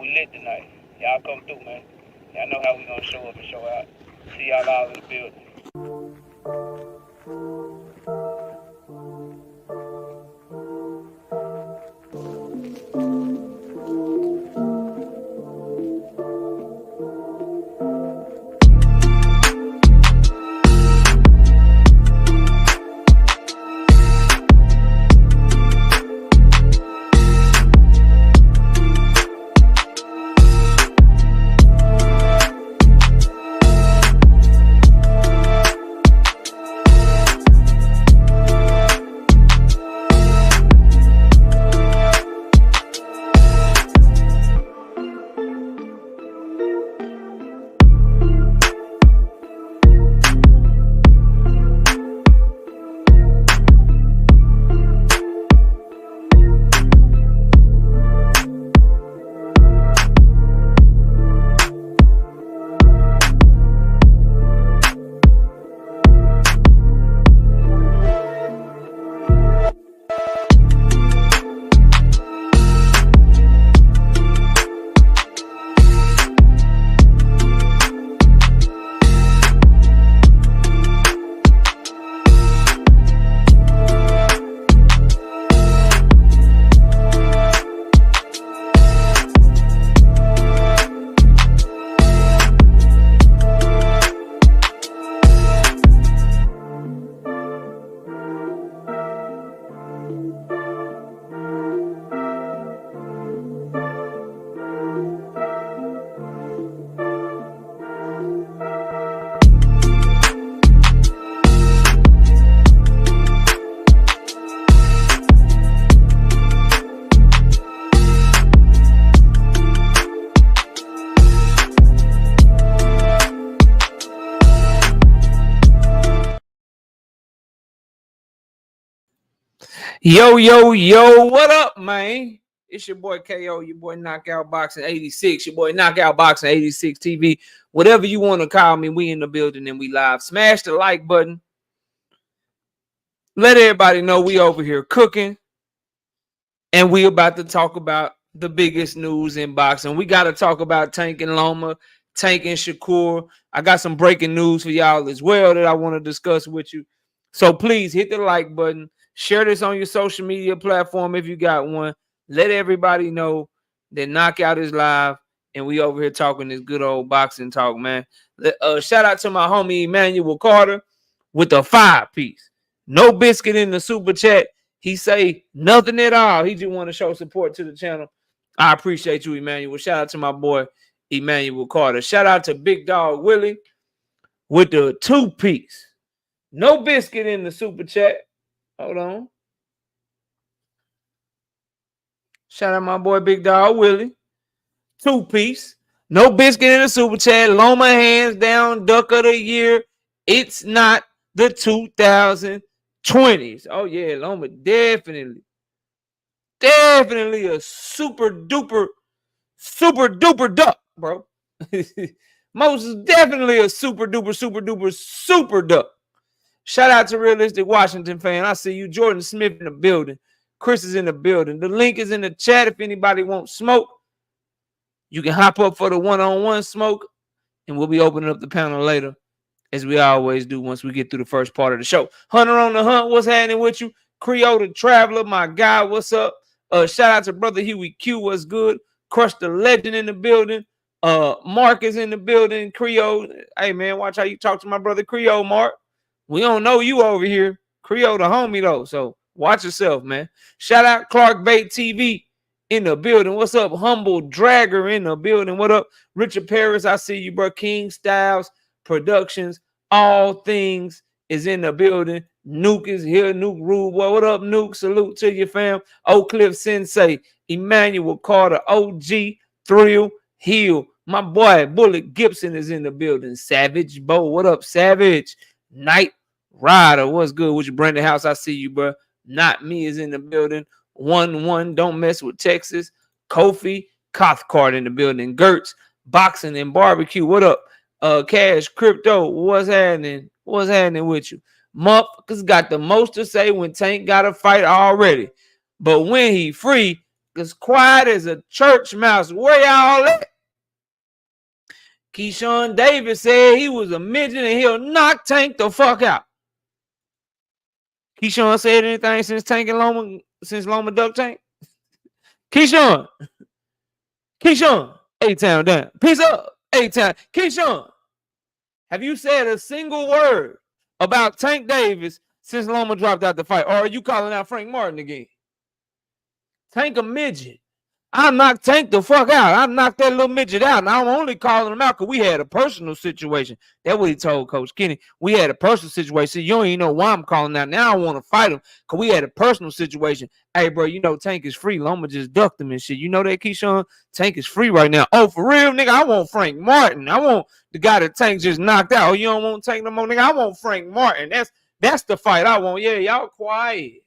we lit tonight. Y'all come through, man. Y'all know how we gonna show up and show out. See y'all all in the building. Yo, what up, man? It's your boy KO, your boy Knockout Boxing 86, your boy Knockout Boxing 86 TV. Whatever you want to call me, we in the building and we live. Smash the like button. Let everybody know we over here cooking. And we about to talk about the biggest news in boxing. We got to talk about Tank and Loma, Tank and Shakur. I got some breaking news for y'all as well that I want to discuss with you. So please hit the like button. Share this on your social media platform if you got one. Let everybody know that Knockout is live and we over here talking this good old boxing talk, man. Shout out to my homie Emmanuel Carter with the 5-piece. No biscuit in the super chat. He say nothing at all. He just want to show support to the channel. I appreciate you, Emmanuel. Shout out to my boy Emmanuel Carter. Shout out to Big Dog Willie with the 2-piece. No biscuit in the super chat. Hold on. Shout out my boy Big Dog Willie. 2-piece. No biscuit in the super chat. Loma hands down duck of the year. It's not the 2020s. Oh yeah, Loma definitely a super duper duck, bro. Most definitely a super duper duck. Shout out to Realistic Washington fan. I see you. Jordan Smith in the building. Chris is in the building. The link is in the chat. If anybody wants smoke, you can hop up for the one-on-one smoke, and we'll be opening up the panel later, as we always do once we get through the first part of the show. Hunter on the Hunt, what's happening with you? Creole the Traveler, my guy, what's up? Shout out to Brother Huey Q, what's good? Crush the Legend in the building. Mark is in the building. Creole, hey, man, watch how you talk to my brother Creole, Mark. We don't know you over here. Creole the homie, though, so watch yourself, man. Shout out Clark Bait TV in the building. What's up? Humble Dragger in the building. What up? Richard Paris, I see you, bro. King Styles Productions, all things is in the building. Nuke is here. Nuke Rule. What up, Nuke? Salute to your fam. Oak Cliff Sensei, Emmanuel Carter, OG, Thrill, Hill. My boy, Bullet Gibson is in the building. Savage Bo, what up, Savage? Night Rider, what's good with you? Brandon House, I see you, bro. Not Me is in the building. 1-1, don't mess with Texas. Kofi Cathcart in the building. Gertz, Boxing and Barbecue, what up? Cash Crypto, what's happening? What's happening with you? Motherfuckers got the most to say when Tank got a fight already. But when he free, as quiet as a church mouse. Where y'all at? Keyshawn Davis said he was a midget and he'll knock Tank the fuck out. Keyshawn said anything since Tank and Loma, since Loma duck Tank? Keyshawn, A-Town down. Peace up, A-Town. Keyshawn, have you said a single word about Tank Davis since Loma dropped out the fight? Or are you calling out Frank Martin again? Tank a midget. I knocked Tank the fuck out. I knocked that little midget out. And I'm only calling him out because we had a personal situation. That's what he told Coach Kenny. We had a personal situation. You don't even know why I'm calling out. Now I want to fight him because we had a personal situation. Hey, bro, you know Tank is free. Loma just ducked him and shit. You know that, Keyshawn? Tank is free right now. Oh, for real, nigga? I want Frank Martin. I want the guy that Tank just knocked out. Oh, you don't want Tank no more, nigga? I want Frank Martin. That's the fight I want. Yeah, y'all quiet.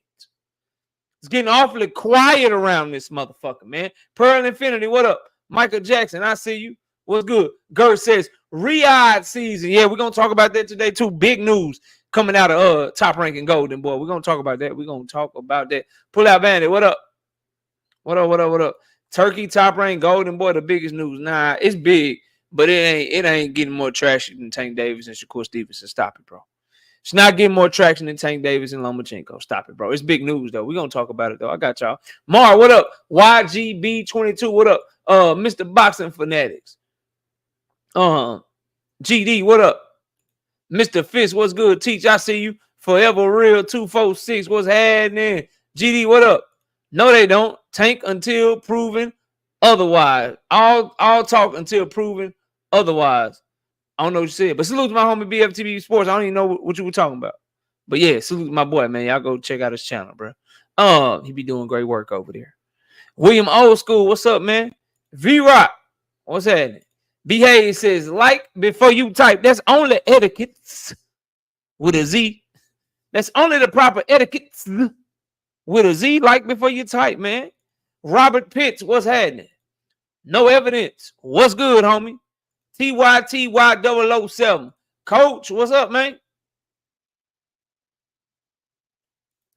It's getting awfully quiet around this motherfucker, man. Pearl Infinity, what up? Michael Jackson, I see you. What's good? Gert says, Riyad season. Yeah, we're going to talk about that today, too. Big news coming out of Top Ranking Golden, boy. We're going to talk about that. We're going to talk about that. Pull out Bandit, what up? What up? Turkey, Top Rank Golden, boy, the biggest news. Nah, it's big, but it ain't getting more traction than Tank Davis and Shakur Stevenson. Stop it, bro. It's not getting more traction than Tank Davis and Lomachenko. Stop it, bro. It's big news, though. We're going to talk about it, though. I got y'all. Mar, what up? YGB22, what up? Mr. Boxing Fanatics. GD, what up? Mr. Fist, what's good? Teach, I see you. Forever Real 246, what's happening? GD, what up? No, they don't. Tank until proven otherwise. All talk until proven otherwise. I don't know what you said, but salute to my homie BFTV Sports. I don't even know what you were talking about. But yeah, salute to my boy, man. Y'all go check out his channel, bro. He be doing great work over there. William Old School, what's up, man? V-Rock, what's happening? Behave says, like before you type. That's only etiquettes with a Z. That's only the proper etiquettes with a Z, like before you type, man. Robert Pitts, what's happening? No evidence. What's good, homie? TYTY007. Coach, what's up, man?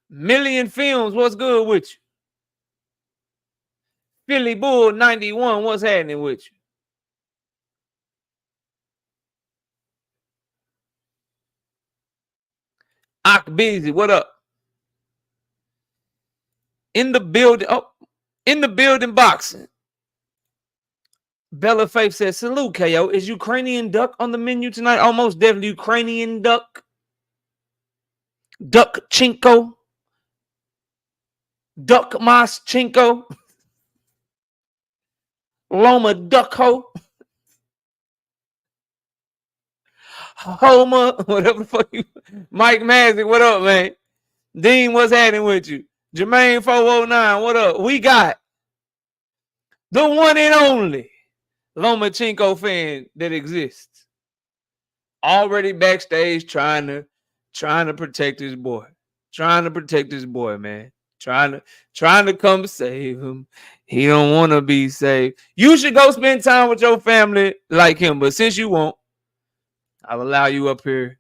Million Films, what's good with you? Philly Bull 91, what's happening with you? Ak Busy, what up? In the building, boxing. Bella Faith says, salute, KO. Is Ukrainian duck on the menu tonight? Almost definitely Ukrainian duck. Duckchenko. Duckmaschenko. Loma Duckho. Homa. Whatever the fuck you. Mike Mazik, what up, man? Dean, what's happening with you? Jermaine 409, what up? We got the one and only Lomachenko fan that exists. Already backstage trying to protect his boy. Trying to protect his boy, man. Trying to come save him. He don't want to be saved. You should go spend time with your family like him. But since you won't, I'll allow you up here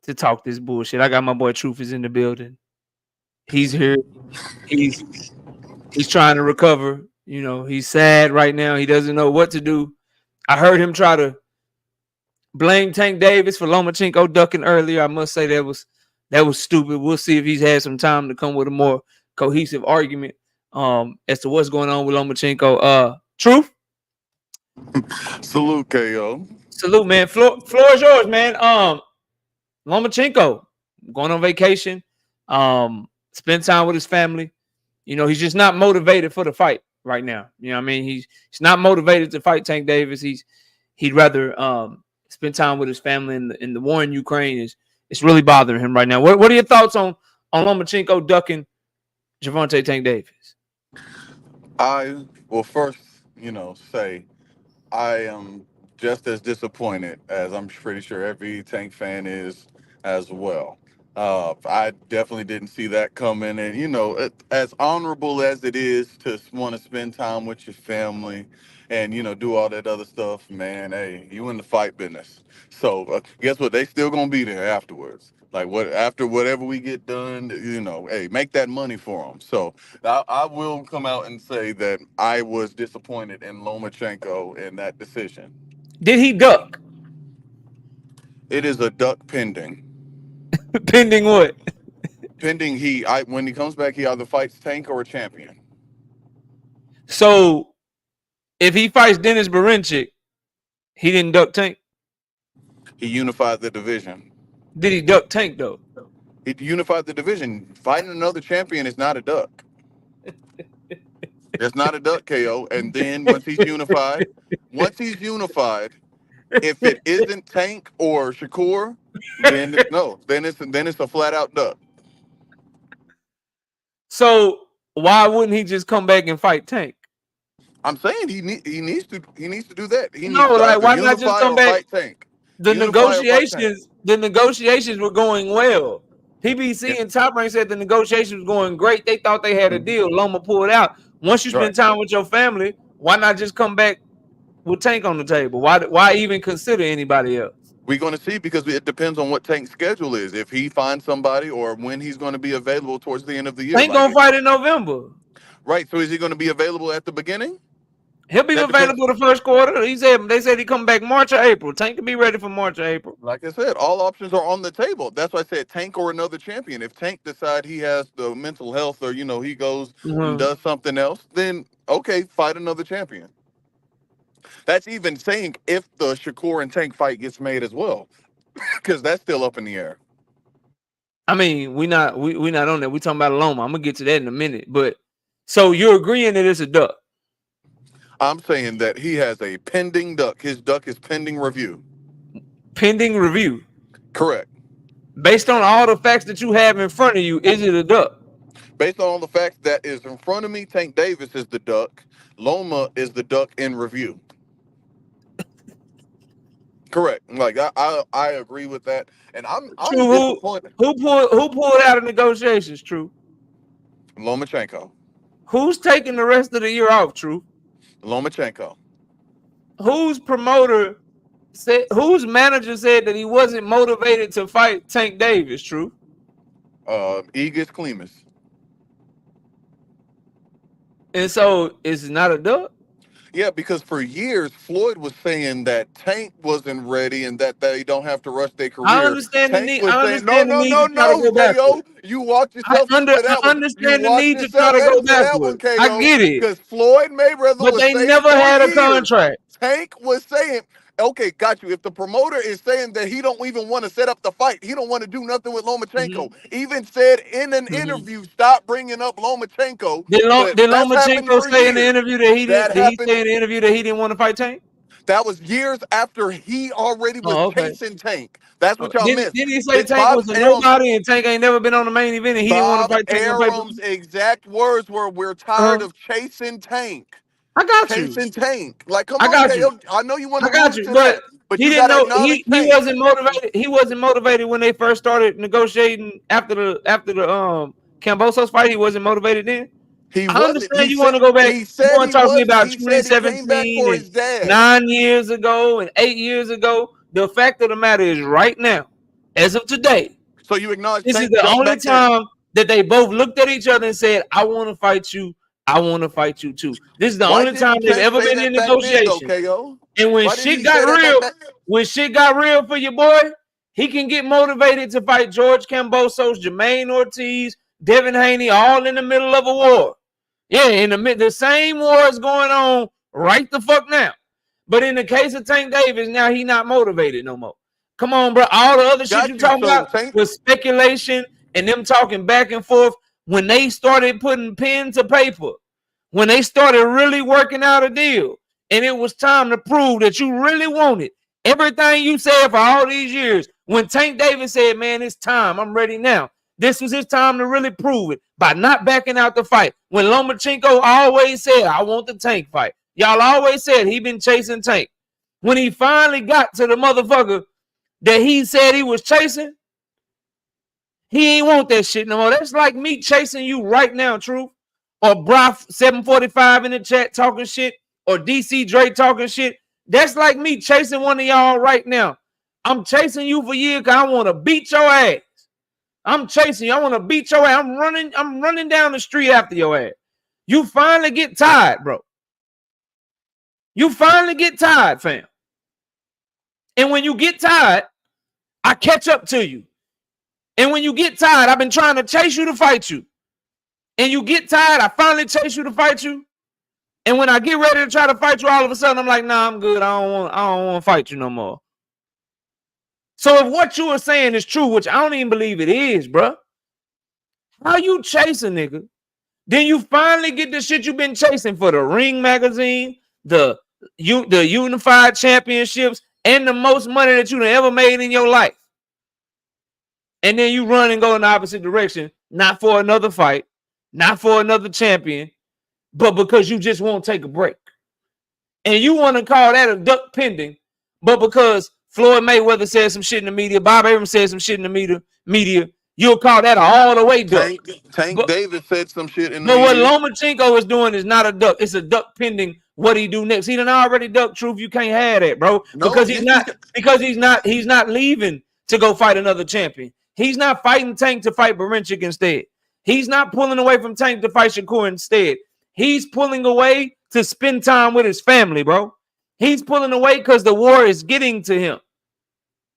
to talk this bullshit. I got my boy Truth is in the building. He's here. He's trying to recover. You know, he's sad right now. He doesn't know what to do. I heard him try to blame Tank Davis for Lomachenko ducking earlier. I must say that was stupid. We'll see if he's had some time to come with a more cohesive argument as to what's going on with Lomachenko. Truth? Salute, KO. Salute, man. Floor is yours, man. Lomachenko going on vacation. Spend time with his family. You know, he's just not motivated for the fight right now. You know what I mean? He's not motivated to fight Tank Davis. He'd rather spend time with his family, and the war in Ukraine it's really bothering him right now. What are your thoughts on Lomachenko ducking Gervonta Tank Davis? I will first, say I am just as disappointed as I'm pretty sure every Tank fan is as well. I definitely didn't see that coming. And, as honorable as it is to want to spend time with your family and, do all that other stuff, man, hey, you in the fight business. So guess what? They still going to be there afterwards. Like after whatever we get done, hey, make that money for them. So I will come out and say that I was disappointed in Lomachenko in that decision. Did he duck? It is a duck pending. Pending what? Pending when he comes back, he either fights Tank or a champion. So if he fights Dennis Berinchik, he didn't duck Tank. He unified the division. Did he duck Tank though? He unified the division. Fighting another champion is not a duck. It's not a duck KO. And then once he's unified, if it isn't Tank or Shakur, then it's a flat out duck. So why wouldn't he just come back and fight Tank? I'm saying he needs to do that. He needs No, to like either why not just come back? fight Tank. The negotiations were going well. PBC and Top Rank said the negotiations were going great. They thought they had a deal. Loma pulled out. Once you spend time with your family, why not just come back with Tank on the table? Why even consider anybody else? We're going to see, because it depends on what Tank's schedule is. If he finds somebody or when he's going to be available towards the end of the year. Tank gonna fight in November. Right. So is he going to be available at the beginning? He'll be available the first quarter. They said he come back March or April. Tank can be ready for March or April. Like I said, all options are on the table. That's why I said Tank or another champion. If Tank decides he has the mental health, or he goes and does something else, then okay, fight another champion. That's even saying if the Shakur and Tank fight gets made as well, because that's still up in the air. I mean, we not on that. We talking about Loma. I'm gonna get to that in a minute. But so you're agreeing that it's a duck? I'm saying that he has a pending duck. His duck is pending review. Pending review. Correct. Based on all the facts that you have in front of you, is it a duck? Based on all the facts that is in front of me, Tank Davis is the duck. Loma is the duck in review. Correct. Like I agree with that, and I'm disappointed. Who pulled out of negotiations? True. Lomachenko. Who's taking the rest of the year off? True. Lomachenko. Whose manager said that he wasn't motivated to fight Tank Davis? True. Egis Clemus. And so it's not a duck? Yeah, because for years Floyd was saying that Tank wasn't ready and that they don't have to rush their career. I understand Tank the need. was I saying, understand the need to try to go backwards. You walked yourself into that one. I understand the need to try to go backwards. I get it. Because Floyd Mayweather was saying, but they never had a contract. Tank was saying, okay, got you. If the promoter is saying that he don't even want to set up the fight, he don't want to do nothing with Lomachenko. Even said in an interview, stop bringing up Lomachenko. Did Lomachenko say in the interview that he didn't? Did he say in the interview that he didn't want to fight Tank? That was years after he already was chasing Tank. That's what y'all missed. Didn't he say Tank was a nobody and Tank ain't never been on the main event and he didn't want to fight Tank? Aram's exact words were, "We're tired of chasing Tank." I got you. Chasing Tank. Like, come on, KO. I know you want to got you, but he didn't know he wasn't motivated. He wasn't motivated when they first started negotiating after the Kambosos fight. He wasn't motivated then. I understand you want to go back. You want to talk to me about 2017 and 9 years ago and 8 years ago. The fact of the matter is, right now, as of today, so you acknowledge this is the only time that they both looked at each other and said, "I want to fight you. I want to fight you too." This is the only time they've ever been in negotiation. And when shit got real for your boy, he can get motivated to fight George Kambosos, Jermaine Ortiz, Devin Haney, all in the middle of a war. Yeah, in the same war is going on right the fuck now. But in the case of Tank Davis, now he not motivated no more. Come on, bro. All the other shit you talking about was speculation and them talking back and forth. When they started putting pen to paper, when they started really working out a deal, and it was time to prove that you really wanted everything you said for all these years. When Tank Davis said, "Man, it's time. I'm ready now." This was his time to really prove it by not backing out the fight. When Lomachenko always said, "I want the Tank fight." Y'all always said he been chasing Tank. When he finally got to the motherfucker that he said he was chasing, He ain't want that shit no more. That's like me chasing you right now, Truth. Or Broth 745 in the chat talking shit. Or DC Dre talking shit. That's like me chasing one of y'all right now. I'm chasing you for years because I want to beat your ass. I'm chasing you. I want to beat your ass. I'm running down the street after your ass. You finally get tired, bro. You finally get tired, fam. And when you get tired, I catch up to you. And when you get tired, I've been trying to chase you to fight you. And you get tired, I finally chase you to fight you. And when I get ready to try to fight you, all of a sudden I'm like, nah, I'm good. I don't want to fight you no more. So if what you are saying is true, which I don't even believe it is, bro, how you chase a nigga? Then you finally get the shit you've been chasing for the Ring magazine, the Unified Championships, and the most money that you've ever made in your life. And then you run and go in the opposite direction, not for another fight, not for another champion, but because you just won't take a break. And you want to call that a duck pending, but because Floyd Mayweather said some shit in the media, Bob Abrams said some shit in the media, you'll call that all the way duck. Tank Davis said some shit in the media. But media. what Lomachenko is doing is not a duck. It's a duck pending what he do next. He done already ducked. Truth, you can't have that, bro. No, because he's not leaving to go fight another champion. He's not fighting Tank to fight Barincic instead. He's not pulling away from Tank to fight Shakur instead. He's pulling away to spend time with his family, bro. He's pulling away because the war is getting to him.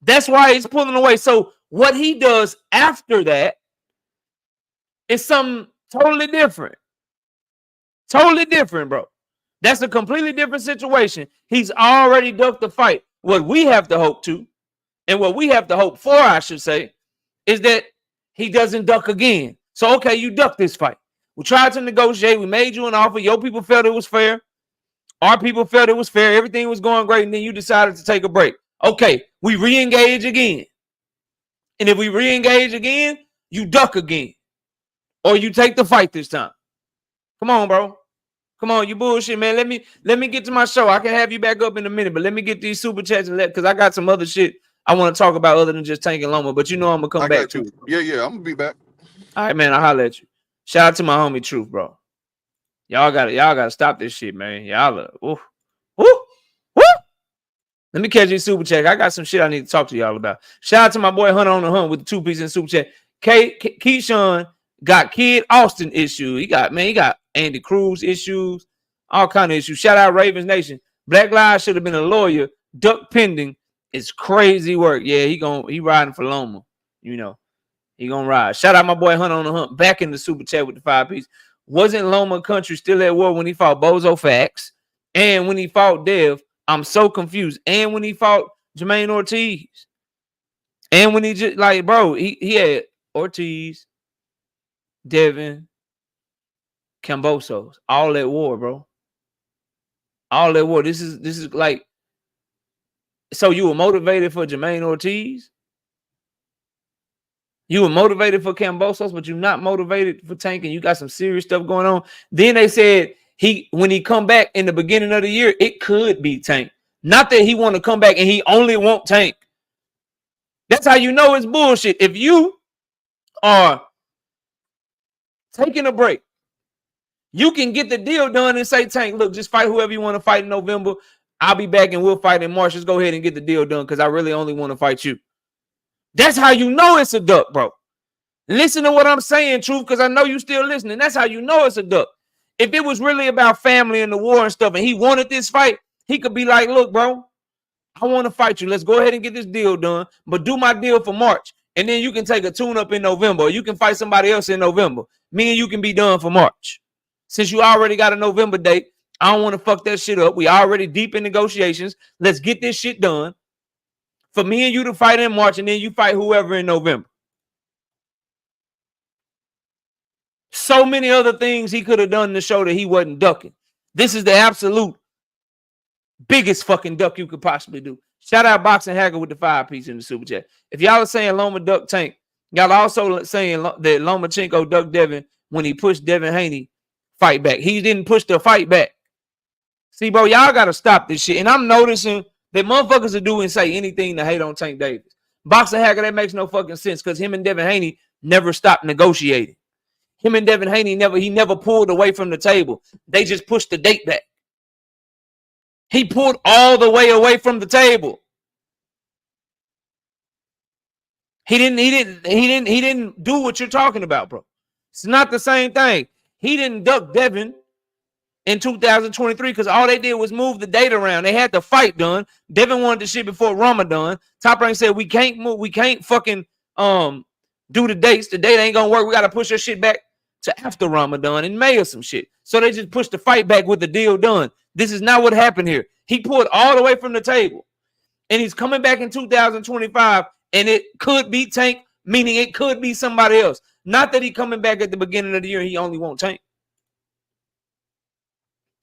That's why he's pulling away. So what he does after that is something totally different. Totally different, bro. That's a completely different situation. He's already ducked the fight. What we have to hope to, and what we have to hope for, I should say, is that he doesn't duck again. So, okay, you ducked this fight. We tried to negotiate. We made you an offer. Your people felt it was fair. Our people felt it was fair. Everything was going great. And then you decided to take a break. Okay, we re-engage again. And if we re-engage again, you duck again. Or you take the fight this time. Come on, bro. Come on, you bullshit, man. Let me get to my show. I can have you back up in a minute, but let me get these super chats and because I got some other shit I want to talk about other than just Tank and Loma. But you know I'm gonna come back to. Yeah, I'm gonna be back. All right, man. I'll holler at you. Shout out to my homie Truth, bro. Y'all gotta stop this shit, man. Y'all woo. Let me catch these super chat. I got some shit I need to talk to y'all about. Shout out to my boy Hunter on the Hunt with the 2-piece in super chat. Keyshawn got Kid Austin issues. He got Andy Cruz issues, all kind of issues. Shout out Ravens Nation. Black Lives should have been a lawyer. Duck pending. It's crazy work. Yeah, he riding for Loma. You know, he gonna ride. Shout out my boy Hunter on the Hunt. Back in the super chat with the 5-piece. Wasn't Loma country still at war when he fought Bozo Fax? And when he fought Dev? I'm so confused. And when he fought Jermaine Ortiz? And when he just like, bro, he had Ortiz, Devin, Cambosos, all at war, bro. All at war. This is like, so you were motivated for Jermaine Ortiz? You were motivated for Cambosos, but you're not motivated for Tank, and you got some serious stuff going on. Then they said when he come back in the beginning of the year, it could be Tank. Not that he want to come back and he only want Tank. That's how you know it's bullshit. If you are taking a break, you can get the deal done and say, Tank, look, just fight whoever you want to fight in November. I'll be back and we'll fight in March. Just go ahead and get the deal done because I really only want to fight you. That's how you know it's a duck, bro. Listen to what I'm saying, Truth, because I know you still listening. That's how you know it's a duck. If it was really about family and the war and stuff and he wanted this fight, he could be like, look, bro, I want to fight you. Let's go ahead and get this deal done, but do my deal for March. And then you can take a tune-up in November. Or you can fight somebody else in November. Me and you can be done for March. Since you already got a November date, I don't want to fuck that shit up. We already deep in negotiations. Let's get this shit done. For me and you to fight in March, and then you fight whoever in November. So many other things he could have done to show that he wasn't ducking. This is the absolute biggest fucking duck you could possibly do. Shout out Boxing Hacker with the 5-piece in the super chat. If y'all are saying Loma duck Tank, y'all also saying that Lomachenko ducked Devin when he pushed Devin Haney fight back. He didn't push the fight back. See, bro, y'all got to stop this shit. And I'm noticing that motherfuckers are doing say anything to hate on Tank Davis. Boxing Hacker, that makes no fucking sense because him and Devin Haney never stopped negotiating. Him and Devin Haney never pulled away from the table. They just pushed the date back. He pulled all the way away from the table. He didn't do what you're talking about, bro. It's not the same thing. He didn't duck Devin in 2023 because all they did was move the date around. They had the fight done. Devin wanted the shit before Ramadan. Top Rank said we can't fucking do the dates. The date ain't gonna work. We gotta push your shit back to after Ramadan in May or some shit. So they just pushed the fight back with the deal done. This is not what happened here. He pulled all the way from the table. And he's coming back in 2025, and it could be Tank, meaning it could be somebody else. Not that he coming back at the beginning of the year and he only won't Tank.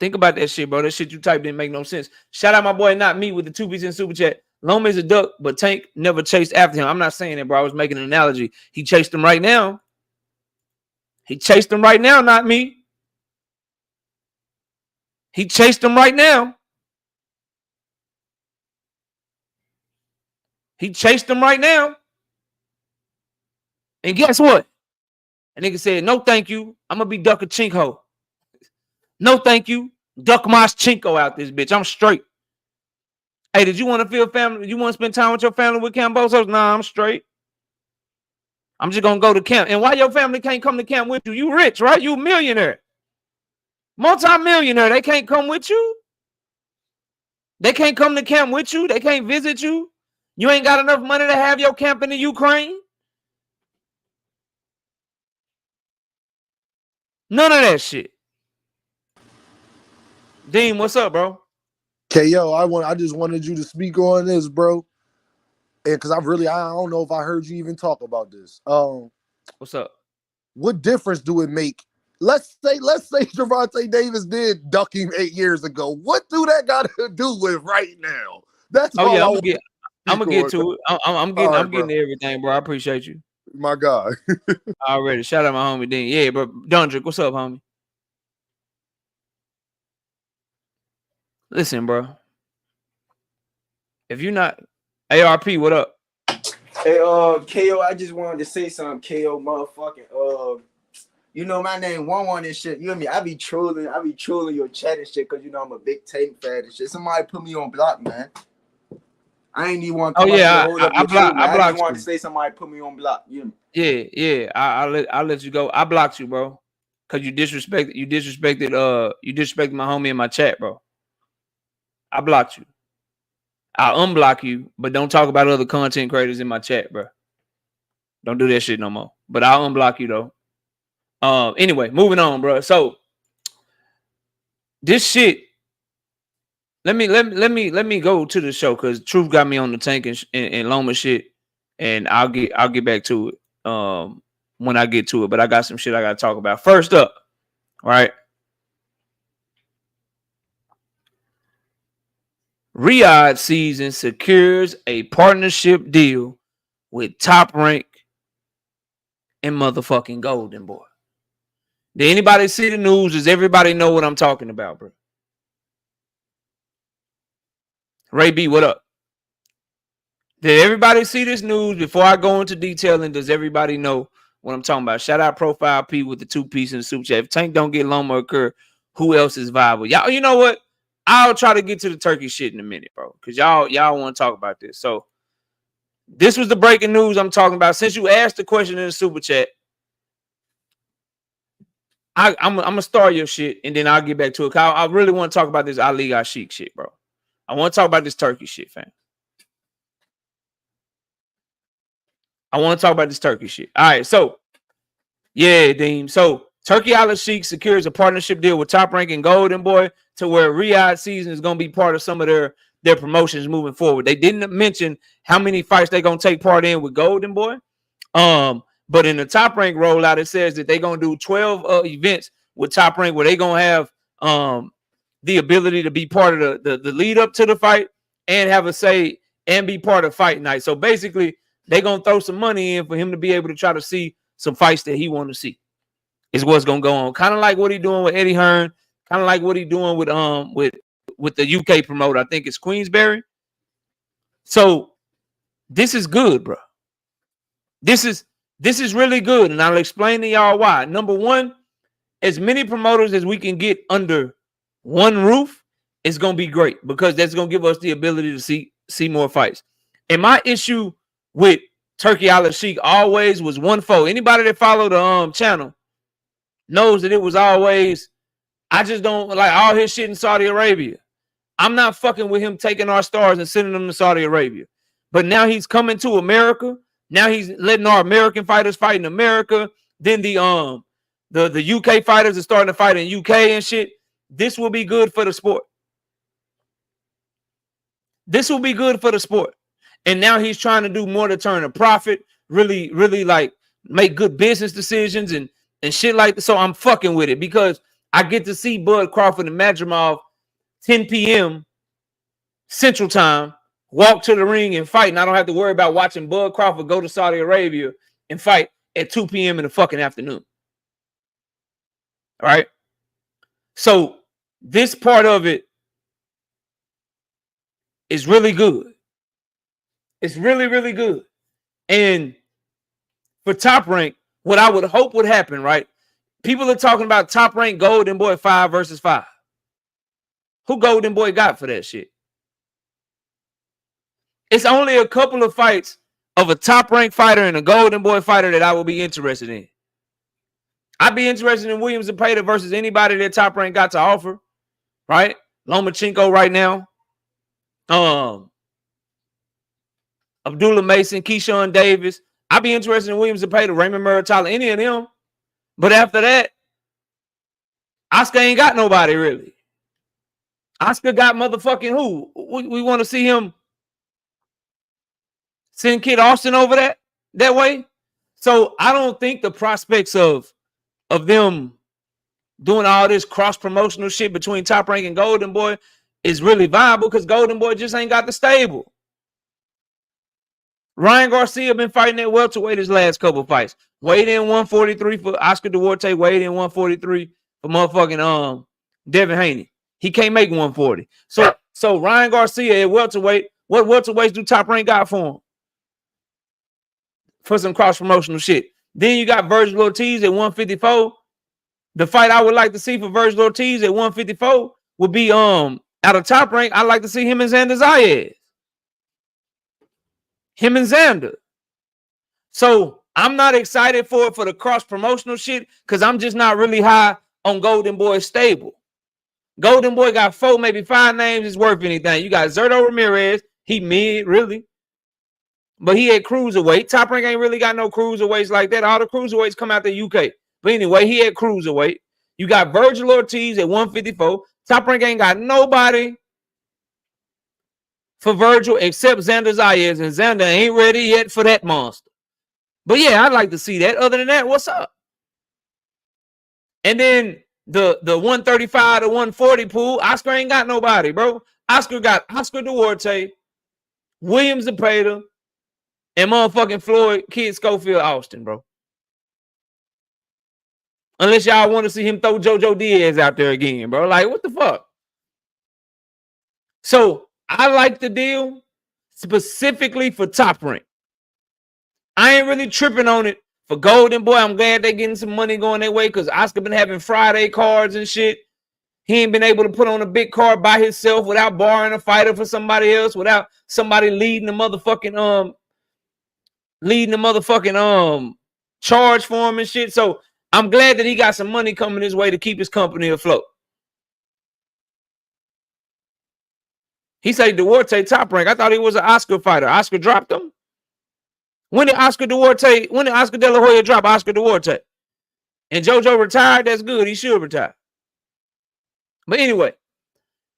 Think about that shit, bro. That shit you typed didn't make no sense. Shout out my boy Not Me with the 2 piece in super chat. Loma is a duck, but Tank never chased after him. I'm not saying that, bro. I was making an analogy. He chased him right now. He chased him right now, Not Me. He chased him right now. He chased him right now. And guess what? A nigga said, no, thank you. I'm going to be Duckchenko. No, thank you. Duck my chinko out this bitch. I'm straight. Hey, did you want to feel family? You want to spend time with your family with Cambosos? Nah, I'm straight. I'm just going to go to camp. And why your family can't come to camp with you? You rich, right? You a millionaire. Multi-millionaire. They can't come with you. They can't come to camp with you. They can't visit you. You ain't got enough money to have your camp in the Ukraine. None of that shit. Dean, what's up, bro? KO, I just wanted you to speak on this, bro. And because I don't know if I heard you even talk about this. What's up? What difference do it make? Let's say Gervonta Davis did duck him 8 years ago. What do that got to do with right now? That's all. Yeah, I'm gonna get to it. I'm getting to everything, bro. I appreciate you. My God. Already. Shout out my homie Dean. Yeah, bro. Dondrick, what's up, homie? Listen, bro. If you're not ARP, what up? Hey, KO, I just wanted to say something, KO, motherfucking, you know my name, One and shit. You know me? I be trolling your chat and shit, cause you know I'm a big Tank fan and shit. Somebody put me on block, man. I ain't even want to. Oh yeah, I blocked. I just wanted to say somebody put me on block. You know me? Yeah. I let you go. I blocked you, bro, cause you disrespected my homie in my chat, bro. I blocked you. I'll unblock you, but don't talk about other content creators in my chat, bro. Don't do that shit no more. But I'll unblock you though. Anyway, moving on, bro. So this shit. Let me go to the show because Truth got me on the Tank and Loma shit, and I'll get back to it when I get to it. But I got some shit I gotta talk about. First up, right? Riyad season secures a partnership deal with Top Rank and motherfucking Golden Boy. Did anybody see the news? Does everybody know what I'm talking about, bro? Ray B, what up? Did everybody see this news? Before I go into detailing, does everybody know what I'm talking about? Shout out Profile P with the 2 piece in the super chat. If Tank don't get Loma occur, who else is viable? Y'all, you know what? I'll try to get to the turkey shit in a minute, bro, because y'all want to talk about this. So this was the breaking news I'm talking about. Since you asked the question in the super chat, I'm gonna start your shit and then I'll get back to it. I really want to talk about this Ali Ashik shit, bro. I want to talk about this turkey shit, fam. I want to talk about this turkey shit. All right, so yeah, Dean. So Turkey Al Sheikh secures a partnership deal with Top Rank and Golden Boy to where Riyad season is going to be part of some of their promotions moving forward. They didn't mention how many fights they're going to take part in with Golden Boy. But in the Top Rank rollout, it says that they're going to do 12 events with Top Rank where they're going to have the ability to be part of the lead up to the fight and have a say and be part of fight night. So basically, they're going to throw some money in for him to be able to try to see some fights that he want to see. Is what's gonna go on. Kind of like what he's doing with Eddie Hearn, kind of like what he's doing with the UK promoter. I think it's Queensberry. So this is good, bro. This is This is really good, and I'll explain to y'all why. Number one, as many promoters as we can get under one roof is going to be great because that's going to give us the ability to see more fights. And my issue with Turkey Al-Sheikh always was one-fold. Anybody that followed the channel knows that it was always, I just don't like all his shit in Saudi Arabia. I'm not fucking with him taking our stars and sending them to Saudi Arabia. But now he's coming to America. Now he's letting our American fighters fight in America. Then the UK fighters are starting to fight in UK and shit. This will be good for the sport. This will be good for the sport. And now he's trying to do more to turn a profit, really, really like make good business decisions and shit like that. So I'm fucking with it because I get to see Bud Crawford and Madrimov 10 p.m. Central Time, walk to the ring and fight. And I don't have to worry about watching Bud Crawford go to Saudi Arabia and fight at 2 p.m. in the fucking afternoon. All right. So this part of it is really good. It's really, really good. And for Top Rank, what I would hope would happen, right? People are talking about Top Rank Golden Boy 5 versus 5. Who Golden Boy got for that shit? It's only a couple of fights of a Top Rank fighter and a Golden Boy fighter that I will be interested in. I'd be interested in Williams and Pater versus anybody that Top Rank got to offer, right? Lomachenko right now. Abdullah Mason, Keyshawn Davis. I'd be interested in Williams and Pater, Raymond Muratalla, any of them. But after that, Oscar ain't got nobody really. Oscar got motherfucking who? We want to see him send Kid Austin over that way. So I don't think the prospects of them doing all this cross-promotional shit between Top Rank and Golden Boy is really viable because Golden Boy just ain't got the stable. Ryan Garcia been fighting at welterweight his last couple fights. Weighed in 143 for Oscar Duarte. Weighed in 143 for motherfucking Devin Haney. He can't make 140. So Ryan Garcia at welterweight. What welterweights do Top Rank got for him? For some cross-promotional shit. Then you got Virgil Ortiz at 154. The fight I would like to see for Virgil Ortiz at 154 would be out of Top Rank. I'd like to see him and Xander Zayas. Him and Xander. So I'm not excited for it for the cross-promotional shit because I'm just not really high on Golden Boy's stable. Golden Boy got 4, maybe 5 names is worth anything. You got Zerto Ramirez. He mid, really. But he had cruiserweight. Top Rank ain't really got no cruiserweights like that. All the cruiserweights come out the UK. But anyway, he had cruiserweight. You got Virgil Ortiz at 154. Top Rank ain't got nobody for Virgil except Xander Zayas. And Xander ain't ready yet for that monster. But yeah, I'd like to see that. Other than that, what's up? And then the 135 to 140 pool, Oscar ain't got nobody, bro. Oscar got Oscar Duarte, Williams Zepeda, and motherfucking Floyd Kid Schofield Austin, bro. Unless y'all want to see him throw JoJo Diaz out there again, bro. Like, what the fuck? So I like the deal specifically for Top Rank. I ain't really tripping on it for Golden Boy. I'm glad they getting some money going their way because Oscar been having Friday cards and shit. He ain't been able to put on a big card by himself without borrowing a fighter for somebody else, without somebody leading the motherfucking charge for him and shit. So I'm glad that he got some money coming his way to keep his company afloat. He said Duarte Top Rank. I thought he was an Oscar fighter. Oscar dropped him. When did Oscar De La Hoya drop Oscar Duarte? And JoJo retired? That's good. He should retire. But anyway,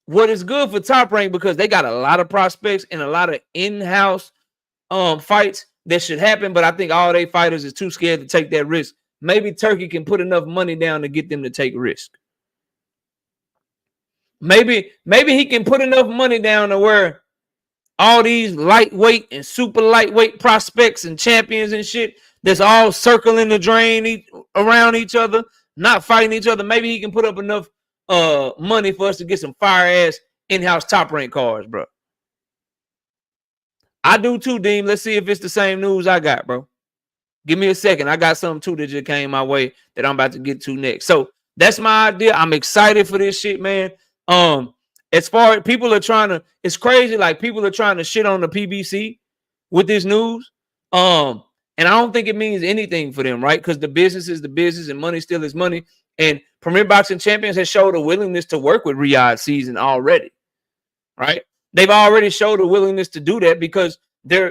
what is good for Top Rank because they got a lot of prospects and a lot of in-house fights that should happen, but I think all they fighters is too scared to take that risk. Maybe Turkey can put enough money down to get them to take risk. Maybe he can put enough money down to where all these lightweight and super lightweight prospects and champions and shit that's all circling the drain around each other, not fighting each other. Maybe he can put up enough money for us to get some fire-ass in-house Top Rank cards, bro. I do too, Dean. Let's see if it's the same news I got, bro. Give me a second. I got something too that just came my way that I'm about to get to next. So that's my idea. I'm excited for this shit, man. As far as people are trying to, it's crazy. Like people are trying to shit on the PBC with this news. And I don't think it means anything for them, right? Because the business is the business and money still is money. And Premier Boxing Champions has showed a willingness to work with Riyad season already, right? They've already showed a willingness to do that because they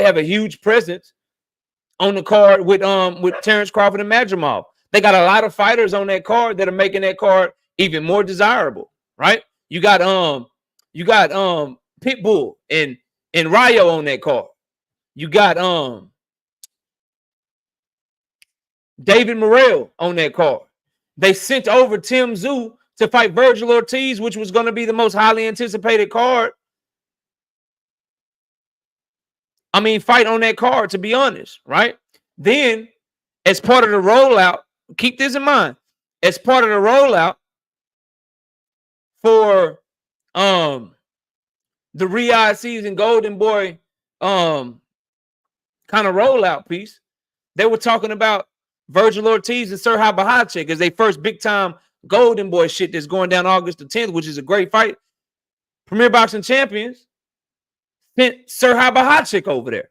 have a huge presence on the card with Terrence Crawford and Madrimov. They got a lot of fighters on that card that are making that card even more desirable, right? You got Pitbull and Rayo on that card. You got David Morrell on that card. They sent over Tim Tszyu to fight Virgil Ortiz, which was going to be the most highly anticipated card. Fight on that card, to be honest, right? Then, as part of the rollout, keep this in mind, as part of the rollout for the Riyad season Golden Boy kind of rollout piece, they were talking about Virgil Ortiz and Serhaj Bahacek as their first big time Golden Boy shit that's going down August the 10th, which is a great fight. Premier Boxing Champions sent Serhaj Bahacek over there.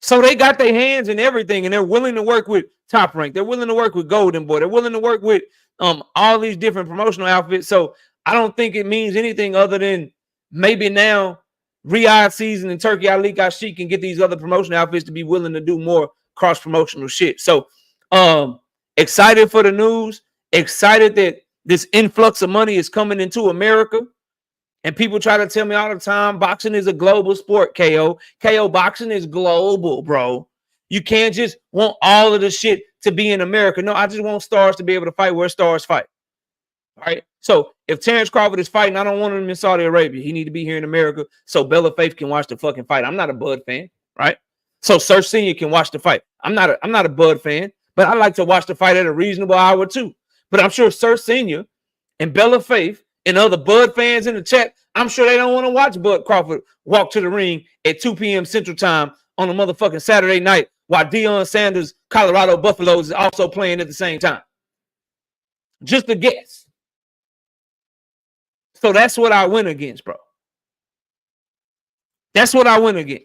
So they got their hands in everything, and they're willing to work with Top Rank. They're willing to work with Golden Boy. They're willing to work with all these different promotional outfits. So I don't think it means anything other than maybe now Riyad season and Turkey Ali Sheik can get these other promotional outfits to be willing to do more cross-promotional shit. So excited for the news, excited that this influx of money is coming into America. And people try to tell me all the time, boxing is a global sport, KO. KO, boxing is global, bro. You can't just want all of the shit to be in America. No, I just want stars to be able to fight where stars fight. All right. So if Terrence Crawford is fighting, I don't want him in Saudi Arabia. He need to be here in America so Bella Faith can watch the fucking fight. I'm not a Bud fan, right? So Sir Senior can watch the fight. I'm not a Bud fan, but I like to watch the fight at a reasonable hour too. But I'm sure Sir Senior and Bella Faith and other Bud fans in the chat, I'm sure they don't want to watch Bud Crawford walk to the ring at 2 p.m. Central Time on a motherfucking Saturday night while Deion Sanders' Colorado Buffaloes is also playing at the same time. Just a guess. So that's what I went against, bro. That's what I went against.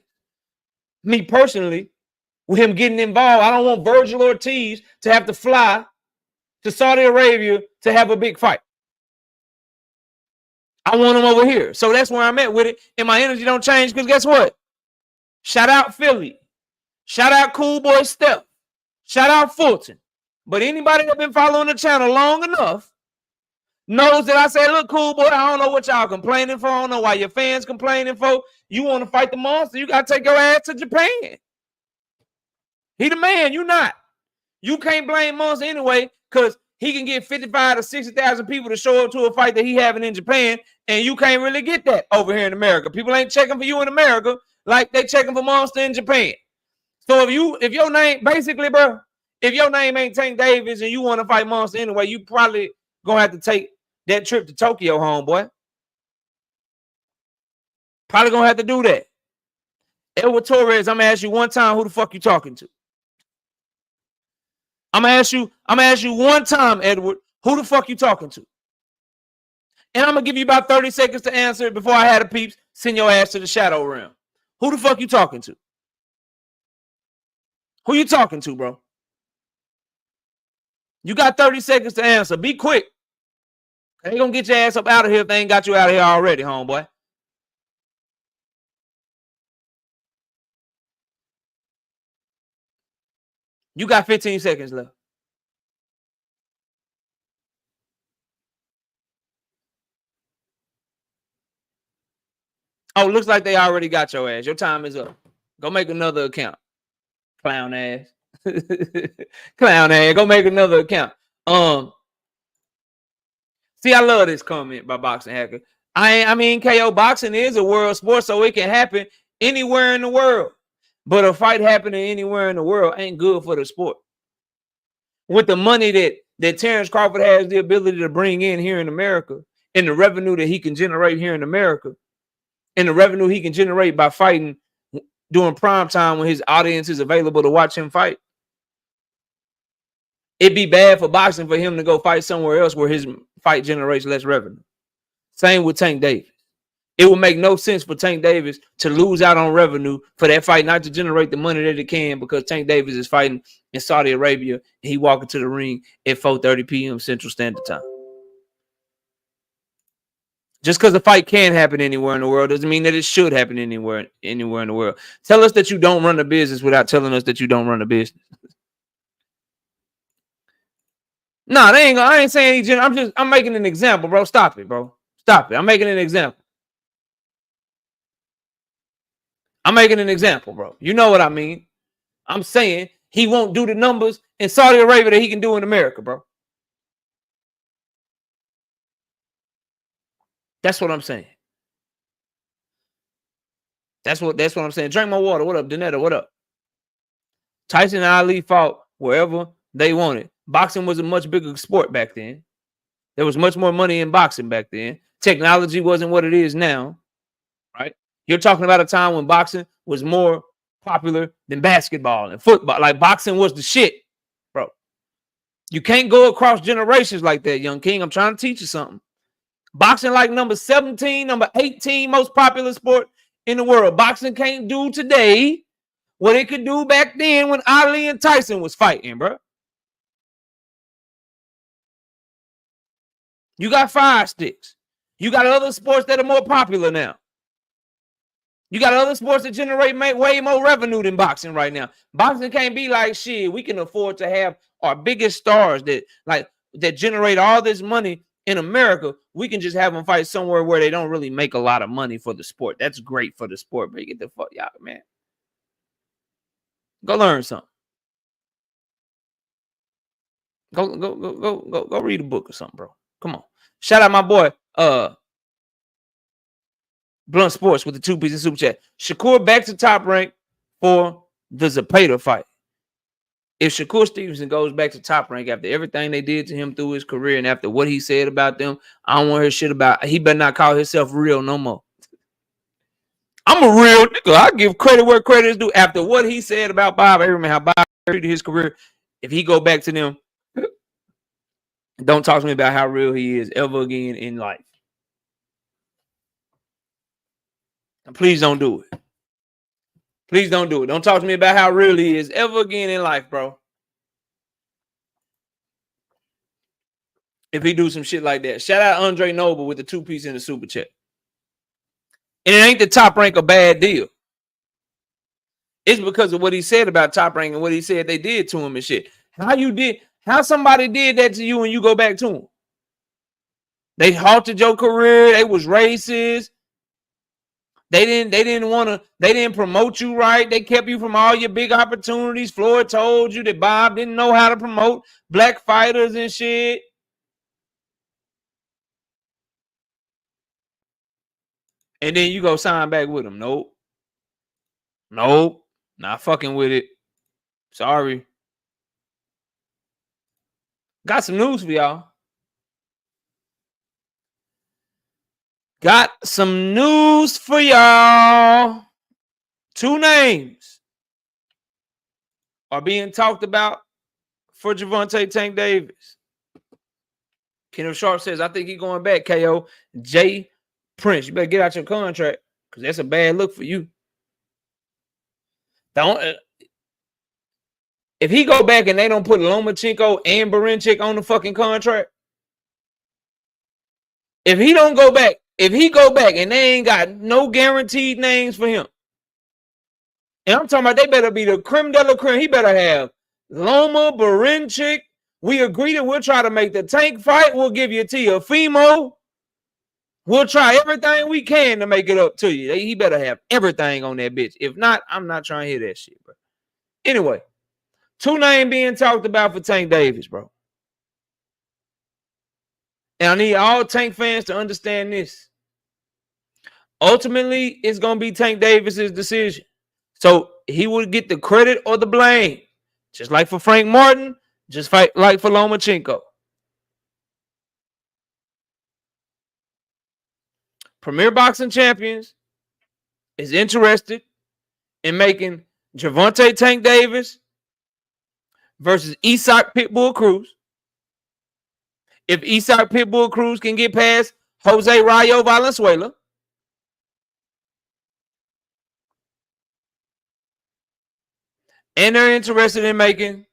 Me personally, with him getting involved, I don't want Virgil Ortiz to have to fly to Saudi Arabia to have a big fight. I want him over here. So that's where I'm at with it. And my energy don't change because guess what? Shout out Philly. Shout out Cool Boy Steph. Shout out Fulton. But anybody that's been following the channel long enough knows that I say, look, Cool Boy, I don't know what y'all complaining for. I don't know why your fans complaining for. You want to fight the monster, you got to take your ass to Japan. He the man, you not. You can't blame Monster anyway because he can get 55 to 60,000 people to show up to a fight that he having in Japan, and you can't really get that over here in America. People ain't checking for you in America like they checking for Monster in Japan. So if your name, basically, bro, if your name ain't Tank Davis and you want to fight Monster anyway, you probably gonna have to take that trip to Tokyo, homeboy. Probably gonna have to do that. Edward Torres, I'm gonna ask you one time, who the fuck you talking to? I'm gonna ask you one time, Edward, who the fuck you talking to? And I'm gonna give you about 30 seconds to answer it before I had a peeps send your ass to the shadow realm. Who the fuck you talking to? Who you talking to, bro? You got 30 seconds to answer. Be quick. They gonna get your ass up out of here if they ain't got you out of here already, homeboy. You got 15 seconds left. Oh, looks like they already got your ass. Your time is up. Go make another account. Clown ass. Clown ass. Go make another account. See, I love this comment by Boxing Hacker. I mean, KO, boxing is a world sport, so it can happen anywhere in the world. But a fight happening anywhere in the world ain't good for the sport. With the money that Terrence Crawford has the ability to bring in here in America, and the revenue that he can generate here in America, and the revenue he can generate by fighting during prime time when his audience is available to watch him fight. It'd be bad for boxing for him to go fight somewhere else where his fight generates less revenue. Same with Tank Davis. It would make no sense for Tank Davis to lose out on revenue for that fight, not to generate the money that it can, because Tank Davis is fighting in Saudi Arabia and he walking to the ring at 4:30 p.m. Central Standard Time. Just because the fight can happen anywhere in the world doesn't mean that it should happen anywhere in the world. Tell us that you don't run a business without telling us that you don't run a business. No, I ain't saying I'm making an example, bro. Stop it, bro. Stop it. I'm making an example. Bro. You know what I mean? I'm saying he won't do the numbers in Saudi Arabia that he can do in America, bro. That's what I'm saying. That's what I'm saying. Drink my water. What up, Danetta? What up? Tyson and Ali fought wherever they wanted. Boxing was a much bigger sport back then. There was much more money in boxing back then. Technology wasn't what it is now, right? You're talking about a time when boxing was more popular than basketball and football. Like, boxing was the shit, bro. You can't go across generations like that, young king. I'm trying to teach you something. Boxing like number 17, number 18 most popular sport in the world. Boxing can't do today what it could do back then when Ali and Tyson was fighting, bro. You got fire sticks. You got other sports that are more popular now. You got other sports that generate way more revenue than boxing right now. Boxing can't be like, shit, we can afford to have our biggest stars that generate all this money in America. We can just have them fight somewhere where they don't really make a lot of money for the sport. That's great for the sport, but get the fuck out, man. Go learn something. Go read a book or something, bro. Come on. Shout out my boy, Blunt Sports with the 2-piece in super chat. Shakur back to top rank for the Zapata fight. If Shakur Stevenson goes back to top rank after everything they did to him through his career and after what he said about them, I don't want to hear shit about. He better not call himself real no more. I'm a real nigga. I give credit where credit is due. After what he said about Bob Abraham, how Bob treated his career, if he go back to them, don't talk to me about how real he is ever again in life. And please don't do it. Please don't do it. Don't talk to me about how real he is ever again in life, bro. If he do some shit like that. Shout out Andre Noble with the 2-piece in the super chat. And it ain't the top rank a bad deal. It's because of what he said about top rank and what he said they did to him and shit. How somebody did that to you and you go back to him? They halted your career. They was racist. They didn't promote you right. They kept you from all your big opportunities. Floyd told you that Bob didn't know how to promote black fighters and shit. And then you go sign back with him. Nope. Not fucking with it. Sorry. Got some news for y'all. Got some news for y'all. 2 names are being talked about for Gervonta Tank Davis. Kenneth Sharp says, I think he's going back, KO. Jay Prince, you better get out your contract because that's a bad look for you. If he go back and they don't put Lomachenko and Barinchik on the fucking contract, if he go back and they ain't got no guaranteed names for him, and I'm talking about they better be the creme de la creme. He better have Loma, Barinchik. We agree that we'll try to make the Tank fight. We'll give you Tiafimo. We'll try everything we can to make it up to you. He better have everything on that bitch. If not, I'm not trying to hear that shit, bro. Anyway, 2 names being talked about for Tank Davis, bro. And I need all Tank fans to understand this. Ultimately, it's going to be Tank Davis's decision. So he would get the credit or the blame. Just like for Frank Martin, just like for Lomachenko. Premier Boxing Champions is interested in making Gervonta Tank Davis versus Isak Pitbull Cruz. If Isak Pitbull Cruz can get past Jose Rayo Valenzuela, and they're interested in making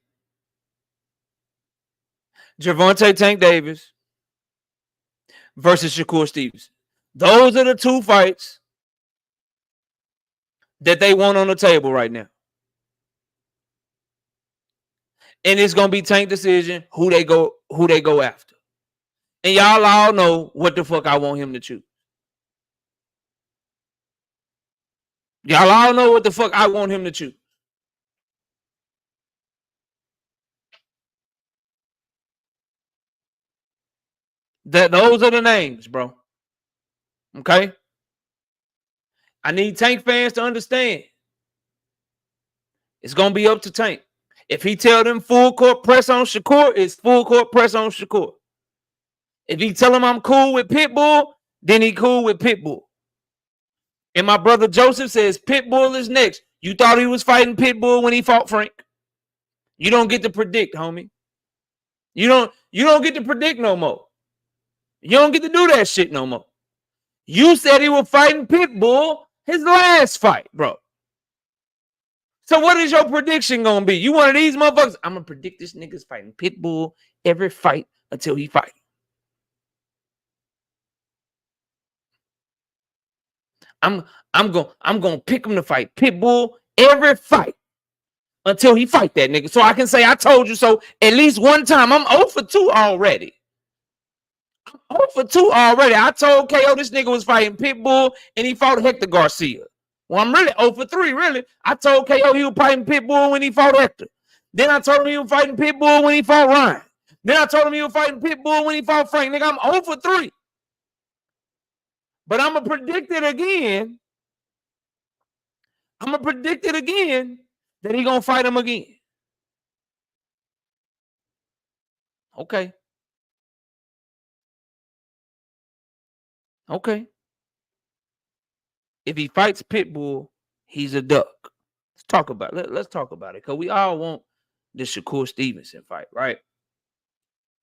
Gervonta Tank Davis versus Shakur Stevenson. Those are the two fights that they want on the table right now. And it's gonna be Tank decision who they go after. And y'all all know what the fuck I want him to choose. Y'all all know what the fuck I want him to choose. Those are the names, bro. Okay? I need Tank fans to understand. It's going to be up to Tank. If he tell them full court press on Shakur, it's full court press on Shakur. If he tell him I'm cool with Pitbull, then he cool with Pitbull. And my brother Joseph says Pitbull is next. You thought he was fighting Pitbull when he fought Frank? You don't get to predict, homie. You don't get to predict no more. You don't get to do that shit no more. You said he was fighting Pitbull his last fight, bro. So what is your prediction going to be? You one of these motherfuckers? I'm going to predict this nigga's fighting Pitbull every fight until he fights. I'm going to pick him to fight Pitbull every fight until he fight that nigga. So I can say I told you so at least one time. I'm 0 for 2 already. I'm 0 for 2 already. I told KO this nigga was fighting Pitbull and he fought Hector Garcia. Well, I'm really 0 for 3, really. I told KO he was fighting Pitbull when he fought Hector. Then I told him he was fighting Pitbull when he fought Ryan. Then I told him he was fighting Pitbull when he fought Frank. Nigga, I'm 0 for 3. But I'm going to predict it again. I'm going to predict it again that he going to fight him again. Okay. Okay. If he fights Pitbull, he's a duck. Let's talk about it. Let's talk about it. Because we all want the Shakur Stevenson fight, right?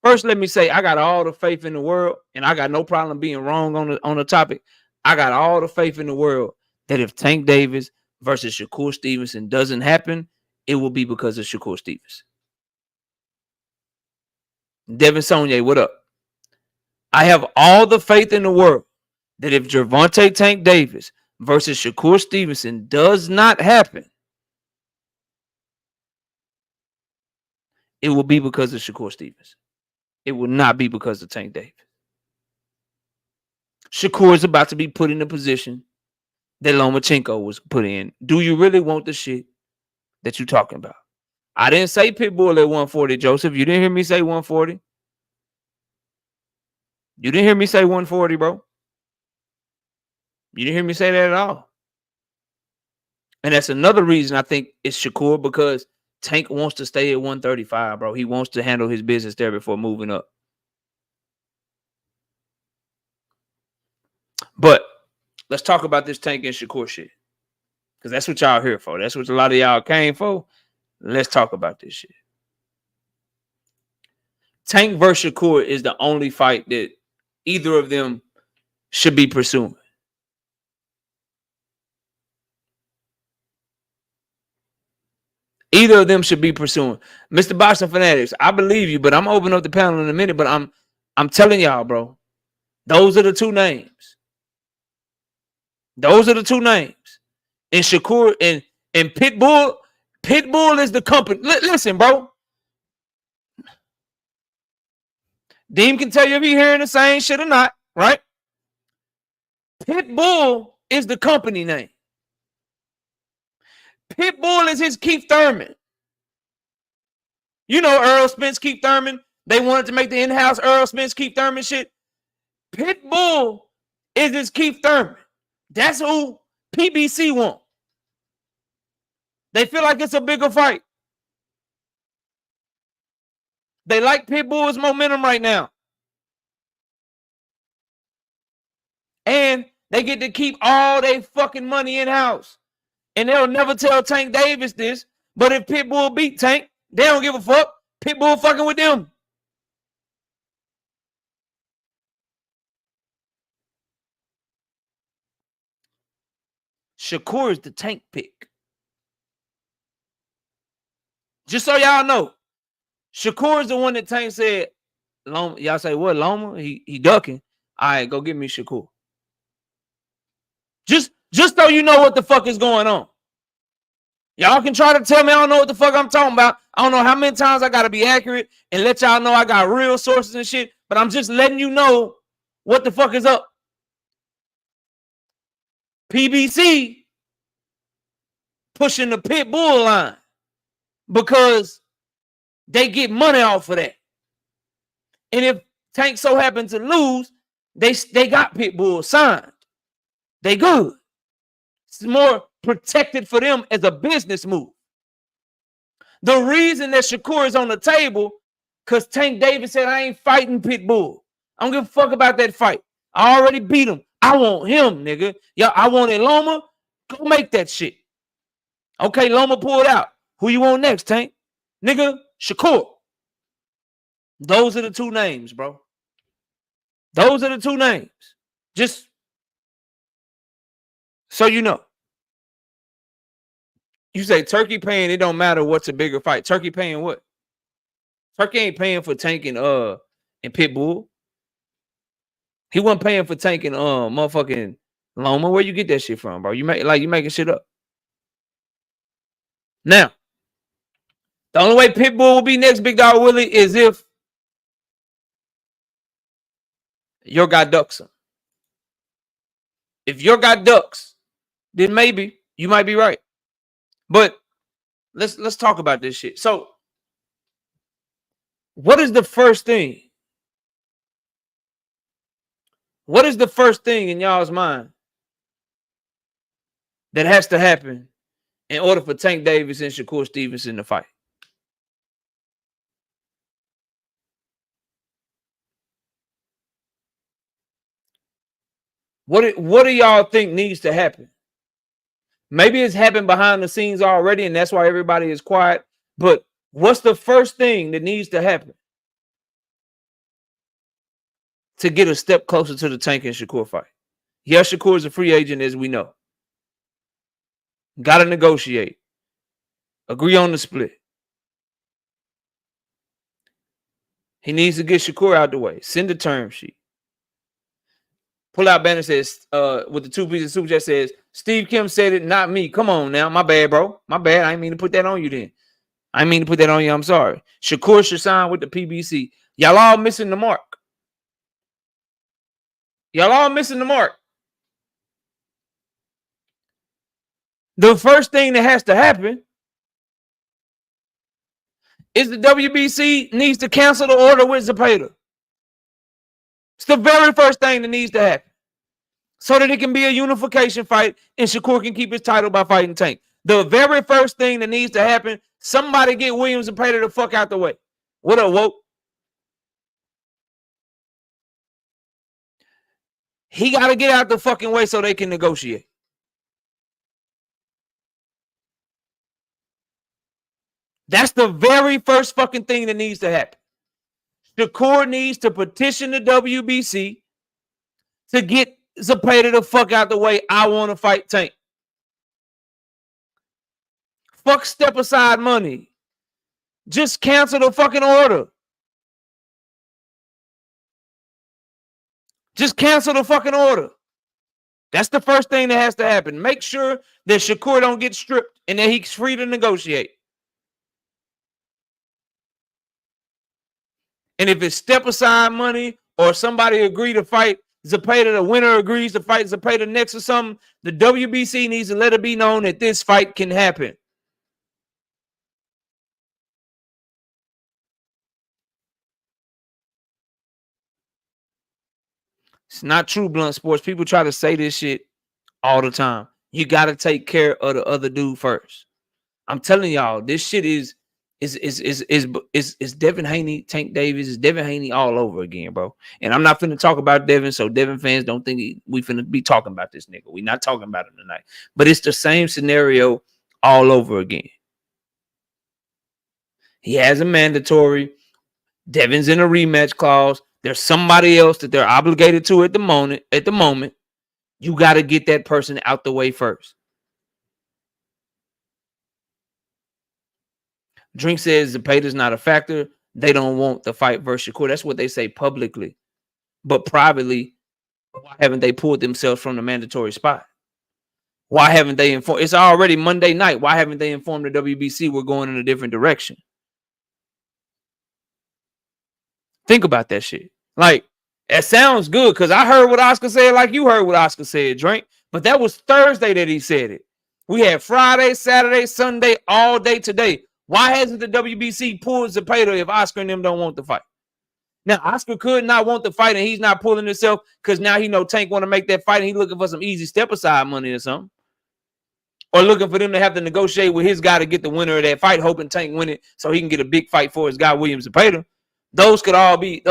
First, let me say I got all the faith in the world, and I got no problem being wrong on the topic. I got all the faith in the world that if Tank Davis versus Shakur Stevenson doesn't happen, it will be because of Shakur Stevenson. Devin Sonye, what up? I have all the faith in the world that if Gervonta Tank Davis versus Shakur Stevenson does not happen, it will be because of Shakur Stevenson. It will not be because of Tank Davis. Shakur is about to be put in the position that Lomachenko was put in. Do you really want the shit that you're talking about? I didn't say Pitbull at 140, Joseph. You didn't hear me say 140. You didn't hear me say 140, bro. You didn't hear me say that at all. And that's another reason I think it's Shakur, because Tank wants to stay at 135, bro. He wants to handle his business there before moving up. But let's talk about this Tank and Shakur shit, because that's what y'all here for. That's what a lot of y'all came for. Let's talk about this shit. Tank versus Shakur is the only fight that either of them should be pursuing. Either of them should be pursuing. Mr. Boxing Fanatics, I believe you, but I'm opening up the panel in a minute. But I'm telling y'all, bro, those are the two names. Those are the two names. And Shakur and Pitbull. Pitbull is the company. Listen, bro. Deem can tell you if you're hearing the same shit or not, right? Pitbull is the company name. Pitbull is his Keith Thurman. You know Earl Spence, Keith Thurman. They wanted to make the in-house Earl Spence, Keith Thurman shit. Pitbull is his Keith Thurman. That's who PBC want. They feel like it's a bigger fight. They like Pitbull's momentum right now. And they get to keep all their fucking money in-house. And they'll never tell Tank Davis this. But if Pitbull beat Tank, they don't give a fuck. Pitbull fucking with them. Shakur is the Tank pick. Just so y'all know, Shakur is the one that Tank said, Loma, y'all say, what, Loma? He ducking. All right, go get me Shakur. Just so you know what the fuck is going on. Y'all can try to tell me I don't know what the fuck I'm talking about. I don't know how many times I got to be accurate and let y'all know I got real sources and shit, but I'm just letting you know what the fuck is up. PBC pushing the Pitbull line because they get money off of that. And if Tank so happens to lose, they got Pitbull signed. They good. It's more protected for them as a business move. The reason that Shakur is on the table, because Tank Davis said, I ain't fighting Pitbull. I don't give a fuck about that fight. I already beat him. I want him, nigga. Yeah, I wanted Loma. Go make that shit. Okay, Loma pulled out. Who you want next, Tank? Nigga, Shakur. Those are the two names, bro. Those are the two names. Just so you know. You say Turkey paying, it don't matter what's a bigger fight. Turkey paying what? Turkey ain't paying for Tank and Pitbull. He wasn't paying for Tank and motherfucking Loma. Where you get that shit from, bro? You making shit up. Now, the only way Pitbull will be next, Big Dog Willie, is if your guy ducks him. If your guy ducks, then maybe you might be right. But let's talk about this shit. So, what is the first thing? What is the first thing in y'all's mind that has to happen in order for Tank Davis and Shakur Stevenson to fight? What do y'all think needs to happen? Maybe it's happened behind the scenes already, and that's why everybody is quiet. But what's the first thing that needs to happen to get a step closer to the Tank and Shakur fight? Yes, Shakur is a free agent, as we know. Got to negotiate. Agree on the split. He needs to get Shakur out the way. Send a term sheet. Pull out banner says, with the 2 pieces of super chat says, Steve Kim said it, not me. Come on now. My bad, bro. My bad. I didn't mean to put that on you then. I didn't mean to put that on you. I'm sorry. Shakur should sign with the PBC. Y'all all missing the mark. Y'all all missing the mark. The first thing that has to happen is the WBC needs to cancel the order with Zepeda. It's the very first thing that needs to happen so that it can be a unification fight and Shakur can keep his title by fighting Tank. The very first thing that needs to happen, somebody get Williams and Zepeda the fuck out the way. What up, woke? He got to get out the fucking way so they can negotiate. That's the very first fucking thing that needs to happen. Shakur needs to petition the WBC to get Zepeda the fuck out the way. I want to fight Tank. Fuck step aside money. Just cancel the fucking order. Just cancel the fucking order. That's the first thing that has to happen. Make sure that Shakur don't get stripped and that he's free to negotiate. And if it's step aside money or somebody agree to fight Zepeda, the winner agrees to fight Zepeda next or something, the WBC needs to let it be known that this fight can happen. It's not true, Blunt Sports. People try to say this shit all the time. You got to take care of the other dude first. I'm telling y'all, this shit is Is Devin Haney, Tank Davis, is Devin Haney all over again, bro. And I'm not finna talk about Devin, so Devin fans don't think we finna be talking about this nigga. We not talking about him tonight. But it's the same scenario all over again. He has a mandatory. Devin's in a rematch clause. There's somebody else that they're obligated to at the moment. You got to get that person out the way first. Drink says Zepeda's not a factor. They don't want the fight versus Shakur. That's what they say publicly. But privately, why haven't they pulled themselves from the mandatory spot? Why haven't they informed? It's already Monday night. Why haven't they informed the WBC we're going in a different direction? Think about that shit. Like, it sounds good because I heard what Oscar said like you heard what Oscar said, Drink. But that was Thursday that he said it. We had Friday, Saturday, Sunday, all day today. Why hasn't the WBC pulled Zepeda if Oscar and them don't want the fight? Now, Oscar could not want the fight and he's not pulling himself because now he know Tank want to make that fight and he's looking for some easy step-aside money or something. Or looking for them to have to negotiate with his guy to get the winner of that fight, hoping Tank win it so he can get a big fight for his guy, William Zepeda. Those could all be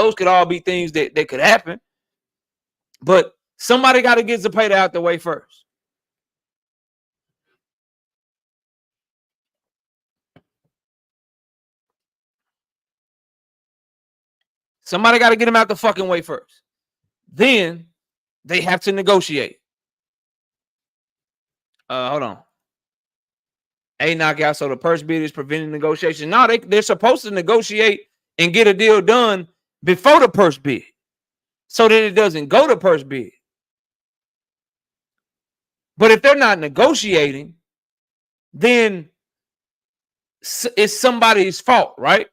things that could happen. But somebody got to get Zepeda out the way first. Somebody got to get him out the fucking way first. Then they have to negotiate. Hold on. A knockout, so the purse bid is preventing negotiation. No, they're supposed to negotiate and get a deal done before the purse bid so that it doesn't go to purse bid. But if they're not negotiating, then it's somebody's fault, right?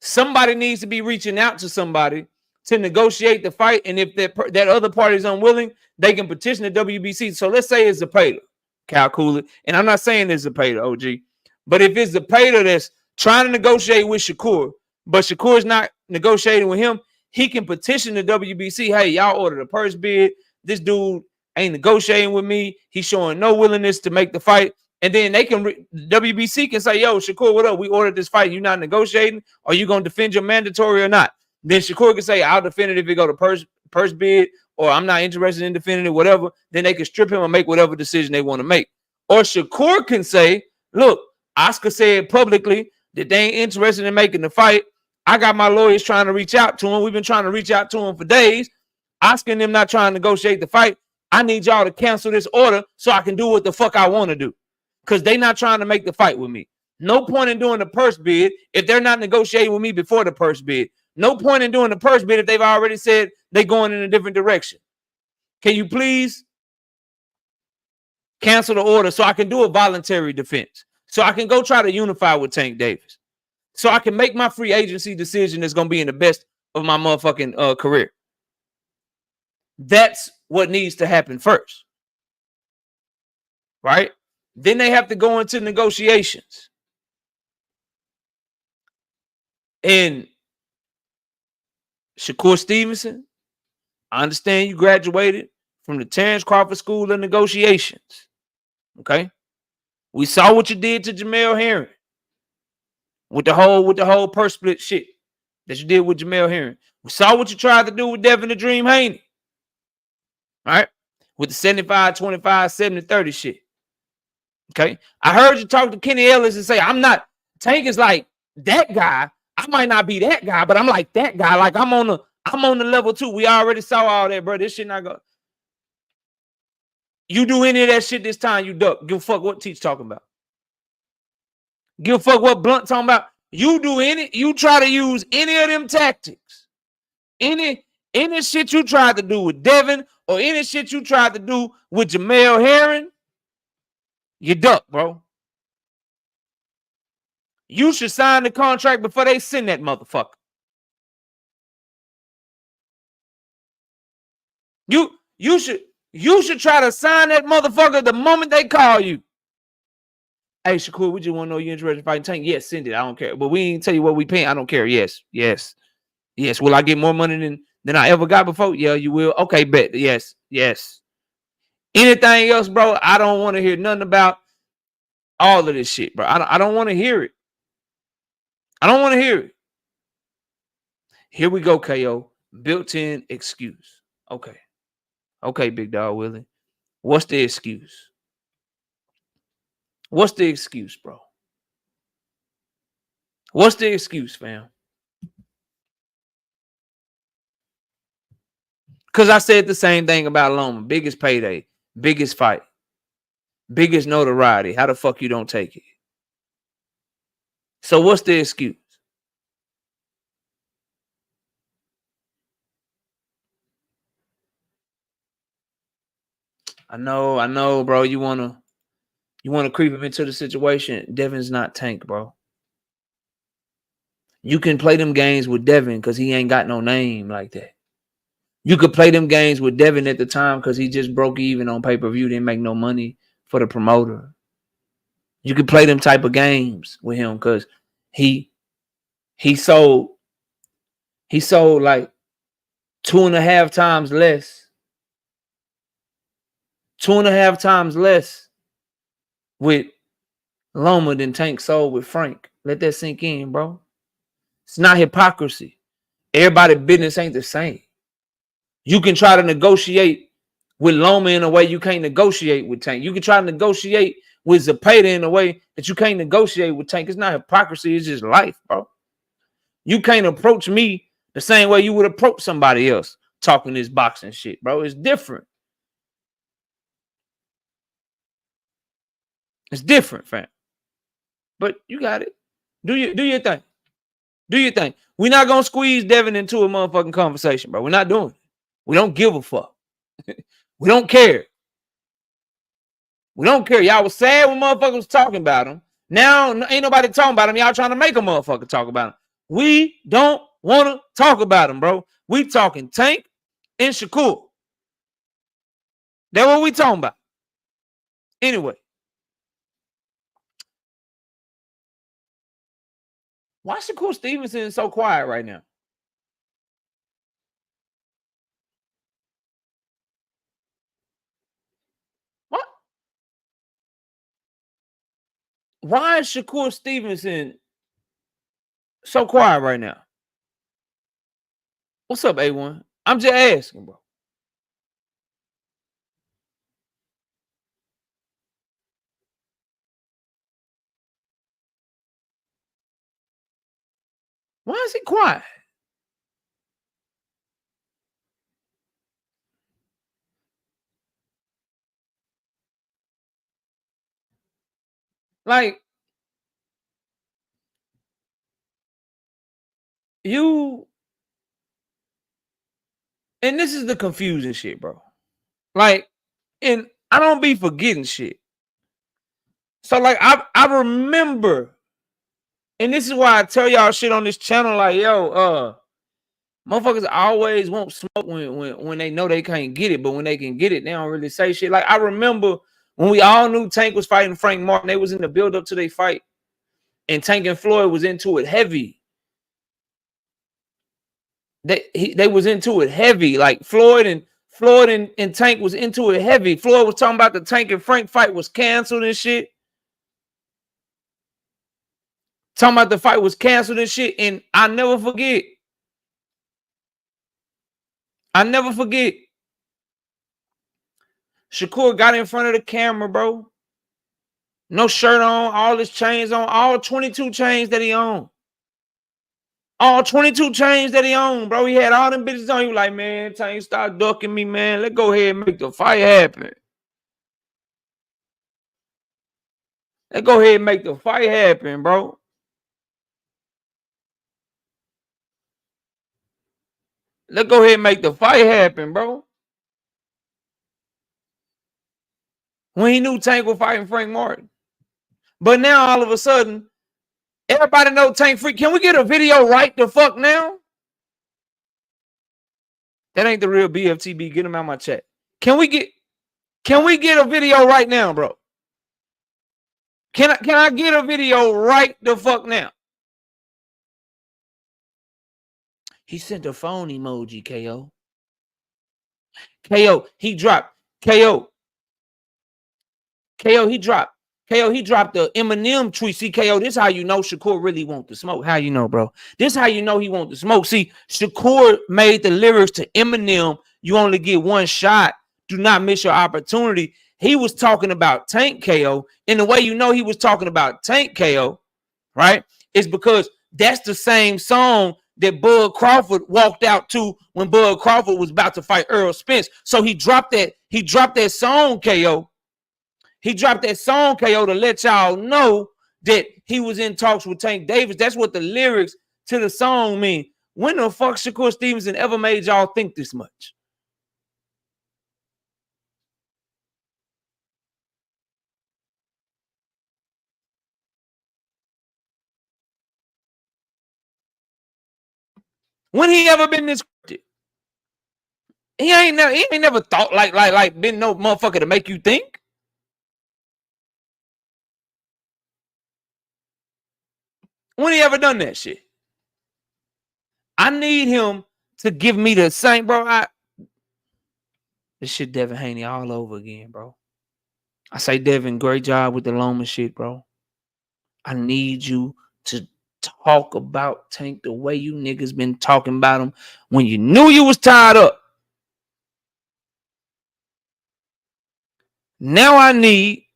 Somebody needs to be reaching out to somebody to negotiate the fight. And if that other party is unwilling, they can petition the WBC. So let's say it's Zepeda, calculate. And I'm not saying it's Zepeda, OG. But if it's Zepeda that's trying to negotiate with Shakur, but Shakur's not negotiating with him, he can petition the WBC. Hey, y'all ordered a purse bid. This dude ain't negotiating with me. He's showing no willingness to make the fight. And then they can, WBC can say, yo, Shakur, what up? We ordered this fight. You not negotiating? Are you going to defend your mandatory or not? Then Shakur can say, I'll defend it if it go to purse bid, or I'm not interested in defending it, whatever. Then they can strip him and make whatever decision they want to make. Or Shakur can say, look, Oscar said publicly that they ain't interested in making the fight. I got my lawyers trying to reach out to him. We've been trying to reach out to him for days. Oscar and them not trying to negotiate the fight. I need y'all to cancel this order so I can do what the fuck I want to do. Because they not trying to make the fight with me. No point in doing the purse bid if they're not negotiating with me before the purse bid. No point in doing the purse bid if they've already said they're going in a different direction. Can you please cancel the order so I can do a voluntary defense? So I can go try to unify with Tank Davis. So I can make my free agency decision that's going to be in the best of my motherfucking career. That's what needs to happen first. Right? Then they have to go into negotiations. And Shakur Stevenson, I understand you graduated from the Terrence Crawford School of Negotiations. Okay? We saw what you did to Jamel Herring with the whole purse split shit that you did with Jamel Herring. We saw what you tried to do with Devin the Dream Haney. All right? With the 75, 25, 70, 30 shit. Okay. I heard you talk to Kenny Ellis and say, I'm not, Tank is like that guy. I might not be that guy, but I'm like that guy. Like I'm on the level 2. We already saw all that, bro. This shit not go. You do any of that shit this time, you duck. Give a fuck what Teach talking about. Give a fuck what Blunt talking about. You try to use any of them tactics. Any shit you tried to do with Devin or any shit you tried to do with Jamel Herring, you duck, bro. You should sign the contract before they send that motherfucker. You should try to sign that motherfucker the moment they call you. Hey, Shakur, we just want to know you're interested in fighting Tank. Yes, send it. I don't care. But we ain't tell you what we paying. I don't care. Yes. Will I get more money than I ever got before? Yeah, you will. Okay, bet. Yes. Anything else, bro? I don't want to hear nothing about all of this shit, bro. I don't want to hear it. I don't want to hear it. Here we go, KO. Built-in excuse. Okay. Okay, big dog Willie. What's the excuse? What's the excuse, bro? What's the excuse, fam? Because I said the same thing about Loma. Biggest payday, biggest fight, biggest notoriety. How the fuck you don't take it? So what's the excuse? I know, bro. You wanna creep him into the situation. Devin's not Tank, bro. You can play them games with Devin because he ain't got no name like that. You could play them games with Devin at the time because he just broke even on pay-per-view, didn't make no money for the promoter. You could play them type of games with him because he sold like 2.5 times less. 2.5 times less with Loma than Tank sold with Frank. Let that sink in, bro. It's not hypocrisy. Everybody's business ain't the same. You can try to negotiate with Loma in a way you can't negotiate with Tank. You can try to negotiate with Zepeda in a way that you can't negotiate with Tank. It's not hypocrisy. It's just life, bro. You can't approach me the same way you would approach somebody else talking this boxing shit, bro. It's different. It's different, fam. But you got it. Do your thing. Do your thing. We're not going to squeeze Devin into a motherfucking conversation, bro. We're not doing it. We don't give a fuck. We don't care. We don't care. Y'all was sad when motherfuckers was talking about him. Now ain't nobody talking about him. Y'all trying to make a motherfucker talk about him. We don't want to talk about him, bro. We talking Tank and Shakur. That's what we talking about. Anyway. Why Shakur Stevenson so quiet right now? What? Why is Shakur Stevenson so quiet right now? What's up, A1? I'm just asking, bro. Why is he quiet? Like, you, and this is the confusing shit, bro. Like, and I don't be forgetting shit. So, like, I remember, and this is why I tell y'all shit on this channel, like, yo, motherfuckers always won't smoke when they know they can't get it, but when they can get it, they don't really say shit. Like, I remember when we all knew Tank was fighting Frank Martin, they was in the build-up to their fight, and Tank and Floyd was into it heavy. They was into it heavy. Like Floyd and Tank was into it heavy. Floyd was talking about the Tank and Frank fight was canceled and shit. Talking about the fight was canceled and shit. And I never forget. Shakur got in front of the camera, bro. No shirt on, all his chains on, all 22 chains that he owned. All 22 chains that he owned, bro. He had all them bitches on. He was like, man, Tank, stop ducking me, man. Let's go ahead and make the fight happen. Let's go ahead and make the fight happen, bro. Let's go ahead and make the fight happen, bro. When he knew Tank was fighting Frank Martin. But now, all of a sudden, everybody know Tank Freak. Can we get a video right the fuck now? That ain't the real BFTB. Get him out of my chat. Can we get a video right now, bro? Can I get a video right the fuck now? He sent a phone emoji, KO. KO, he dropped. KO, he dropped KO, he dropped the Eminem tweet. See, KO, this how you know Shakur really want the smoke. How you know, bro? This how you know he want the smoke. See, Shakur made the lyrics to Eminem, you only get one shot. Do not miss your opportunity. He was talking about Tank KO. And the way you know he was talking about Tank KO, right, is because that's the same song that Bud Crawford walked out to when Bud Crawford was about to fight Earl Spence. So he dropped that song, KO. He dropped that song, KO, to let y'all know that he was in talks with Tank Davis. That's what the lyrics to the song mean. When the fuck Shakur Stevenson ever made y'all think this much? When he ever been this scripted? He ain't never thought like been no motherfucker to make you think. When he ever done that shit? I need him to give me the same, bro. This shit Devin Haney all over again, bro. I say, Devin, great job with the Loma shit, bro. I need you to talk about Tank the way you niggas been talking about him when you knew you was tied up. Now I need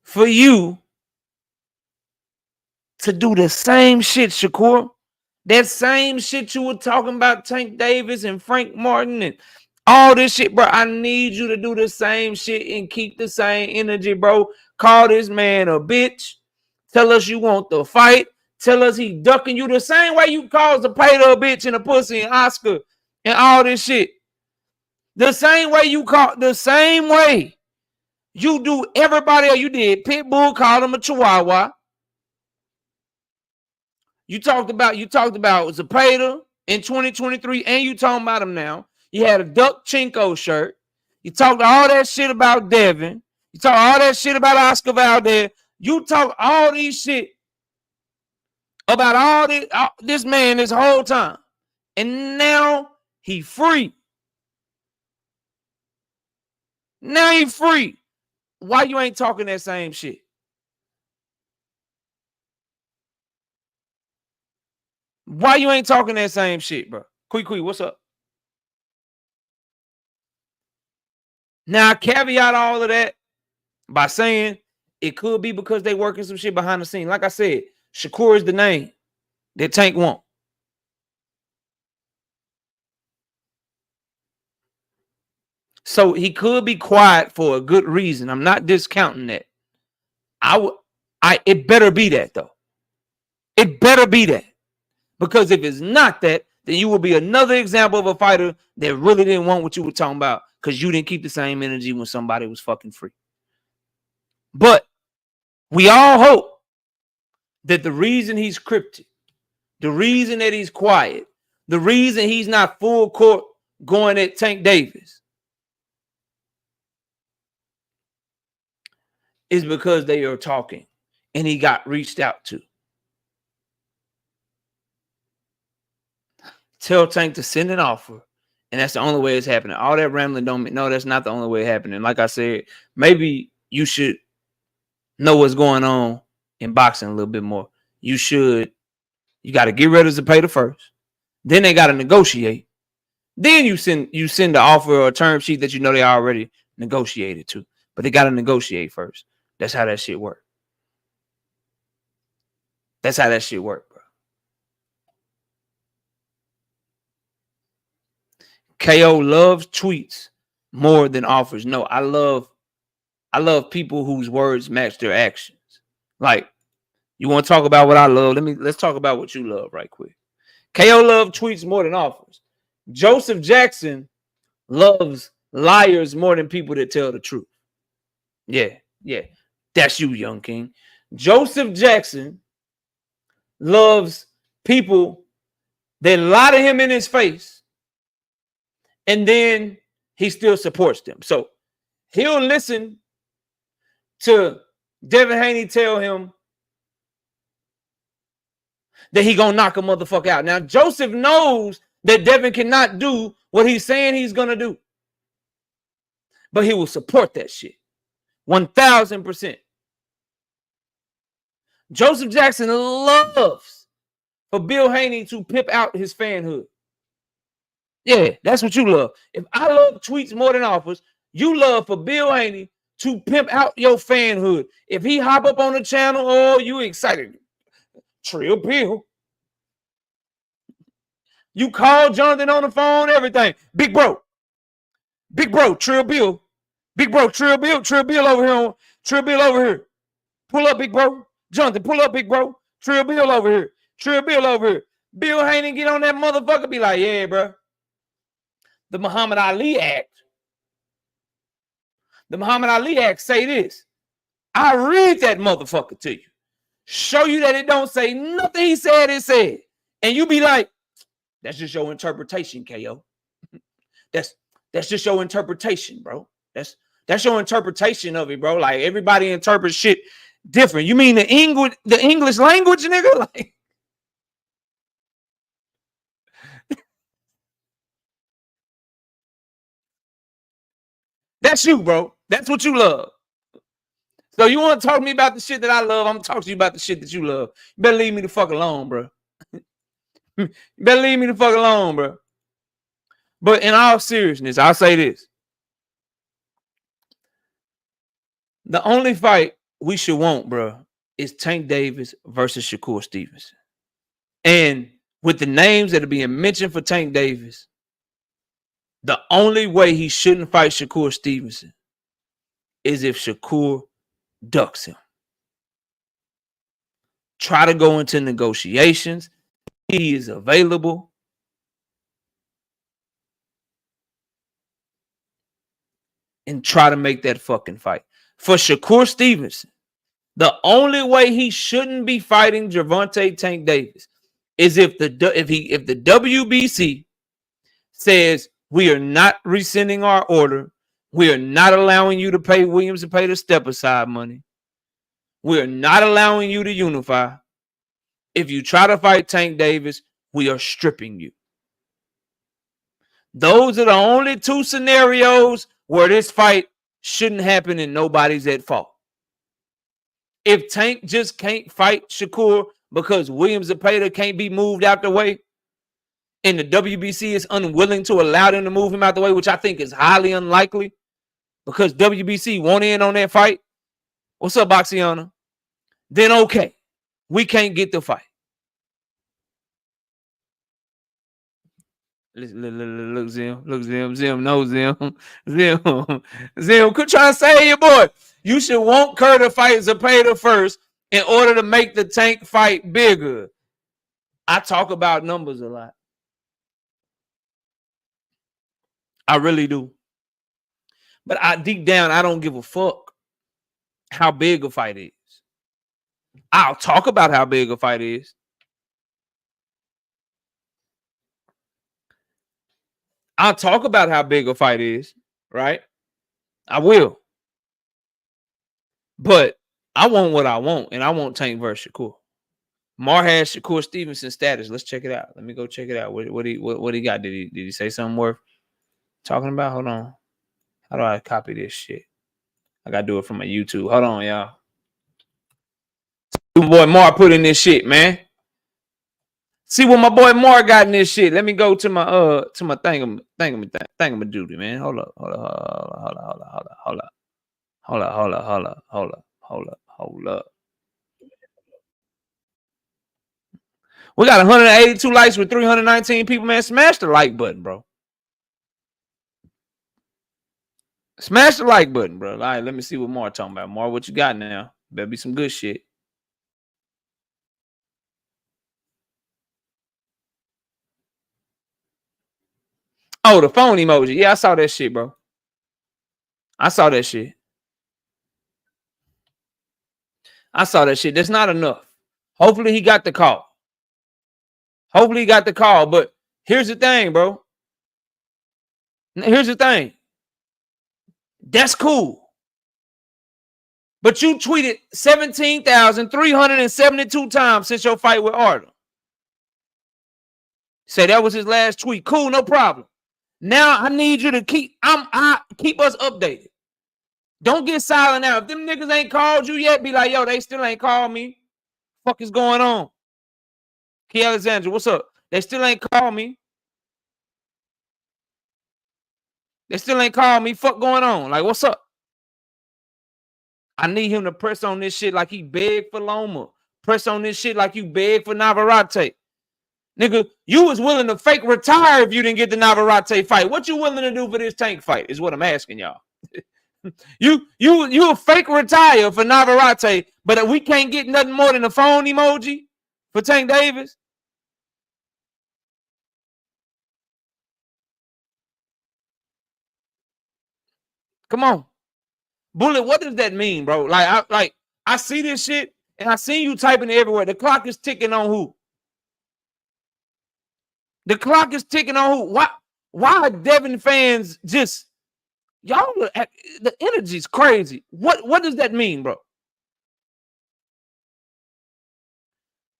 for you to do the same shit, Shakur. That same shit you were talking about Tank Davis and Frank Martin and all this shit, bro. I need you to do the same shit and keep the same energy, bro. Call this man a bitch. Tell us you want the fight. Tell us he ducking you the same way you caused the Pater a bitch and a pussy and Oscar and all this shit. The same way you call, the same way you do everybody else. You did Pitbull, called him a chihuahua. You talked about Zapata in 2023, and you talking about him now. You had a Duckchenko shirt. You talked all that shit about Devin. You talk all that shit about Oscar Valdez. You talk all these shit about all this man this whole time. And now he free. Now he free. Why you ain't talking that same shit? Why you ain't talking that same shit, bro? Quick, what's up? Now, I caveat all of that by saying it could be because they working some shit behind the scene. Like I said, Shakur is the name that Tank want. So he could be quiet for a good reason. I'm not discounting that. It better be that, though. It better be that. Because if it's not that, then you will be another example of a fighter that really didn't want what you were talking about because you didn't keep the same energy when somebody was fucking free. But we all hope that the reason he's cryptic, the reason that he's quiet, the reason he's not full court going at Tank Davis is because they are talking and he got reached out to. Tell Tank to send an offer, and that's the only way it's happening. All that rambling don't mean, no, that's not the only way happening. Like I said, maybe you should know what's going on in boxing a little bit more. You got to get rid of Zapata first. Then they got to negotiate. Then you send the offer or a term sheet that you know they already negotiated to. But they got to negotiate first. That's how that shit works. That's how that shit works, bro. KO loves tweets more than offers. No, I love people whose words match their actions. Like, you want to talk about what I love? Let's talk about what you love right quick. KO loves tweets more than offers. Joseph Jackson loves liars more than people that tell the truth. Yeah. That's you, Young King. Joseph Jackson loves people that lie to him in his face, and then he still supports them. So he'll listen to Devin Haney tell him that he gonna knock a motherfucker out. Now, Joseph knows that Devin cannot do what he's saying he's gonna do. but he will support that shit 1,000%. Joseph Jackson loves for Bill Haney to pimp out his fanhood. Yeah, that's what you love. If I love tweets more than offers, you love for Bill Haney to pimp out your fanhood. If he hop up on the channel, oh, you excited. Trill Bill. You call Jonathan on the phone, everything. Big bro, Trill Bill. Big bro, Trill Bill over here. Trill Bill over here. Pull up, big bro. Jonathan, pull up, big bro. Trill Bill over here. Trill Bill over here. Bill Haney get on that motherfucker, be like, yeah, bro. The Muhammad Ali Act. The Muhammad Ali Act say this. I read that motherfucker to you. Show you that it don't say nothing he said it said. And you be like, that's just your interpretation, KO. That's just your interpretation, bro. That's your interpretation of it, bro. Like everybody interprets shit different. You mean the English language, nigga? Like that's you, bro. That's what you love. So you want to talk to me about the shit that I love? I'm gonna talk to you about the shit that you love. You better leave me the fuck alone, bro. You better leave me the fuck alone, bro. But in all seriousness, I'll say this. The only fight we should want, bro, is Tank Davis versus Shakur Stevenson. And with the names that are being mentioned for Tank Davis, the only way he shouldn't fight Shakur Stevenson is if Shakur ducks him. Try to go into negotiations. He is available. And try to make that fucking fight. For Shakur Stevenson, the only way he shouldn't be fighting Gervonta Tank Davis is if the WBC says we are not rescinding our order, we are not allowing you to pay Williams to pay the step aside money, we are not allowing you to unify. If you try to fight Tank Davis, we are stripping you. Those are the only two scenarios where this fight shouldn't happen and nobody's at fault. If Tank just can't fight Shakur because Williams Zepeda can't be moved out the way, and the WBC is unwilling to allow them to move him out the way, which I think is highly unlikely because WBC won't in on that fight. What's up, Boxiana? Then okay, we can't get the fight. Look, Zim, no, Zim, quit trying to save your boy. You should want Kerr to fight Zepeda first in order to make the Tank fight bigger. I talk about numbers a lot. I really do. But deep down, I don't give a fuck how big a fight is. I'll talk about how big a fight is. I'll talk about how big a fight is, right? I will. But I want what I want, and I want Tank versus Shakur. Mar has Shakur Stevenson status. Let's check it out. Let me go check it out. What he got? Did he say something worth talking about? Hold on. How do I copy this shit? I gotta do it from my YouTube. Hold on, y'all. Boy Mar put in this shit, man. See what my boy Mar got in this shit. Let me go to my thingamadooty, man. Hold up. We got 182 likes with 319 people, man. Smash the like button, bro. Smash the like button, bro. All right, let me see what Mar talking about. Mar, what you got now? Better be some good shit. Oh, the phone emoji. Yeah, I saw that shit, bro. I saw that shit. That's not enough. Hopefully he got the call. But here's the thing, bro. That's cool. But you tweeted 17,372 times since your fight with Arda. Say that was his last tweet. Cool, no problem. Now I need you to keep us updated. Don't get silent now. If them niggas ain't called you yet, be like, yo, they still ain't called me. Fuck is going on? Key Alexandra, what's up? They still ain't called me. They still ain't called me. Fuck going on? Like, what's up? I need him to press on this shit like he begged for Loma. Press on this shit like you begged for Navarrete. Nigga, you was willing to fake retire if you didn't get the Navarrete fight. What you willing to do for this Tank fight is what I'm asking y'all. You a fake retire for Navarrete, but we can't get nothing more than a phone emoji for Tank Davis. Come on. Bullet, what does that mean, bro? I see this shit and I see you typing it everywhere. The clock is ticking on who? The clock is ticking on who? Why are Devin fans just y'all? The energy's crazy. What does that mean, bro?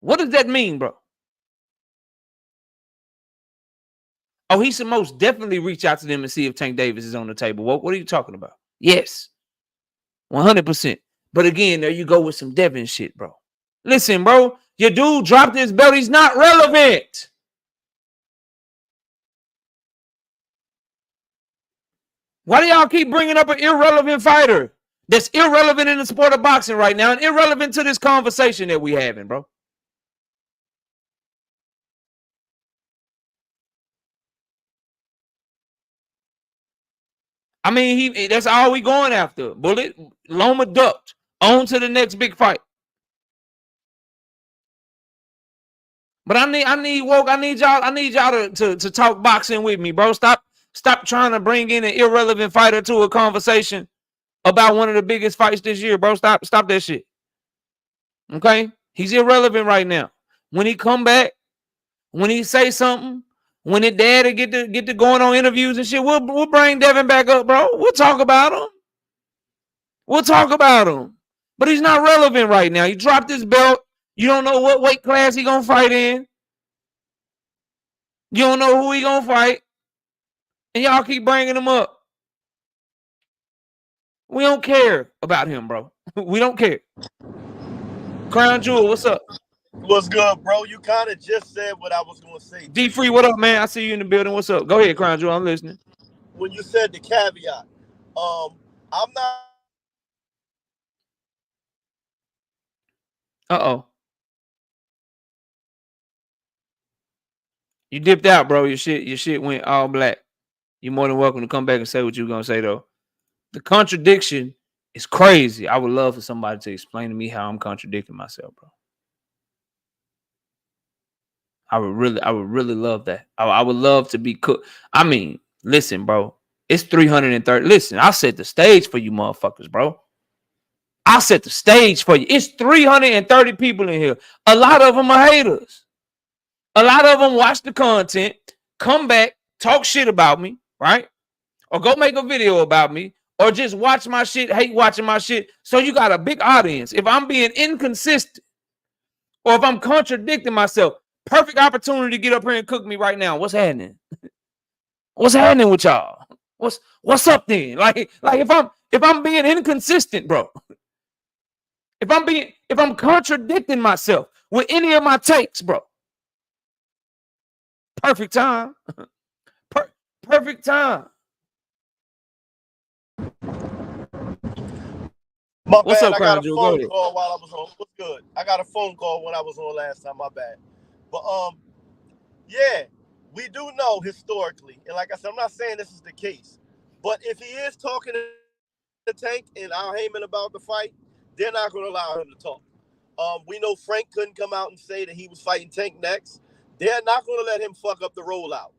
What does that mean, bro? Oh, he should most definitely reach out to them and see if Tank Davis is on the table. What are you talking about? Yes, 100%. But again, there you go with some Devin shit, bro. Listen, bro, your dude dropped his belt. He's not relevant. Why do y'all keep bringing up an irrelevant fighter that's irrelevant in the sport of boxing right now and irrelevant to this conversation that we having, bro? I mean, that's all we going after. Bullet, Loma ducked. On to the next big fight. But I need woke. I need y'all to talk boxing with me, bro. Stop trying to bring in an irrelevant fighter to a conversation about one of the biggest fights this year, bro. Stop that shit. Okay? He's irrelevant right now. When he come back, when he say something, when his dad get to going on interviews and shit, we'll bring Devin back up, bro. We'll talk about him. But he's not relevant right now. He dropped his belt. You don't know what weight class he gonna fight in. You don't know who he gonna fight. And y'all keep bringing him up. We don't care about him, bro. We don't care. Crown Jewel, what's up? What's good, bro? You kind of just said what I was going to say. D-Free, what up, man? I see you in the building. What's up? Go ahead, Crown Jewel. I'm listening. When you said the caveat, I'm not. Uh-oh. You dipped out, bro. Your shit went all black. You're more than welcome to come back and say what you're going to say, though. The contradiction is crazy. I would love for somebody to explain to me how I'm contradicting myself, bro. I would really love that. I would love to be cooked. I mean, listen, bro. It's 330. Listen, I set the stage for you motherfuckers, bro. I set the stage for you. It's 330 people in here. A lot of them are haters. A lot of them watch the content, come back, talk shit about me, right? Or go make a video about me, or just watch my shit, hate watching my shit. So you got a big audience. If I'm being inconsistent, or if I'm contradicting myself, perfect opportunity to get up here and cook me right now. What's happening? What's happening with y'all? What's up then? Like if I'm being inconsistent, bro. If I'm contradicting myself with any of my takes, bro. Perfect time. Perfect time. My What's bad. up, I got a Crown phone Jewel? call while I was on. What's good? I got a phone call when I was on last time. My bad. But yeah, we do know historically, and like I said, I'm not saying this is the case, but if he is talking to Tank and Al Heyman about the fight, they're not going to allow him to talk. We know Frank couldn't come out and say that he was fighting Tank next. They're not going to let him fuck up the rollout.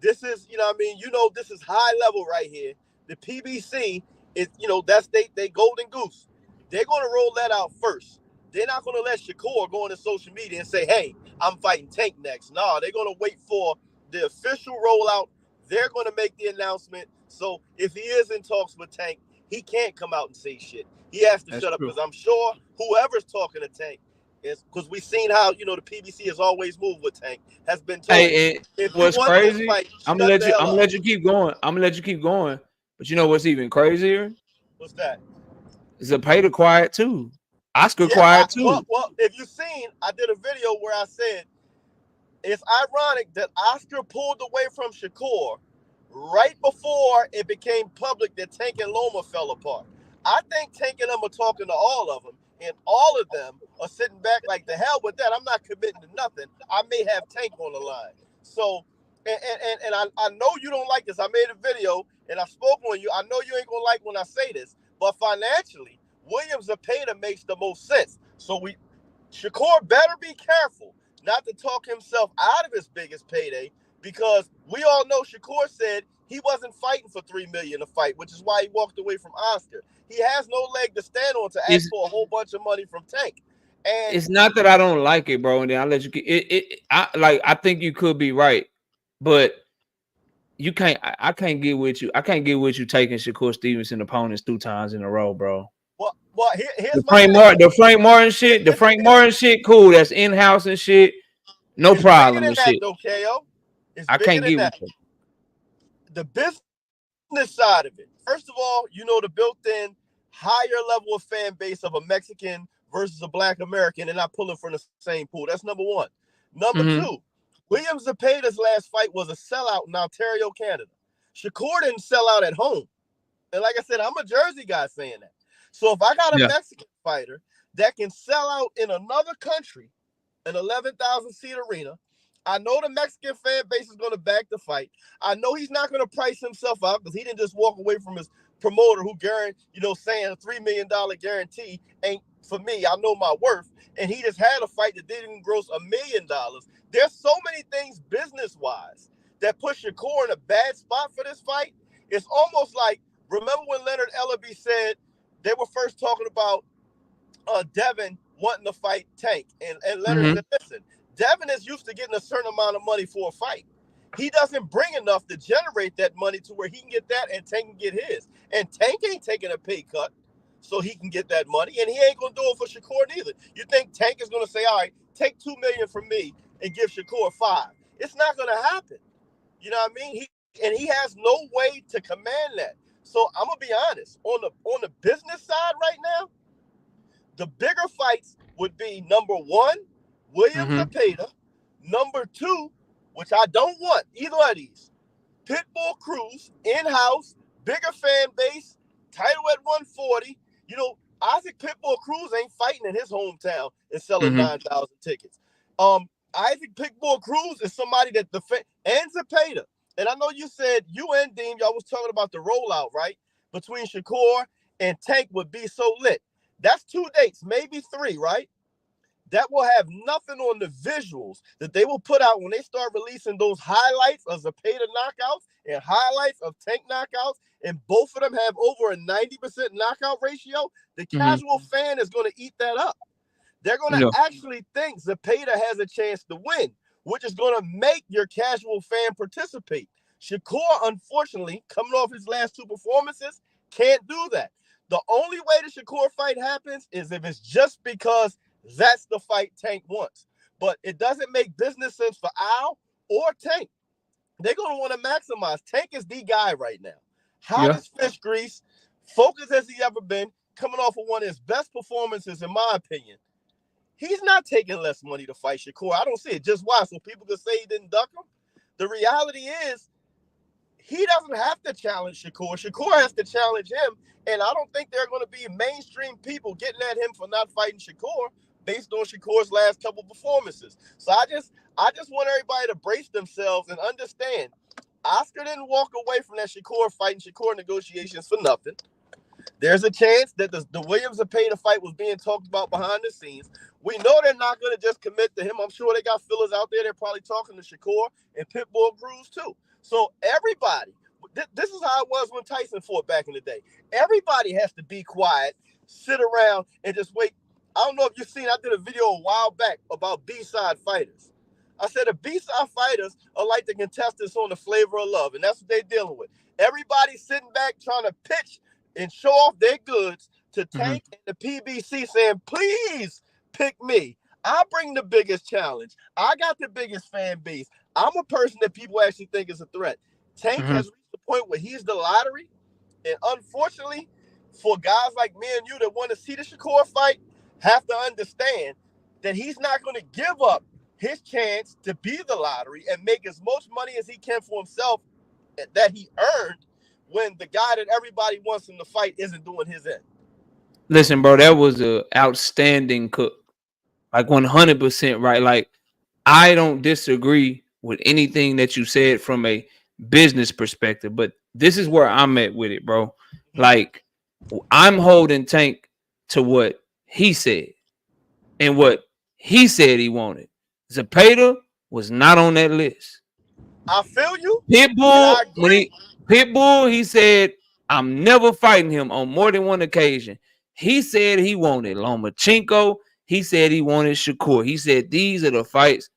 This is, you know what I mean? You know, this is high level right here. The PBC is, you know, that's they golden goose. They're going to roll that out first. They're not going to let Shakur go on social media and say, hey, I'm fighting Tank next. No, they're going to wait for the official rollout. They're going to make the announcement. So if he is in talks with Tank, he can't come out and say shit. He has to shut up because I'm sure whoever's talking to Tank because we've seen how the PBC has always moved with Tank. Has been told, Hey, if you what's want this crazy? fight, I'm shut gonna the hell up. let you keep going. I'm gonna let you keep going. But you know what's even crazier? What's that? Zepeda quiet too. Oscar Yeah, quiet too. well, if you've seen, I did a video where I said it's ironic that Oscar pulled away from Shakur right before it became public that Tank and Loma fell apart. I think Tank and them are talking to all of them, and all of them are sitting back like, the hell with that. I'm not committing to nothing. I may have Tank on the line. So, and I know you don't like this. I made a video, and I spoke on you. I know you ain't going to like when I say this, but financially, Williams Zepeda makes the most sense. So Shakur better be careful not to talk himself out of his biggest payday, because we all know Shakur said he wasn't fighting for $3 million a fight, which is why he walked away from Oscar. He has no leg to stand on to ask for a whole bunch of money from Tank. And It's not that I don't like it, bro. And then I'll let you get I think you could be right, but you can't. I can't get with you. I can't get with you taking Shakur Stevenson opponents 2 times in a row, bro. well here's The my thing. The Frank Martin shit, cool. That's in-house and shit. No It's problem bigger with than that, shit. though, KO. It's I bigger can't than get with that. you. The business side of it. First of all, the built-in higher level of fan base of a Mexican versus a Black American, and not pulling from the same pool. That's number one. Number two, William Zepeda's last fight was a sellout in Ontario, Canada. Shakur didn't sell out at home. And like I said, I'm a Jersey guy saying that. So if I got a Mexican fighter that can sell out in another country, an 11,000 seat arena, I know the Mexican fan base is going to back the fight. I know he's not going to price himself out, because he didn't just walk away from his promoter who saying a $3 million guarantee ain't for me. I know my worth. And he just had a fight that didn't even gross $1 million. There's so many things business-wise that put Shakur in a bad spot for this fight. It's almost like, remember when Leonard Ellaby said they were first talking about Devin wanting to fight Tank, and Leonard said, listen, Devin is used to getting a certain amount of money for a fight. He doesn't bring enough to generate that money to where he can get that and Tank can get his. And Tank ain't taking a pay cut so he can get that money, and he ain't going to do it for Shakur neither. You think Tank is going to say, all right, take $2 million from me and give Shakur $5 million? It's not going to happen. You know what I mean? He has no way to command that. So I'm going to be honest. On the business side right now, the bigger fights would be, number one, William Zepeda. Number two, which I don't want either of these, Pitbull Cruz, in-house, bigger fan base, title at 140. Isaac Pitbull Cruz ain't fighting in his hometown and selling 9,000 tickets. Isaac Pitbull Cruz is somebody that and Zepeda. And I know you said you and Dean, y'all was talking about the rollout, right? Between Shakur and Tank would be so lit. That's 2 dates, maybe 3, right? That will have nothing on the visuals that they will put out when they start releasing those highlights of Zepeda knockouts and highlights of Tank knockouts, and both of them have over a 90% knockout ratio. The casual fan is going to eat that up. They're going to actually think Zepeda has a chance to win, which is going to make your casual fan participate. Shakur, unfortunately, coming off his last 2 performances, can't do that. The only way the Shakur fight happens is if it's just because that's the fight Tank wants. But it doesn't make business sense for Al or Tank. They're going to want to maximize. Tank is the guy right now. Hottest fish grease, focused as he ever been, coming off of one of his best performances, in my opinion. He's not taking less money to fight Shakur. I don't see it. Just why? So people can say he didn't duck him. The reality is, he doesn't have to challenge Shakur. Shakur has to challenge him. And I don't think there are going to be mainstream people getting at him for not fighting Shakur based on Shakur's last couple performances. So I just want everybody to brace themselves and understand, Oscar didn't walk away from that Shakur fight and Shakur negotiations for nothing. There's a chance that the Williams Zepeda fight was being talked about behind the scenes. We know they're not going to just commit to him. I'm sure they got fillers out there. They're probably talking to Shakur and Pitbull Cruz too. So everybody, this is how it was when Tyson fought back in the day. Everybody has to be quiet, sit around, and just wait. I don't know if you've seen, I did a video a while back about B-side fighters. I said the B-side fighters are like the contestants on The Flavor of Love, and that's what they're dealing with. Everybody's sitting back trying to pitch and show off their goods to Tank and the PBC, saying, please pick me. I bring the biggest challenge. I got the biggest fan base. I'm a person that people actually think is a threat. Tank has reached the point where he's the lottery. And unfortunately, for guys like me and you that want to see the Shakur fight, have to understand that he's not going to give up his chance to be the lottery and make as much money as he can for himself that he earned when the guy that everybody wants him to fight isn't doing his end. Listen, bro, that was a outstanding cook. Like 100% right. Like, I don't disagree with anything that you said from a business perspective, but this is where I'm at with it, bro. Like, I'm holding Tank to what he said and what he said he wanted. Zepeda was not on that list. I feel you. Pitbull, he said, I'm never fighting him on more than one occasion. He said he wanted Lomachenko. He said he wanted Shakur. He said, these are the fights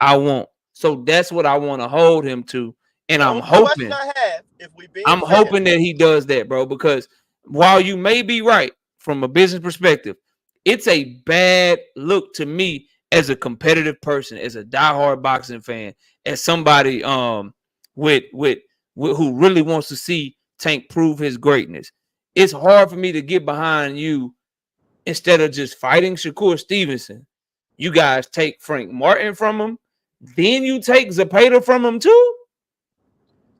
I want. So that's what I want to hold him to. And I'm hoping that he does that, bro, because while you may be right from a business perspective, it's a bad look to me as a competitive person, as a diehard boxing fan, as somebody with who really wants to see Tank prove his greatness. It's hard for me to get behind you instead of just fighting Shakur Stevenson. You guys take Frank Martin from him, then you take Zepeda from him too.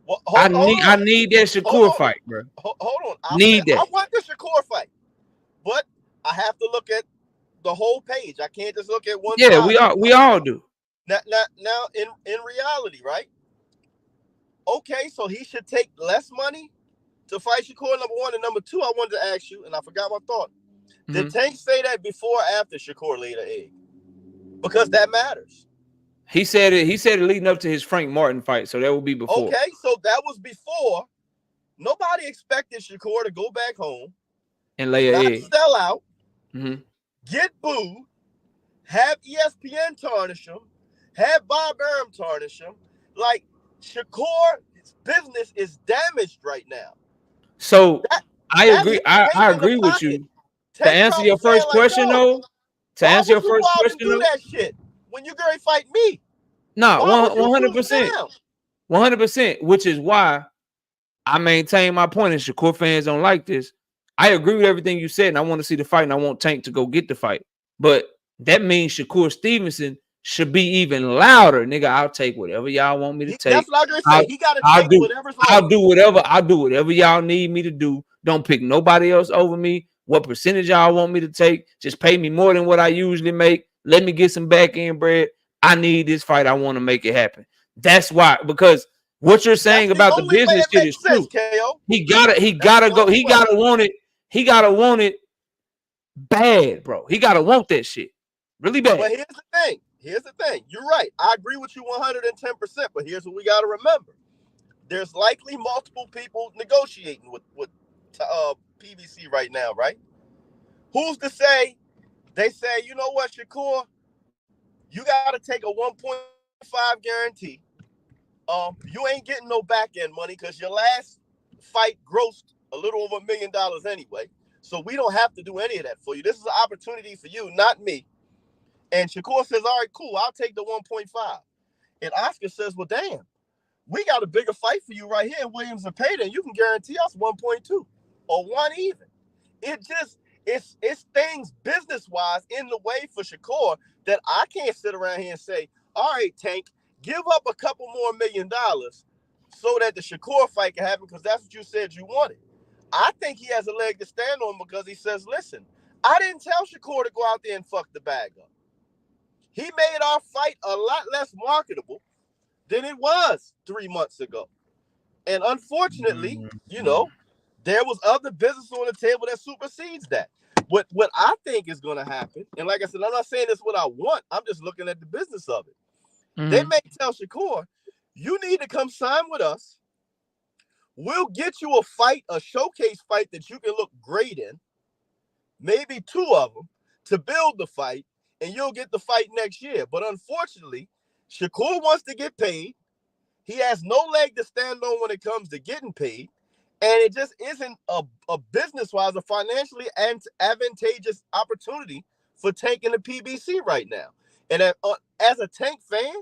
Well, I need that Shakur fight, bro. Hold on. I want the Shakur fight, but I have to look at the whole page. I can't just look at one. Yeah, we all do. Now, in reality, right? Okay, so he should take less money to fight Shakur, number one, and number two. I wanted to ask you, and I forgot my thought. Did Tank say that before or after Shakur laid an egg? Because that matters. He said it leading up to his Frank Martin fight, so that would be before. Okay, so that was before. Nobody expected Shakur to go back home and lay an egg, sell out, get booed, have ESPN tarnish him, have Bob Arum tarnish him. Like, Shakur's business is damaged right now. So I agree. I agree with you. To answer your first question, though, that shit when you're going to fight me. No, 100%. 100%, which is why I maintain my point, and Shakur fans don't like this. I agree with everything you said, and I want to see the fight, and I want Tank to go get the fight. But that means Shakur Stevenson should be even louder. Nigga, I'll take whatever y'all want me to take. That's what I'm going to say. He got to take whatever's on. I'll do whatever y'all need me to do. Don't pick nobody else over me. What percentage y'all want me to take? Just pay me more than what I usually make. Let me get some back end bread. I need this fight. I want to make it happen. That's why, because what you're saying about the business shit is true. He gotta want it. He gotta want it bad, bro. He gotta want that shit really bad. But here's the thing. You're right. I agree with you 110%. But here's what we gotta remember: there's likely multiple people negotiating with PBC right now, right? Who's to say? They say, you know what, Shakur, you got to take a 1.5 guarantee. You ain't getting no back end money because your last fight grossed a little over $1 million anyway. So we don't have to do any of that for you. This is an opportunity for you, not me. And Shakur says, all right, cool, I'll take the 1.5. And Oscar says, well, damn, we got a bigger fight for you right here in Williams and Zepeda, and you can guarantee us 1.2 or 1 even. It's things business-wise in the way for Shakur that I can't sit around here and say, all right, Tank, give up a couple more $1 million so that the Shakur fight can happen because that's what you said you wanted. I think he has a leg to stand on because he says, listen, I didn't tell Shakur to go out there and fuck the bag up. He made our fight a lot less marketable than it was 3 months ago. And unfortunately, there was other business on the table that supersedes that. What I think is going to happen, and like I said, I'm not saying this what I want. I'm just looking at the business of it. They may tell Shakur, you need to come sign with us. We'll get you a fight, a showcase fight that you can look great in, maybe 2 of them, to build the fight, and you'll get the fight next year. But unfortunately, Shakur wants to get paid. He has no leg to stand on when it comes to getting paid. And it just isn't a business-wise, a financially advantageous opportunity for Tank in the PBC right now. And as a Tank fan,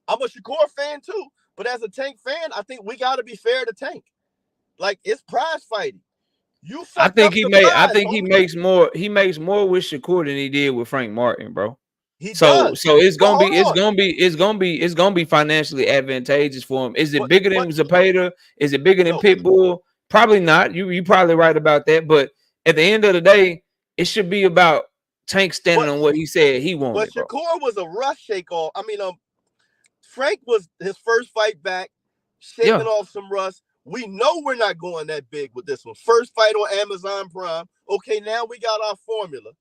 I'm a Shakur fan too. But as a Tank fan, I think we got to be fair to Tank. Like, it's prize fighting. You I fucked think up he the made. I prize, think he homie. makes more. He makes more with Shakur than he did with Frank Martin, bro. He So does. it's But gonna be. hold It's on. gonna be financially advantageous for him. Is it bigger than But Zapata? Is it bigger than no. Pitbull? Probably not. You probably right about that. But at the end of the day, it should be about Tank standing But on what he said he but wanted, bro. Shakur was a rush shake off. I mean, Frank was his first fight back, shaking Yeah. off some rust. We know we're not going that big with this one. First fight on Amazon Prime. Okay, now we got our formula.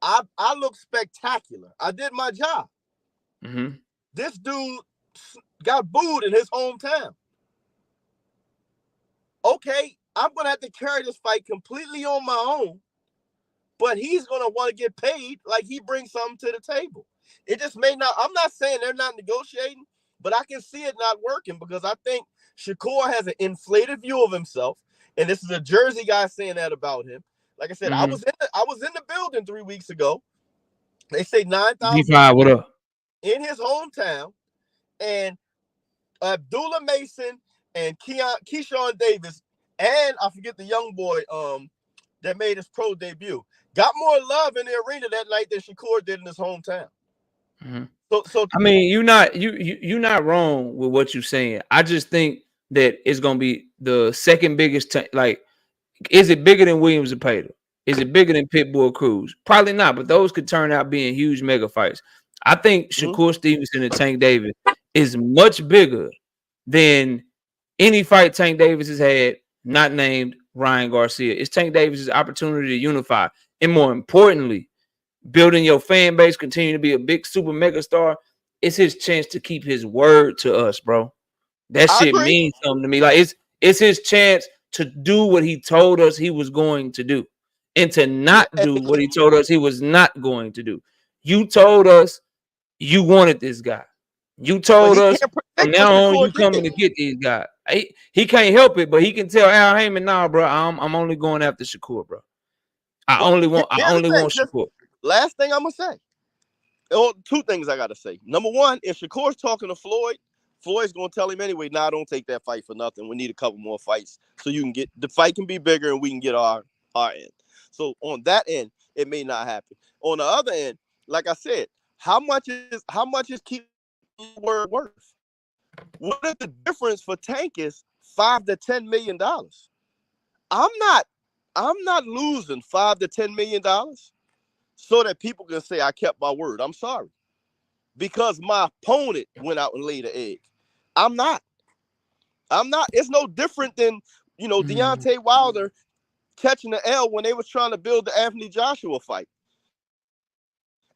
I look spectacular. I did my job. Mm-hmm. This dude got booed in his hometown. Okay, I'm going to have to carry this fight completely on my own, but he's going to want to get paid like he brings something to the table. It just may not, I'm not saying they're not negotiating, but I can see it not working because I think Shakur has an inflated view of himself, and this is a Jersey guy saying that about him. Like I said, I was in the building 3 weeks ago. They say 9,000 G5, what up? in his hometown, and Abdullah Mason and Keyshawn Davis, and I forget the young boy that made his pro debut, got more love in the arena that night than Shakur did in his hometown. Mm-hmm. So I mean, you're not wrong with what you're saying. I just think that it's gonna be the second biggest. Like, is it bigger than Williams and Pater? Is it bigger than Pitbull Cruz? Probably not, but those could turn out being huge mega fights. I think Shakur Stevenson and Tank Davis is much bigger than any fight Tank Davis has had, not named Ryan Garcia. It's Tank Davis's opportunity to unify, and more importantly, building your fan base, continue to be a big super mega star. It's his chance to keep his word to us, bro. That shit means something to me. Like, it's his chance to do what he told us he was going to do, and to not do what he told us he was not going to do. You told us you wanted this guy. You told us from now on you coming to get these guys. He can't help it, but he can tell Al Heyman, "Nah, bro, I'm only going after Shakur, bro. I only want Shakur." Last thing I'm gonna say. Oh, two things I gotta say. Number one, if Shakur's talking to Floyd, Floyd's gonna tell him anyway, nah, don't take that fight for nothing. We need a couple more fights so you can get the fight can be bigger and we can get our end. So on that end, it may not happen. On the other end, like I said, how much is keeping word worth? What if the difference for Tank is $5 to $10 million? I'm not losing $5 to $10 million so that people can say I kept my word. I'm sorry. Because my opponent went out and laid an egg. I'm not. It's no different than, Deontay Wilder catching the L when they was trying to build the Anthony Joshua fight.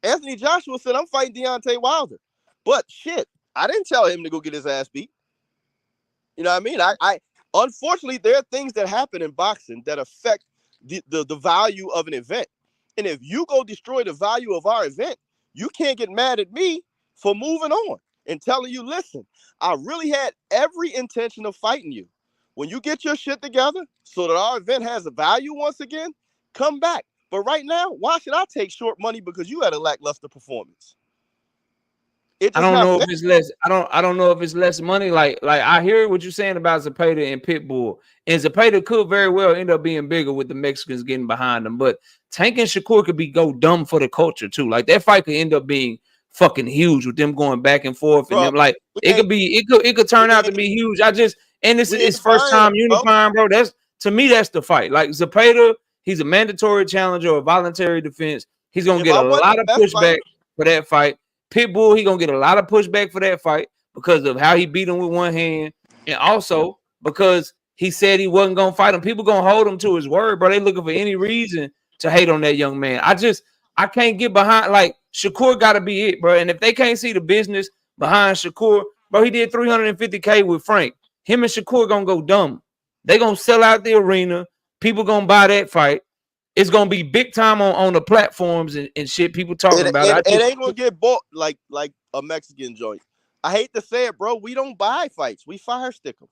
Anthony Joshua said, I'm fighting Deontay Wilder. But shit, I didn't tell him to go get his ass beat. You know what I mean? I unfortunately, there are things that happen in boxing that affect the value of an event. And if you go destroy the value of our event, you can't get mad at me for moving on and telling you, listen, I really had every intention of fighting you. When you get your shit together so that our event has a value once again, come back. But right now, why should I take short money because you had a lackluster performance? I don't know if it's less. I don't know if it's less money. Like I hear what you're saying about Zapata and Pitbull, and Zapata could very well end up being bigger with the Mexicans getting behind them. But Tank and Shakur could go dumb for the culture too. Like, that fight could end up being fucking huge with them going back and forth, and them, like, it could turn out to be huge. This is his first time unifying, bro. To me, that's the fight. Like, Zapata, he's a mandatory challenger or voluntary defense. He's gonna get a lot of pushback for that fight. Pitbull, he gonna get a lot of pushback for that fight because of how he beat him with one hand, and also because he said he wasn't gonna fight him. People gonna hold him to his word, bro. They looking for any reason to hate on that young man. I can't get behind. Like, Shakur gotta be it, bro. And if they can't see the business behind Shakur, bro, he did $350K with Frank. Him and Shakur gonna go dumb. They gonna sell out the arena. People gonna buy that fight. It's gonna be big time on the platforms and shit. People talking about it. It ain't gonna get bought like a Mexican joint. I hate to say it, bro. We don't buy fights. We fire stick them.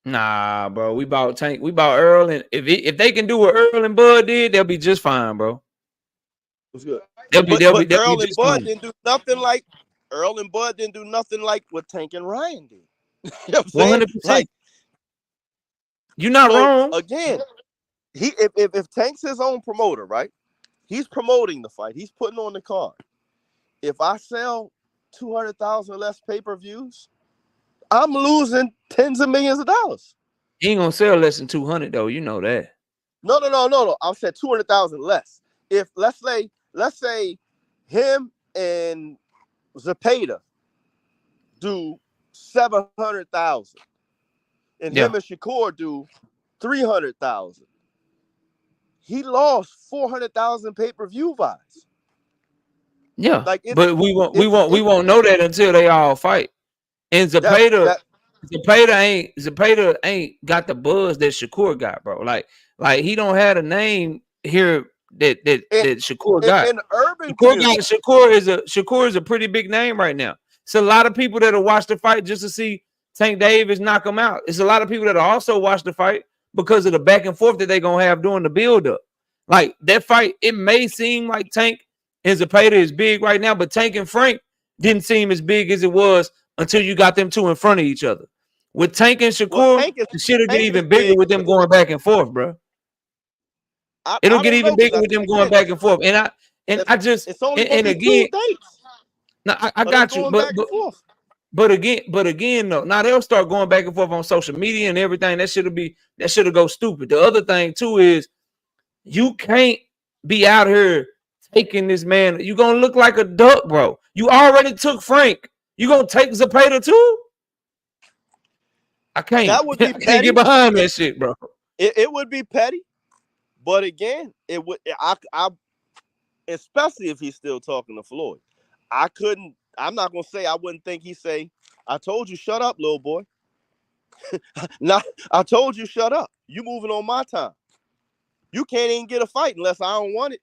Nah, bro. We bought Tank. We bought Earl, and if they can do what Earl and Bud did, they'll be just fine, bro. What's good? They'll be But Earl and just Bud fine. didn't do nothing like what Tank and Ryan did. You know what I'm saying? 100%. Like, You're not so wrong. again, if Tank's his own promoter, right? He's promoting the fight. He's putting on the card. If I sell 200,000 less pay-per-views, I'm losing tens of millions of dollars. He ain't gonna sell less than 200 though. You know that. No. I said 200,000 less. If let's say him and Zepeda do 700,000, and him and Shakur do 300,000. He lost 400,000 pay-per-view buys. Yeah, Like but we won't know that until they all fight. And Zepeda ain't got the buzz that Shakur got, bro. Like he don't have a name here that Shakur got. In the urban Shakur is a pretty big name right now. It's a lot of people that'll watch the fight just to see Tank Davis knock him out. It's a lot of people that also watch the fight because of the back and forth that they're gonna have during the build-up. Like that fight, it may seem like Tank and Zepeda is big right now, but Tank and Frank didn't seem as big as it was until you got them two in front of each other. With Tank and Shakur, the shit'll get even bigger with them going back and forth, bro. It'll get even bigger with them going back and forth. And I just it's only and again, no, I got you, but again, though, now they'll start going back and forth on social media and everything. That should go stupid. The other thing too is you can't be out here taking this man. You're gonna look like a duck, bro. You already took Frank. You gonna take Zepeda too? I can't. That would be I can't get behind that shit, bro. It would be petty, but again, it would. I especially if he's still talking to Floyd. I'm not gonna say I wouldn't think he'd say, "I told you, shut up, little boy." Nah, I told you, shut up. You moving on my time. You can't even get a fight unless I don't want it.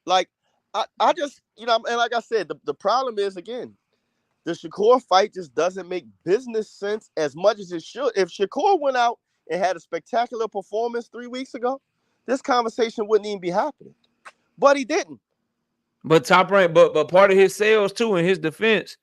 Like, I just, and like I said, the problem is, again, the Shakur fight just doesn't make business sense as much as it should. If Shakur went out and had a spectacular performance 3 weeks ago, this conversation wouldn't even be happening. But he didn't. But Top Rank, but part of his sales too, in his defense,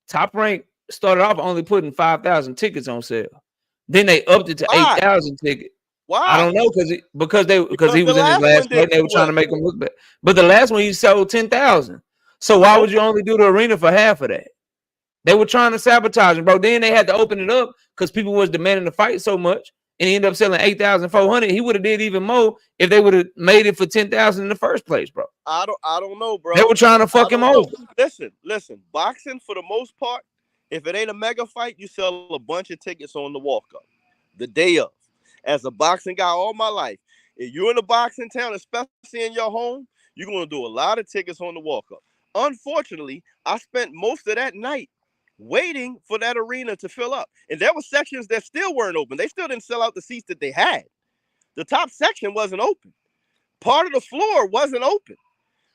Top Rank started off only putting 5,000 tickets on sale. Then they upped it to 8,000 tickets. Why? I don't know because he was in his last fight and they were trying to make him look bad. But the last one he sold 10,000. So why would you only do the arena for half of that? They were trying to sabotage him, bro. Then they had to open it up because people was demanding the fight so much, and he ended up selling 8,400. He would have did even more if they would have made it for 10,000 in the first place, bro. I don't know, bro. They were trying to fuck him over. Listen. Boxing, for the most part, if it ain't a mega fight, you sell a bunch of tickets on the walk-up the day of. As a boxing guy all my life, if you're in a boxing town, especially in your home, you're going to do a lot of tickets on the walk-up. Unfortunately, I spent most of that night waiting for that arena to fill up. And there were sections that still weren't open. They still didn't sell out the seats that they had. The top section wasn't open. Part of the floor wasn't open.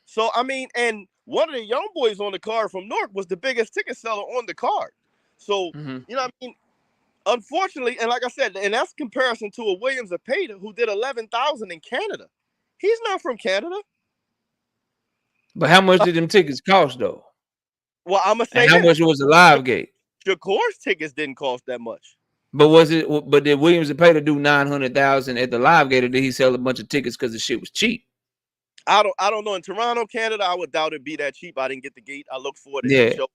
So, I mean, and one of the young boys on the card from Newark was the biggest ticket seller on the card. So, you know what I mean? Unfortunately, and like I said, and that's comparison to a Williams Zepeda who did 11,000 in Canada. He's not from Canada. But how much did them tickets cost, though? Well, I'm gonna say how much was the live gate? Shakur's tickets didn't cost that much. But did Williams Zepeda do 900,000 at the live gate, or did he sell a bunch of tickets because the shit was cheap? I don't know. In Toronto, Canada, I would doubt it'd be that cheap. I didn't get the gate. I looked for it. Yeah,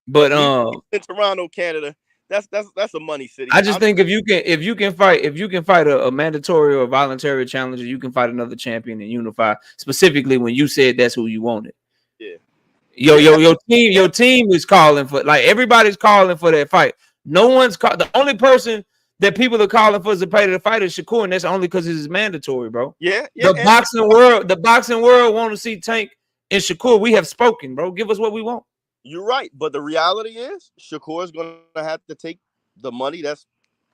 but in Toronto, Canada, that's a money city. I just think if you can fight a mandatory or voluntary challenger, you can fight another champion and unify. Specifically, when you said that's who you wanted. Yeah. Your team is calling for, like, everybody's calling for that fight. No one's called. The only person that people are calling for Zepeda to fight is Shakur, and that's only because it's mandatory, bro. Yeah. The boxing world want to see Tank and Shakur. We have spoken, bro. Give us what we want. You're right, but the reality is Shakur is going to have to take the money that's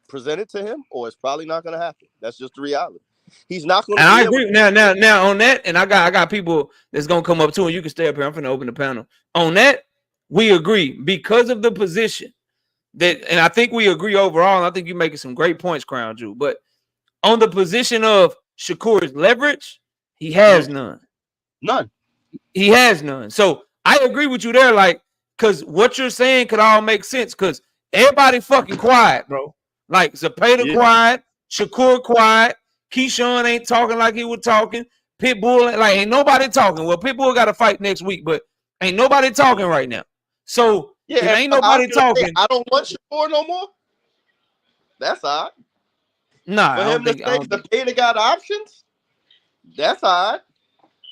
presented to him, or it's probably not going to happen. That's just the reality. He's not going to. I agree. Now on that, and I got people that's going to come up too, and you can stay up here. I'm going to open the panel on that. We agree because of the position that, and I think we agree overall. And I think you're making some great points, Crown Jewel. But on the position of Shakur's leverage, he has none. None. He has none. So I agree with you there, like, because what you're saying could all make sense. Because everybody fucking quiet, bro. Like Zepeda quiet, Shakur quiet, Keyshawn ain't talking like he was talking. Pitbull, like, ain't nobody talking. Well, Pitbull got to fight next week, but ain't nobody talking right now. So if ain't nobody talking, I don't want Shakur no more. That's odd. Nah, for him to say Zepeda got options, that's odd.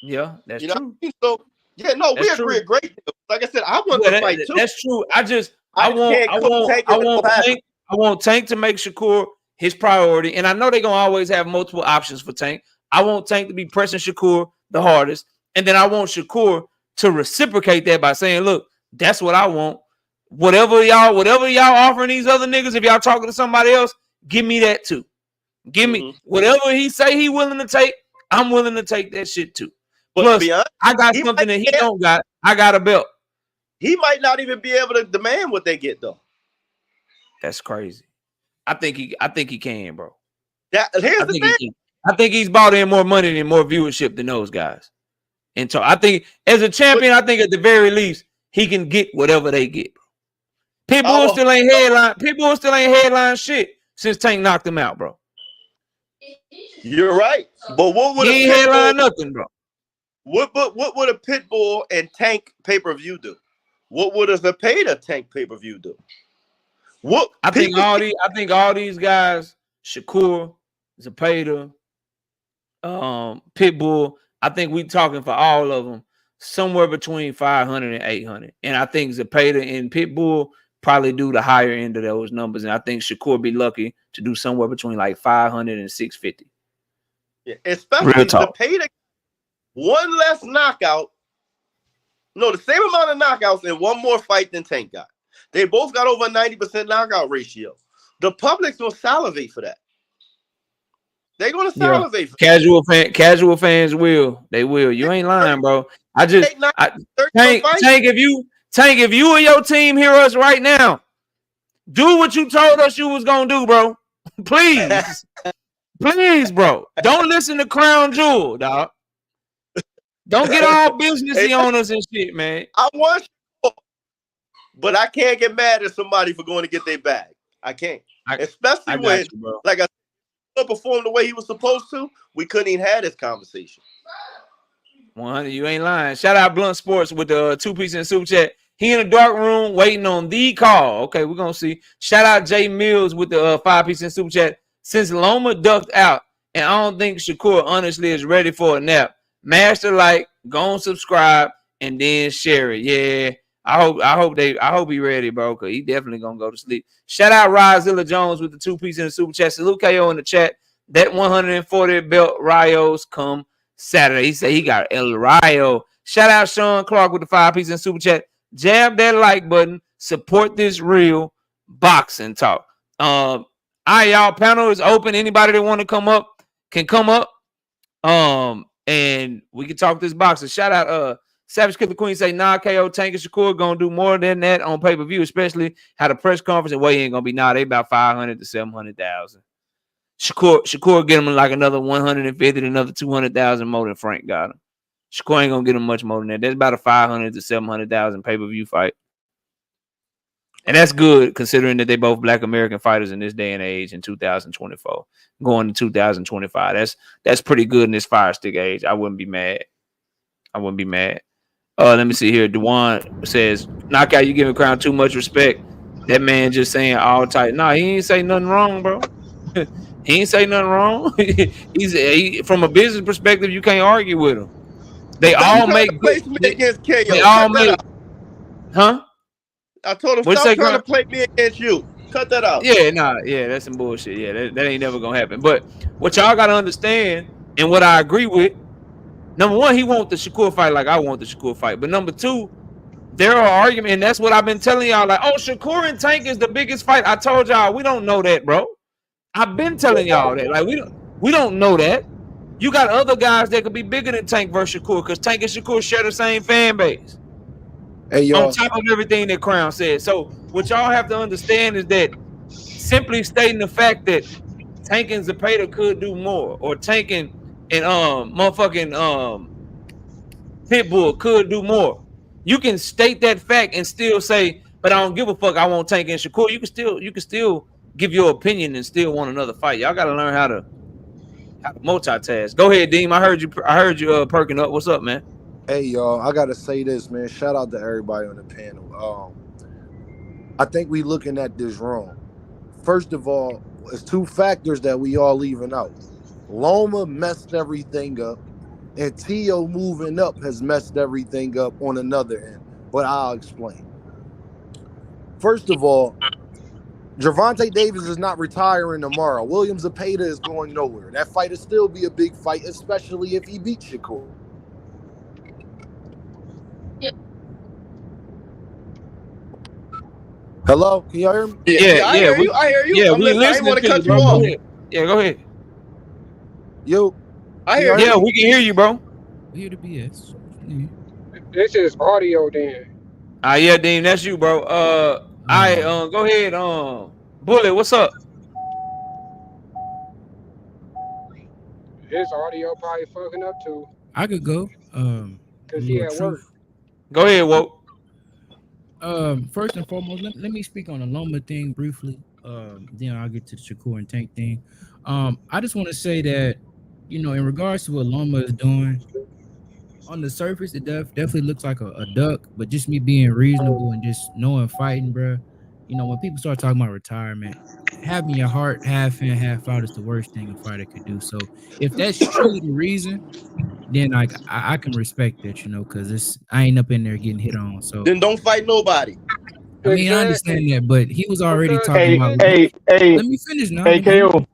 Yeah, that's you know true. What I mean? So yeah, no, we agree a great deal. Like I said, I want to fight too. That's true. I want Tank to make Shakur his priority, and I know they're gonna always have multiple options for Tank. I want Tank to be pressing Shakur the hardest, and then I want Shakur to reciprocate that by saying, "Look, that's what I want. Whatever y'all offering these other niggas, if y'all talking to somebody else, give me that too. Give me whatever he say he willing to take. I'm willing to take that shit too. But plus, honest, I got something that he don't got. I got a belt. He might not even be able to demand what they get though. That's crazy. I think he can, bro. Here's the thing. I think he's brought in more money and more viewership than those guys. And so I think as a champion, I think at the very least he can get whatever they get. Pitbull still ain't headline. Pitbull still ain't headline shit since Tank knocked him out, bro. You're right, but what would he ain't headline nothing, bro? What would a Pitbull and Tank pay-per-view do? What would a Zepeda Tank pay-per-view do? I think all these guys, Shakur, Zepeda, Pitbull, I think we talking for all of them somewhere between 500 and 800. And I think Zepeda and Pitbull probably do the higher end of those numbers. And I think Shakur be lucky to do somewhere between like 500 and 650. Yeah, especially Zepeda, one less knockout. No, the same amount of knockouts in one more fight than Tank got. They both got over 90% knockout ratio. The public's gonna salivate for that. They're gonna salivate for that. Casual fans will. They will. You ain't lying, bro. Tank, if you and your team hear us right now, do what you told us you was gonna do, bro. Please. Please, bro. Don't listen to Crown Jewel, dog. Don't get all businessy on us and shit, man. I want you, but I can't get mad at somebody for going to get their bag. I can't. Especially when, like I said, performed the way he was supposed to, we couldn't even have this conversation. 100, you ain't lying. Shout out Blunt Sports with the 2-piece in super chat. He in the dark room waiting on the call. Okay, we're going to see. Shout out Jay Mills with the 5-piece in super chat. Since Loma ducked out, and I don't think Shakur honestly is ready for a nap. Master like, go and subscribe, and then share it. Yeah, I hope he ready, bro, because he definitely gonna go to sleep. Shout out Ryzilla Jones with the 2-piece in the super chat. Salute KO in the chat. That 140 belt Rios come Saturday. He said he got El Rayo. Shout out Sean Clark with the 5-piece in the super chat. Jab that like button. Support this real boxing talk. All right, y'all. Panel is open. Anybody that want to come up can come up. And we can talk this boxing. Shout out Savage Killer Queen say, nah, KO, Tank and Shakur gonna do more than that on pay-per-view, especially how the press conference and weigh-in gonna be. Nah, they about 500 to 700,000. Shakur get him like another 150 to another 200,000 more than Frank got him. Shakur ain't gonna get him much more than that. That's about a 500 to 700,000 pay-per-view fight. And that's good considering that they both Black American fighters in this day and age in 2024, going to 2025. That's pretty good in this fire stick age. I wouldn't be mad. Let me see here. Dewan says, knockout, you giving Crown too much respect. That man just saying all tight. Nah, he ain't say nothing wrong, bro. He ain't say nothing wrong. He, from a business perspective, you can't argue with him. They all make against KO. They all make, huh? I told him, stop trying to play me against you. Cut that out. Yeah, that's some bullshit. Yeah, that ain't never gonna happen. But what y'all gotta understand, and what I agree with, number one, he wants the Shakur fight like I want the Shakur fight. But number two, there are arguments, and that's what I've been telling y'all. Like, oh, Shakur and Tank is the biggest fight. I told y'all we don't know that, bro. I've been telling y'all that. Like, we don't know that. You got other guys that could be bigger than Tank versus Shakur, because Tank and Shakur share the same fan base. Hey, y'all. On top of everything that Crown said. So what y'all have to understand is that simply stating the fact that Tank and Zepeda could do more, or Tank and motherfucking Pitbull could do more. You can state that fact and still say, but I don't give a fuck. I won't Tank and Shakur. You can still give your opinion and still want another fight. Y'all got to learn how to multitask. Go ahead, Deem. I heard you perking up. What's up, man? Hey, y'all, I gotta say this, man. Shout out to everybody on the panel. I think we looking at this wrong. First of all, it's two factors that we all leaving out. Loma messed everything up, and Tio moving up has messed everything up on another end. But I'll explain. First of all, Gervonta Davis is not retiring tomorrow. Williams Zepeda is going nowhere. That fight will still be a big fight, especially if he beats Shakur. Hello, can y'all hear me? Yeah, I hear you. Yeah, I'm we listening. I didn't listening want to to cut you, you bro. off. Yeah, go ahead. Yo, I hear Yeah, you. we can hear you, bro. Hear the BS. This is audio then. Yeah, Dean, that's you, bro. Go ahead. Bullet, what's up? His audio probably fucking up too. I could go. Cause he at work. Go ahead, Woke. First and foremost, let me speak on the Loma thing briefly. Then I'll get to the Shakur and Tank thing. I just want to say that, in regards to what Loma is doing, on the surface, it definitely looks like a duck, but just me being reasonable and just knowing fighting, bro. When people start talking about retirement, having your heart half in, half out is the worst thing a fighter could do. So if that's truly the reason, then I can respect that, because I ain't up in there getting hit on. So Then don't fight nobody. I mean, I understand that, but he was already talking about. Hey, let me finish now. Hey, KO.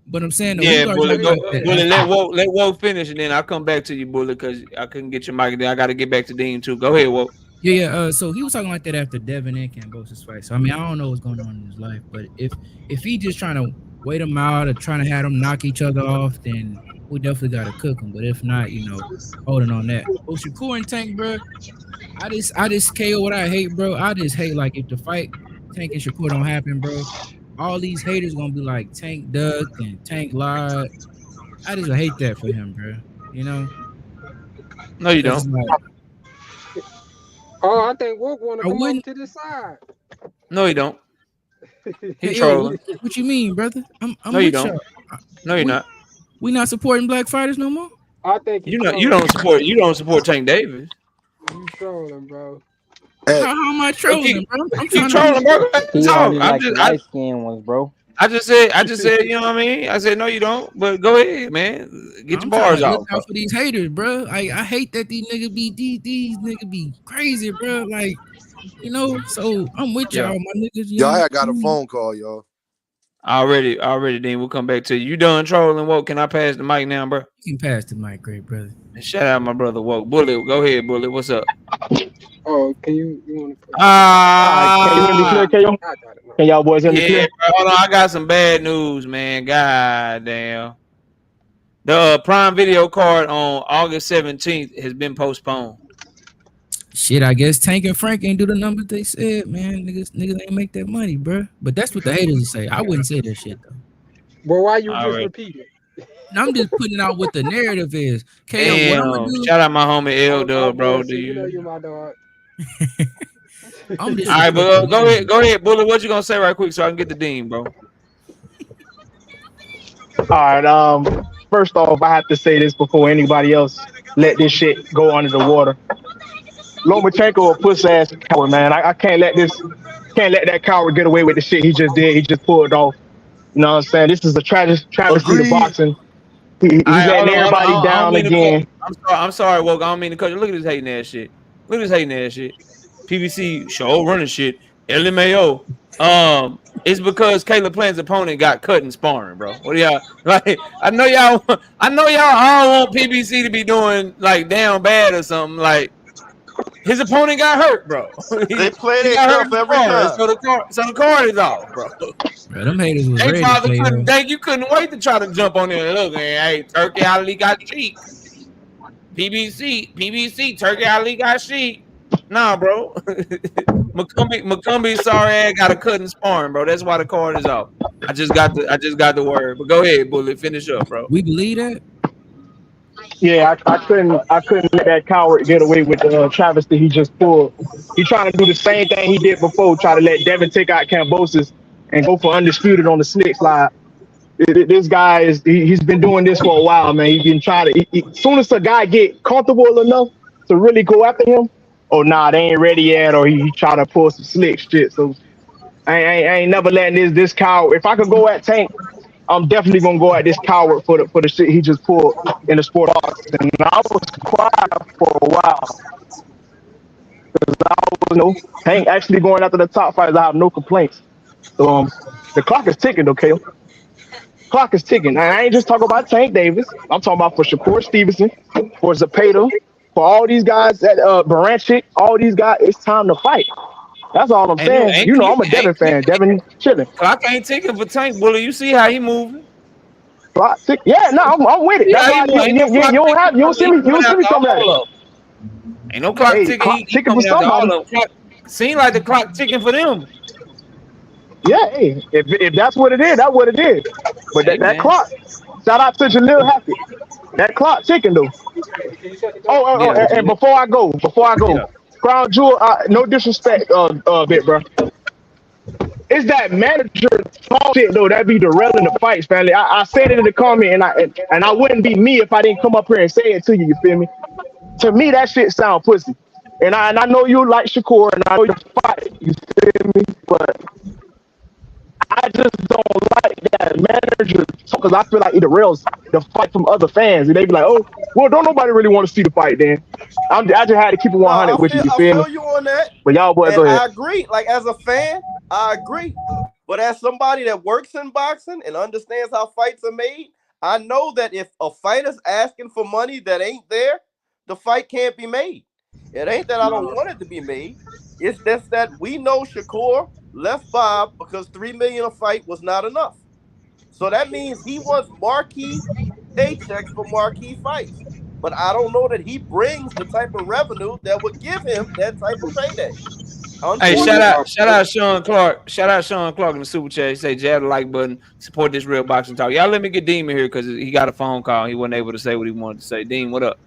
But I'm saying, Yeah, Bullet, let Woke finish, and then I'll come back to you, Bullet, because I couldn't get your mic. Then I got to get back to Dean too. Go ahead, Woke. Yeah. So he was talking like that after Devin and Cambosa's fight. So I mean, I don't know what's going on in his life, but if he just trying to wait him out or trying to have them knock each other off, then we definitely got to cook him. But if not, holding on that. Oh, Shakur and Tank, bro. I just KO what I hate, bro. I just hate, like, if the fight Tank and Shakur don't happen, bro, all these haters gonna be like Tank ducked and Tank lied. I just hate that for him, bro. No, you don't. I think Wook want to come over to the side. No, you don't. He trolling. What you mean, brother? I'm no, you don't. No, you're not. We not supporting black fighters no more. I think you don't support Tank Davis. You trolling, bro. How am I trolling, bro? I'm keep trolling, bro. He only like the light skin ones, bro. I just said, you know what I mean? I said, no, you don't. But go ahead, man. Get your bars out. Look out for these haters, bro. I hate that these niggas be crazy, bro. Like, so I'm with y'all, my niggas. Y'all got a phone call, y'all. Already, Dean. We'll come back to you. You done trolling, Woke? Can I pass the mic now, bro? You can pass the mic, great brother. Shout out my brother, Woke. Bullet, go ahead, Bullet. What's up? Oh, can you want to? Can you hear me clear, KO? Can y'all boys hear me clear? Hold on, I got some bad news, man. God damn. The Prime Video card on August 17th has been postponed. Shit, I guess Tank and Frank ain't do the numbers they said, man. Niggas ain't make that money, bro. But that's what the haters say. I wouldn't say that shit, though. Well, why you just repeat it? I'm just putting out what the narrative is. Damn, shout out my homie L Dub, bro. Do you know you my dog? I'm just all right, but go ahead, Bullet. What you gonna say right quick so I can get the Dean, bro? All right. First off, I have to say this before anybody else let this shit go under the water. Lomachenko a puss ass coward, man. I can't let that coward get away with the shit he just did. He just pulled off. You know what I'm saying? This is a travesty of boxing. He's letting everybody down again. I'm sorry, Woke. I don't mean to cut you. Look at this hating ass shit. PBC show running shit. LMAO. It's because Caleb Plant's opponent got cut in sparring, bro. What do y'all like? I know y'all all want PBC to be doing like down bad or something. Like his opponent got hurt, bro. They play it tough every time. So the card is off, bro. Them haters was ready. You couldn't wait to try to jump on there. Look, man, hey, Turkey Ali got cheek. PBC, Turkey Ali got sheet. Nah, bro. McCumbie sorry ass got a cut in sparring, bro. That's why the card is off. I just got the word. But go ahead, Bullet. Finish up, bro. We believe that. Yeah, I couldn't let that coward get away with the travesty he just pulled. He trying to do the same thing he did before, try to let Devin take out Cambosis and go for undisputed on the snake slide. This guy he's been doing this for a while, man. He's been trying to. As soon as a guy get comfortable enough to really go after him, oh nah, they ain't ready yet, or he try to pull some slick shit. So I ain't never letting this coward. If I could go at Tank, I'm definitely gonna go at this coward for the shit he just pulled in the sport box. And I was quiet for a while because I was, Tank actually going after the top fighters. I have no complaints. So the clock is ticking, okay? Clock is ticking. And I ain't just talking about Tank Davis. I'm talking about for Shakur Stevenson, for Zapata, for all these guys at Baranchik, all these guys. It's time to fight. That's all I'm saying. I'm a Devin fan. Devin chilling. Clock ain't ticking for Tank, Bully. You see how he moving? Clock tick. Yeah, no, I'm with it. That's why you don't see me coming at it. Ain't no clock ticking. Clock ticking for somebody. Seem like the clock ticking for them. Yeah, hey, if that's what it is, that's what it is. But that clock, shout out to Jalil Hackett. That clock ticking though. And before I go, Crown Jewel, no disrespect, bit, bro. It's that manager talk shit though that be derailing the fights, family. I said it in the comment, and I wouldn't be me if I didn't come up here and say it to you. You feel me? To me, that shit sound pussy. And I know you like Shakur, and I know you fight. You feel me? But I just don't like that manager because I feel like it derails the fight from other fans, and they be like, "Oh, well, don't nobody really want to see the fight." Then I just had to keep it 100 with you. You feel me? I feel you on that. But y'all boys, go ahead. I agree. Like as a fan, I agree. But as somebody that works in boxing and understands how fights are made, I know that if a fighter's asking for money that ain't there, the fight can't be made. It ain't that I don't want it to be made. It's just that we know Shakur left Bob because $3 million a fight was not enough. So that means he wants marquee paychecks for marquee fights. But I don't know that he brings the type of revenue that would give him that type of payday. Hey, shout out Sean Clark. Shout out Sean Clark in the super chat. He say jab the like button, support this real boxing talk. Y'all let me get Dean here because he got a phone call. He wasn't able to say what he wanted to say. Dean, what up?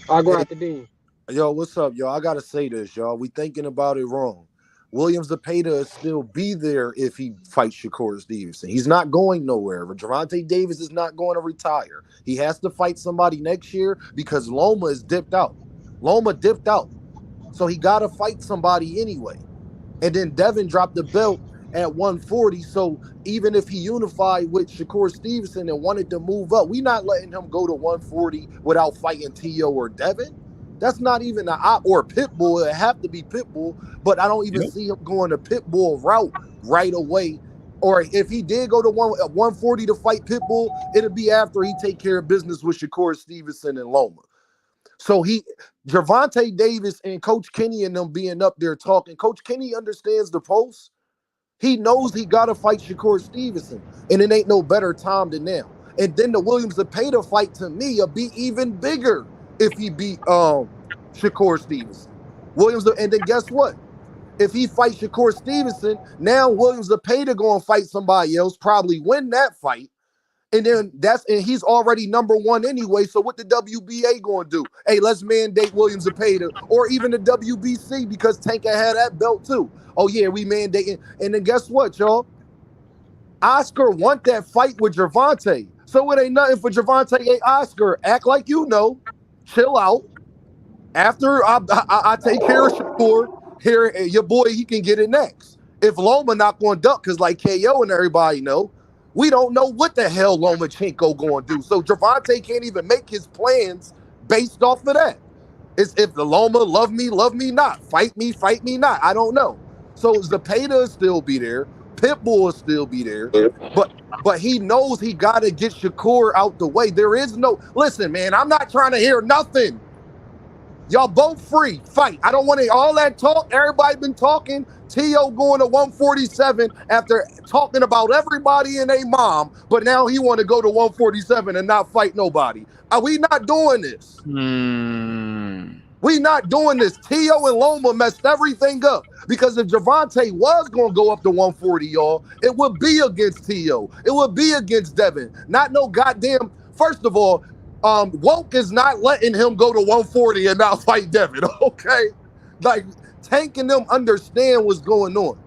I'll go after Dean. Yo, what's up, y'all? I gotta say this, y'all. We thinking about it wrong. Williams Zapata will still be there if he fights Shakur Stevenson. He's not going nowhere. Gervonta Davis is not going to retire. He has to fight somebody next year because Loma is dipped out. Loma dipped out. So he got to fight somebody anyway. And then Devin dropped the belt at 140. So even if he unified with Shakur Stevenson and wanted to move up, we not letting him go to 140 without fighting T.O. or Devin. That's not even an op or a Pitbull. It have to be Pitbull, but I don't even see him going the Pitbull route right away. Or if he did go to 140 to fight Pitbull, it'll be after he take care of business with Shakur Stevenson and Loma. So Gervonta Davis and Coach Kenny and them being up there talking. Coach Kenny understands the post. He knows he got to fight Shakur Stevenson, and it ain't no better time than now. And then the Williams Zapata fight to me will be even bigger if he beat Shakur Stevenson. And then guess what? If he fights Shakur Stevenson, now Williams Zapata going to fight somebody else, probably win that fight. And then he's already number one anyway. So what the WBA going to do? Hey, let's mandate Williams Zapata, or even the WBC, because Tank had that belt too. Oh yeah, we mandating. And then guess what, y'all? Oscar want that fight with Gervonta. So it ain't nothing for Gervonta. Hey, Oscar, act like you know. Chill out. After I take care of Shakur, here your boy, he can get it next. If Loma not going to duck, because like KO and everybody know, we don't know what the hell Lomachenko going to do. So Gervonta can't even make his plans based off of that. It's if the Loma love me not. Fight me not. I don't know. So Zapata will still be there. Pitbull will still be there. But he knows he got to get Shakur out the way. There is no... Listen, man, I'm not trying to hear nothing. Y'all both free. Fight. I don't want to... All that talk, everybody been talking. T.O. going to 147 after talking about everybody and their mom, but now he want to go to 147 and not fight nobody. Are we not doing this? We not doing this. T.O. and Loma messed everything up. Because if Gervonta was going to go up to 140, y'all, it would be against T.O. It would be against Devin. Not no goddamn... First of all, Woke is not letting him go to 140 and not fight Devin. Okay, like Tank and them understand what's going on.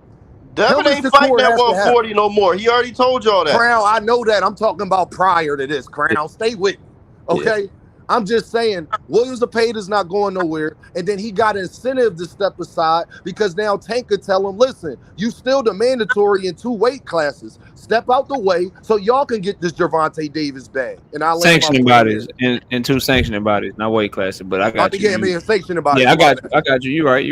Devin ain't fighting at 140 no more. He already told y'all that. Crown, I know that. I'm talking about prior to this. Crown, stay with me. Okay. Yeah. I'm just saying Williams Zepeda's not going nowhere. And then he got incentive to step aside because now Tank could tell him, listen, you still the mandatory in 2 weight classes. Step out the way so y'all can get this Gervonta Davis bag. And I'll sanctioning bodies in 2 sanctioning bodies, not weight classes, but I got you. Yeah, man, sanctioning bodies. Yeah, I got you. You're right.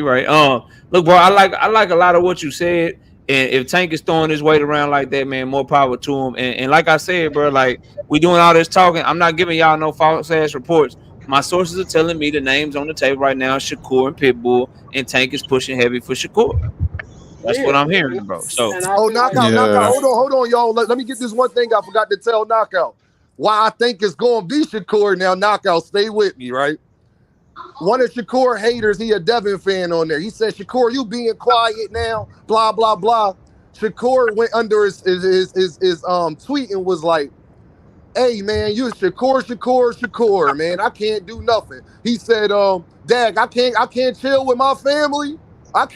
Look, bro, I like a lot of what you said. And if Tank is throwing his weight around like that, man, more power to him. And like I said, bro, like we doing all this talking. I'm not giving y'all no false ass reports. My sources are telling me the names on the table right now: Shakur and Pitbull, and Tank is pushing heavy for Shakur. That's what I'm hearing, bro. So, knockout. Hold on, y'all. Let me get this one thing I forgot to tell Knockout. Why I think it's going to be Shakur now. Knockout, stay with me, right? One of Shakur haters, he a Devin fan on there. He said, Shakur, you being quiet now, blah, blah, blah. Shakur went under his tweet and was like, hey, man, you Shakur, man. I can't do nothing. He said, Dag, I can't chill with my family. I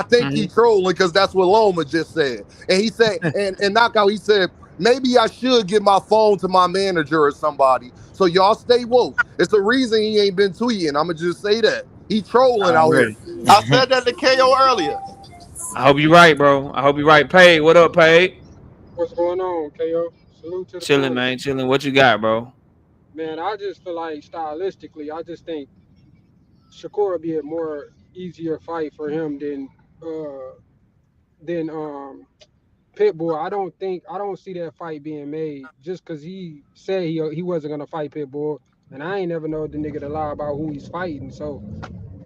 think he trolling because that's what Loma just said. And he said, and Knockout, he said, maybe I should give my phone to my manager or somebody. So y'all stay woke. It's the reason he ain't been tweeting. I'ma just say that. He trolling out here. I said that to KO earlier. I hope you're right, bro. I hope you're right. Paid. What up, Paid? What's going on, KO? Salute to the chilling, man. Chilling. What you got, bro? Man, I just feel like stylistically, I just think Shakur would be a more easier fight for him than Pitbull. I don't see that fight being made just because he said he wasn't gonna fight Pitbull, and I ain't never know the nigga to lie about who he's fighting. So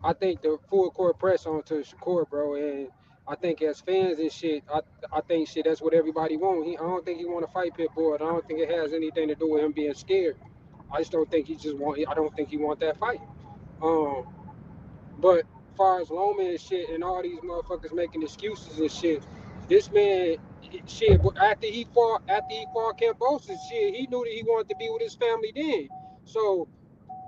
I think the full court press on to Shakur, bro, and I think as fans and shit, I think shit that's what everybody want. I don't think he want to fight Pitbull. I don't think it has anything to do with him being scared. I just don't think I don't think he want that fight. But as far as Loma and shit and all these motherfuckers making excuses and shit, this man, shit, after he fought Cambosis, shit, he knew that he wanted to be with his family then. So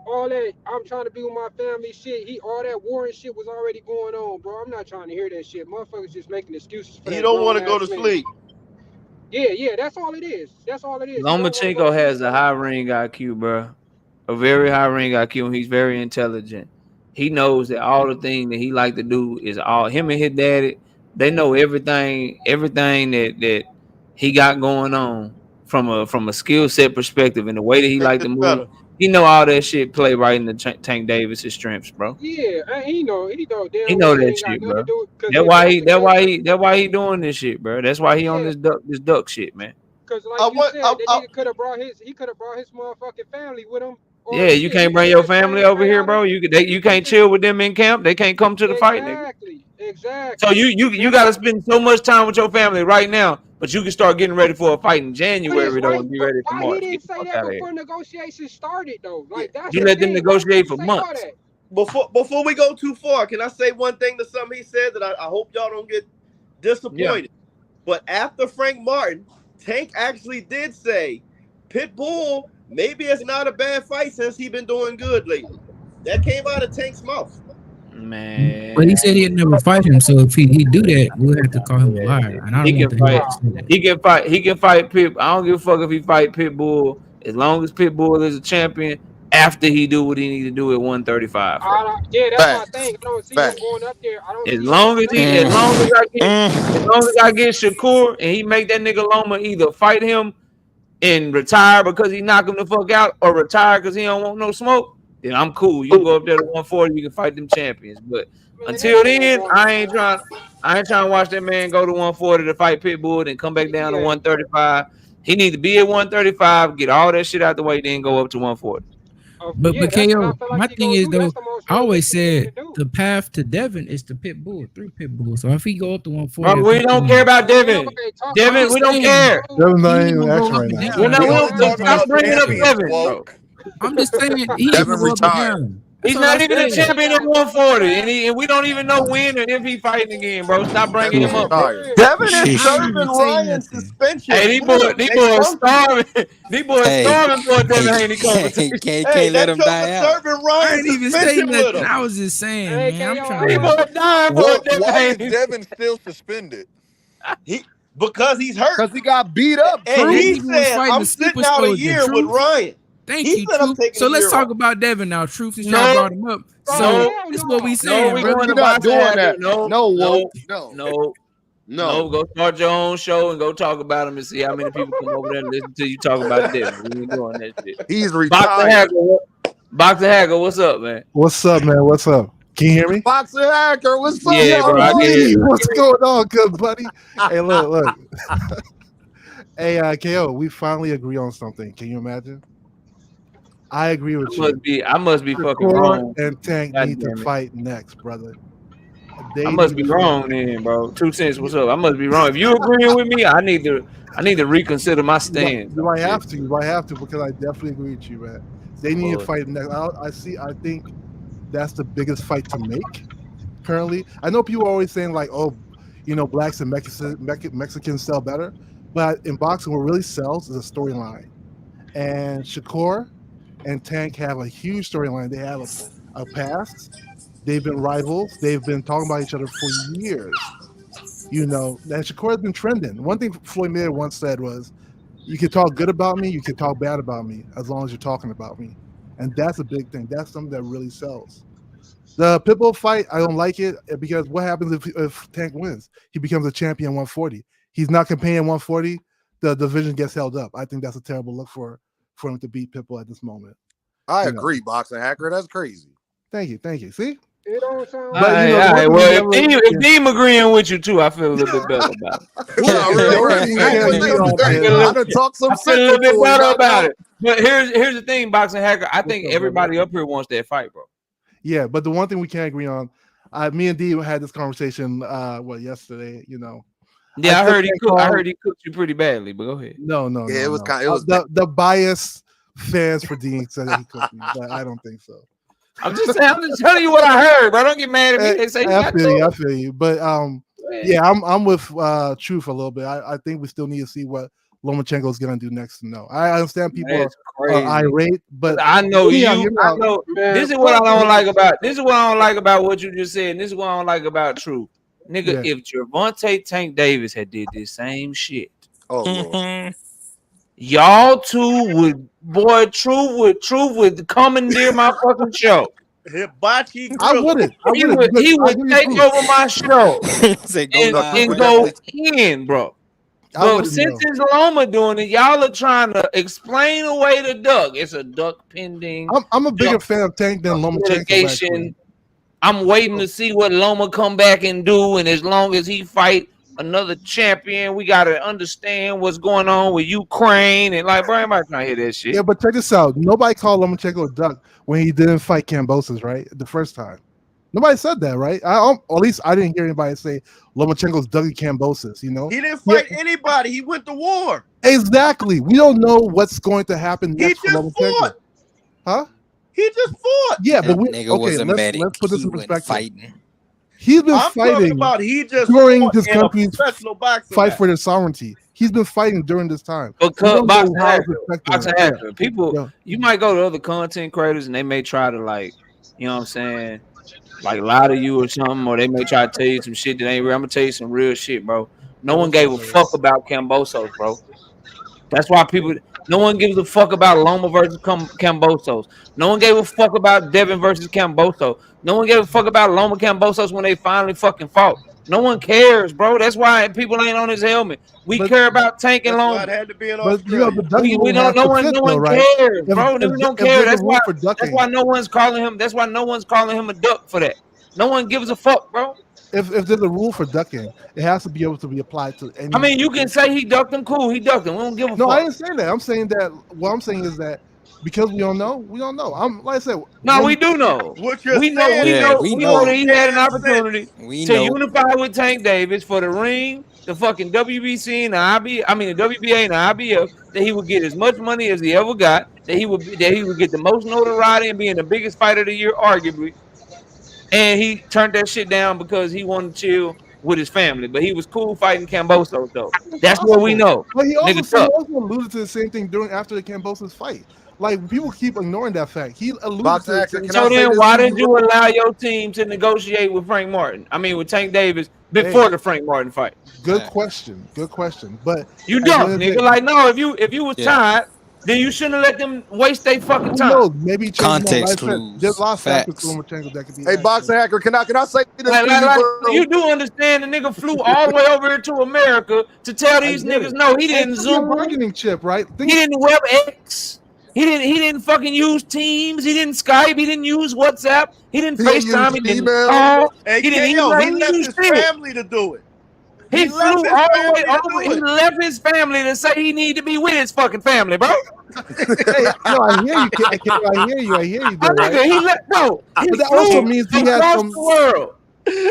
all that I'm trying to be with my family shit, all that war and shit was already going on, bro. I'm not trying to hear that shit. Motherfuckers just making excuses for that. He don't want to go to sleep. Yeah, that's all it is. Lomachenko has a high ring IQ, bro. A very high ring IQ, and he's very intelligent. He knows that all the thing that he like to do is all him and his daddy. They know everything that he got going on from a skill set perspective and the way that he like to move. He know all that shit play right in the Tank Davis' strengths, bro. Yeah, he know that shit, bro. That's why he doing this shit, bro. That's why he on this duck shit, man. Because like you said, he could have brought his motherfucking family with him. Yeah, you can't bring your family over here, bro. You can't chill with them in camp. They can't come to the fight, nigga. Exactly. So you got to spend so much time with your family right now, but you can start getting ready for a fight in January though, and be ready for March. He didn't say that before negotiations started though. Like that's you let them negotiate for months. Before we go too far, can I say one thing to something he said that I hope y'all don't get disappointed? Yeah. But after Frank Martin, Tank actually did say Pitbull, maybe it's not a bad fight since he's been doing good lately. That came out of Tank's mouth. Man. But he said he'd never fight him, so if he do that, we'll have to call him a liar. And I don't he can fight. He can fight Pit. I don't give a fuck if he fight Pitbull. As long as Pitbull is a champion, after he do what he need to do at 135. Yeah, that's my thing. I don't see him going up there. As long as I get Shakur and he make that nigga Loma either fight him and retire because he knock him the fuck out, or retire because he don't want no smoke, then I'm cool. You can go up there to 140, you can fight them champions. But until then, I ain't trying to watch that man go to 140 to fight Pitbull and come back down to 135. He need to be at 135, get all that shit out the way, then go up to 140. But KO, my thing is though, I always said the path to Devin is to Pitbull, through Pitbull. So if he go up to 140, we don't care about Devin. Devin, we don't care. Devin's not even action right now. Stop bringing up Devin, bro. I'm just saying he Devin retired. He's not even a champion at 140, and we don't even know when or if he fighting again, bro. Stop bringing him up, bro. Devin is serving Ryan suspension. Hey, these boys starving. These boys starving for a Devin Haney conversation. Hey, that joker serving Ryan suspension with him. I was just saying, man. I'm trying to. Boys dying for a Devin Why is Haney. Devin still suspended? Because he's hurt. Because he got beat up. And he said, I'm sitting out a year with Ryan. Thank you, Truth. So let's talk about Devin now, Truth, since y'all brought him up. So this is what we saying, bro. We're not doing that. No. No, go start your own show and go talk about him and see how many people come over there and listen to you talk about Devin. We ain't doing that shit. He's retired. Boxer Hacker, what's up, man? What's up, man? What's up? Can you hear me? Boxer Hacker, what's up? Yeah, bro, I can hear you. What's going on, good buddy? Hey, look. Hey, KO, we finally agree on something. Can you imagine? I agree with you. I must be fucking wrong. And Tank need to fight next, brother. I must be wrong then, bro. 2 cents, what's up? I must be wrong. If you agreeing with me, I need to reconsider my stand. You might have to because I definitely agree with you, man. They need to fight next. I think that's the biggest fight to make currently. I know people are always saying like, oh, blacks and Mexicans sell better, but in boxing, what really sells is a storyline. And Shakur and Tank have a huge storyline. They have a past. They've been rivals. They've been talking about each other for years. And Shakur has been trending. One thing Floyd Mayweather once said was, you can talk good about me, you can talk bad about me, as long as you're talking about me. And that's a big thing. That's something that really sells. The Pitbull fight, I don't like it because what happens if Tank wins? He becomes a champion 140. He's not competing at 140. The division gets held up. I think that's a terrible look for him to beat Pitbull at this moment. I agree, Boxing Hacker. That's crazy. Thank you. See? It don't sound all right. Well, if Deem agreeing with you too, I feel a little bit better about it. I done talk some I feel a little bit better about it. But here's the thing, Boxing Hacker. I think everybody up here wants that fight, bro. Yeah, but the one thing we can't agree on, me and D had this conversation yesterday, Yeah, I heard he cooked you pretty badly, but go ahead. No. Yeah, it was the biased fans for Dean said he cooked me, but I don't think so. I'm just telling you what I heard, bro. Don't get mad at me. They say I feel you. But yeah, I'm with Truth a little bit. I think we still need to see what Lomachenko is gonna do next to know. I understand people are irate, but I know I know. This is what I don't like about what you just said. And this is what I don't like about Truth. Nigga, if Gervonta Tank Davis had did this same shit. Oh Lord. Y'all two Truth would commandeer my fucking show. I wouldn't. He would take over my show and go in, bro. But since it's Loma doing it, y'all are trying to explain away the duck. It's a duck pending. I'm a bigger fan of Tank than Lomachenko. I'm waiting to see what Loma come back and do, and as long as he fight another champion, we gotta understand what's going on with Ukraine and like, bro, everybody trying to hear that shit. Yeah, but check this out. Nobody called Lomachenko a duck when he didn't fight Kambosos, right? The first time. Nobody said that, right? At least I didn't hear anybody say Lomachenko's Dougie Kambosos, He didn't fight anybody. He went to war. Exactly. We don't know what's going to happen next for Lomachenko. Fought. Huh? He just fought. Yeah, but let's put this in perspective. He's been fighting during this country's fight for their sovereignty. He's been fighting during this time. Because people, you might go to other content creators and they may try to like, you know what I'm saying, like lie to you or something, or they may try to tell you some shit that ain't real. I'm gonna tell you some real shit, bro. No one gave a fuck about Kambosos, bro. That's why no one gives a fuck about Loma versus Kambosos. No one gave a fuck about Devin versus Kambosos. No one gave a fuck about Loma Kambosos when they finally fucking fought. No one cares, bro. That's why people ain't on his helmet. We care about Tank and Loma. It had to be an we don't. No one cares, bro. We don't care. That's why no one's calling him. That's why no one's calling him a duck for that. No one gives a fuck, bro. If there's a rule for ducking, it has to be able to be applied to any. I mean, you can say he ducked him. Cool, he ducked him. We don't give a fuck. No, I ain't saying that. I'm saying that. What I'm saying is that because we don't know, we don't know. Like I said, no, we do know. We know that he had an opportunity to unify with Tank Davis for the ring the fucking WBC and the the WBA and the IBF, that he would get as much money as he ever got, that he would get the most notoriety and being the biggest fighter of the year, arguably. And he turned that shit down because he wanted to chill with his family. But he was cool fighting Kambosos, though. That's what we know. But he also, Nigga, alluded to the same thing after the Kambosos fight. Like, people keep ignoring that fact. He alluded Box to action, it. so then why did you allow your team to negotiate with Frank Martin? I mean, with Tank Davis before the Frank Martin fight? Good question. But you don't, nigga. Like, no, if you was tired, then you shouldn't have let them waste their fucking time. No, maybe context clues. There's lots of factors that could be. Hey, Boxing Hacker, can I say this? Like, you do understand the nigga flew all the way over here to America to tell these niggas no, he didn't Zoom. Marketing chip, right? He didn't WebEx. He didn't fucking use Teams. He didn't Skype. He didn't use WhatsApp. He didn't FaceTime. He didn't call. Hey, he didn't KO, email. he left his family to do it. He flew all the way over. He left his family to say he needed to be with his fucking family, bro. Hey, no, I hear you. I hear you. Though, right? He left. No, that also means he had across the world.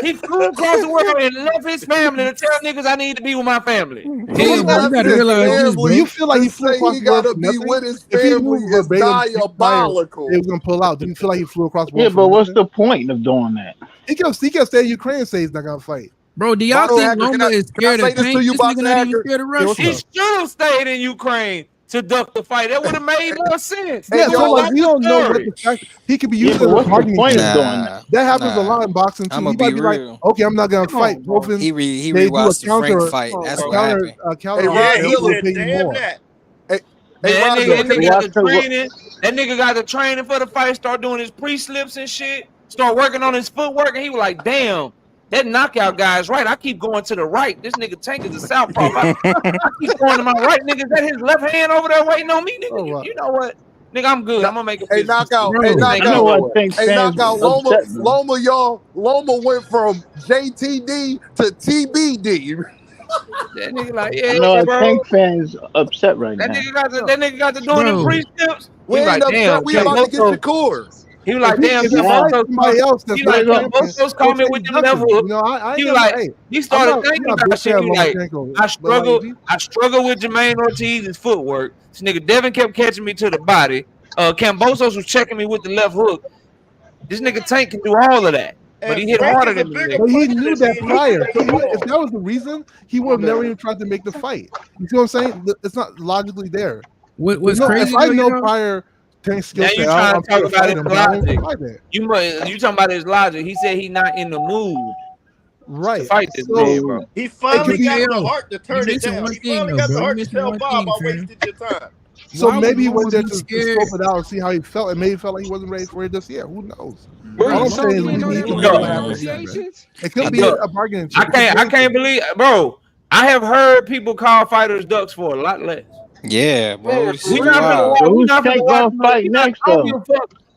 He flew across the world and left his family to tell niggas I need to be with my family. Hey, you gotta realize, do you feel like he flew across the world? Be with his family is diabolical. He was gonna pull out. Do you feel like he flew across the world? Yeah, but what's the point of doing that? He kept saying Ukraine say he's not gonna fight. Bro, do y'all think Loma is scared of Tank? This nigga not even scared of Russia. He should have stayed in Ukraine to duck the fight. That would have made more sense. Yeah, so like we don't know what the fact he could be used as a marketing point of doing that. That happens a lot in boxing too. He might be like, okay, I'm not gonna fight. He rewatched the Frank fight. That's what happened. That nigga got the training for the fight. Start doing his pre-slips and shit. Start working on his footwork, and he was like, damn. That knockout guy is right. I keep going to the right. This nigga Tank is a southpaw. I keep going to my right. Nigga, is that his left hand over there waiting on me? Nigga, you know what? Nigga, I'm good. I'm gonna make a knockout. Loma, y'all. Loma went from JTD to TBD. That nigga like, Tank fans upset right now. That nigga got to doing the pre-steps. We ain't upset. We about to get Shakur. He was like, damn, somebody else. He like, Kambosos called me with them level. He was like, he started thinking about shit. He like, I struggle with Jermaine Ortiz's footwork. This nigga Devin kept catching me to the body. Kambosos was checking me with the left hook. This nigga Tank can do all of that. But he hit harder than me. But he knew that prior. So if that was the reason, he would have never even tried to make the fight. You see what I'm saying? It's not logically there. What's crazy? If I know prior Tank skill set, you trying to talk about his logic. You talking about his logic. He said he's not in the mood. Right. To fight this man, bro. He finally got the heart to turn it down. He finally got the heart to tell Bob, I wasted your time. So maybe he went there to scope it out and see how he felt, and maybe he felt like he wasn't ready for it this year. Who knows? It could be a bargaining chip. I can't believe, bro. I have heard people call fighters ducks for a lot less. Yeah, bro. We're not gonna fight next. I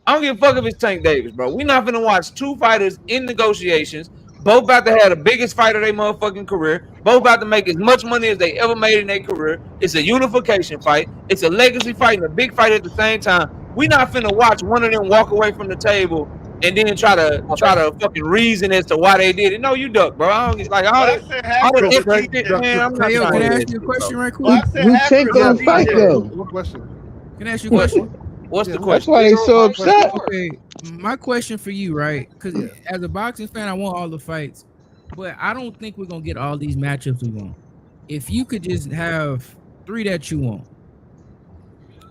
don't give a fuck if it's Tank Davis, bro. We're not gonna watch two fighters in negotiations. Both about to have the biggest fight of their motherfucking career. Both about to make as much money as they ever made in their career. It's a unification fight. It's a legacy fight and a big fight at the same time. We're not finna watch one of them walk away from the table and then try to fucking reason as to why they did it. No, you duck, bro. I don't like all that shit, man. I'm not. Can I ask you a question right quick? Who Tank gonna fight though? What question? Can I ask you a question? What's the question? That's why they so upset. Okay, my question for you, right? Because as a boxing fan, I want all the fights, but I don't think we're gonna get all these matchups we want. If you could just have 3 that you want,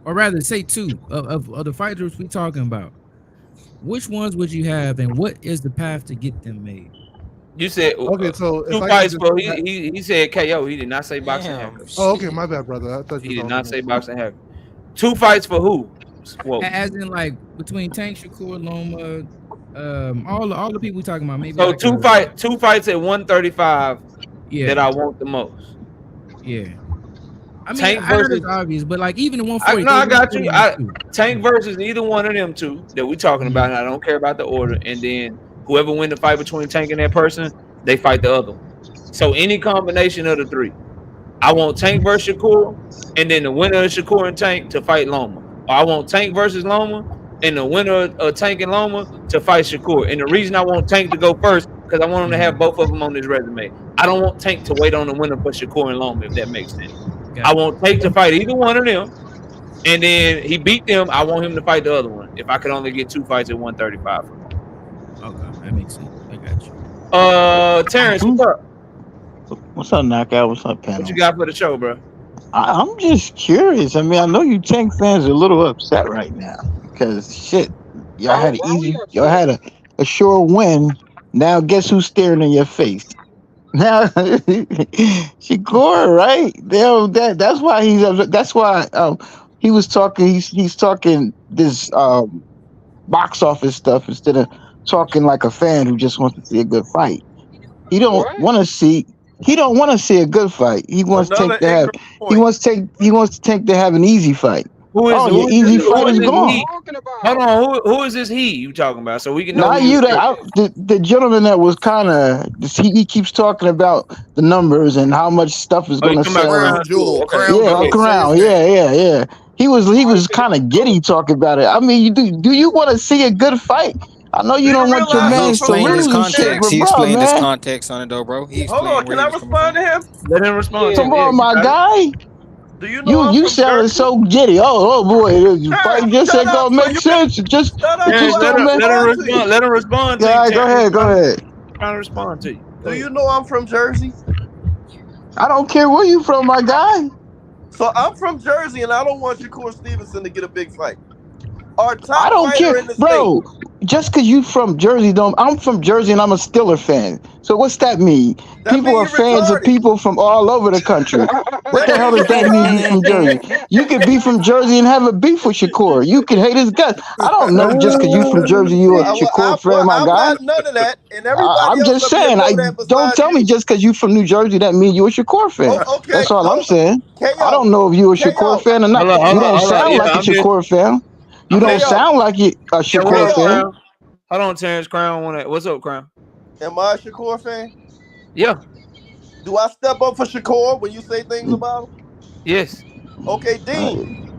or rather say 2 of the fighters we talking about, which ones would you have, and what is the path to get them made? You said okay, so 2 fights, bro. He said KO. He did not say boxing hacker. Oh, okay, my bad, brother. I thought he did not say boxing hacker. 2 fights for who? Whoa. As in, like between Tank, Shakur, Loma, all the people we talking about. Maybe so like 2 fights at 135. Yeah, that I want the most. Yeah, I mean, Tank I know versus it's obvious, but like even the 140. I got you. Tank versus either one of them 2 that we talking about. And I don't care about the order. And then whoever win the fight between Tank and that person, they fight the other one. So any combination of the 3. I want Tank versus Shakur, and then the winner of Shakur and Tank to fight Loma. Or I want Tank versus Loma, and the winner of Tank and Loma to fight Shakur. And the reason I want Tank to go first, because I want him to have both of them on his resume. I don't want Tank to wait on the winner for Shakur and Loma, if that makes sense. Got I it. want Tank to fight either one of them, and then he beat them. I want him to fight the other one. If I could only get 2 fights at 135 for Loma. Okay, that makes sense. I got you. Terrence, what's up? What's up, Knockout? What's up, panel? What you got for the show, bro? I'm just curious. I mean, I know you Tank fans are a little upset right now because shit, y'all had an easy, y'all had a sure win. Now guess who's staring in your face? Now Shakur, right? That's why he's upset. That's why he was talking. He's talking this box office stuff instead of talking like a fan who just wants to see a good fight. He don't want to see. He don't want to see a good fight. He wants Tank to have. He wants Tank to have an easy fight. Your easy fight is gone. Hold on, who is this he you talking about? So we can know. Not you. The gentleman that was kind of. He keeps talking about the numbers and how much stuff is going to sell. Crown. Yeah. He was kind of giddy talking about it. I mean, do you want to see a good fight? I know you don't want your man to lose and shit, but He bro, explained his man. context on it though, bro. Hold on, can I respond to him? Let him respond. Come on, my guy. Do you know you sounding so giddy? Oh boy, the fight just ain't gonna make sense. Just let him respond. Yeah, go ahead. Trying to respond to you. Do you know I'm from Jersey? I don't care where you from, my guy. So I'm from Jersey, and I don't want Shakur Stevenson to get a big fight. I don't care, bro. Just because you from Jersey, I'm from Jersey and I'm a Steeler fan. So what's that mean? People are fans of people from all over the country. What the hell does that mean? You from Jersey? You could be from Jersey and have a beef with Shakur. You could hate his guts. I don't know. Just because you from Jersey, you a Shakur fan, my guy. None of that. And everybody I'm just saying. Don't tell me just because you from New Jersey that means you a Shakur fan. Okay, that's all I'm saying. I don't know if you a Shakur fan or not. You don't sound like a Shakur fan. You don't sound like a Shakur fan. Hold on, Terrence. Crown. What's up, Crown? Am I a Shakur fan? Yeah. Do I step up for Shakur when you say things about him? Yes. Okay, Dean.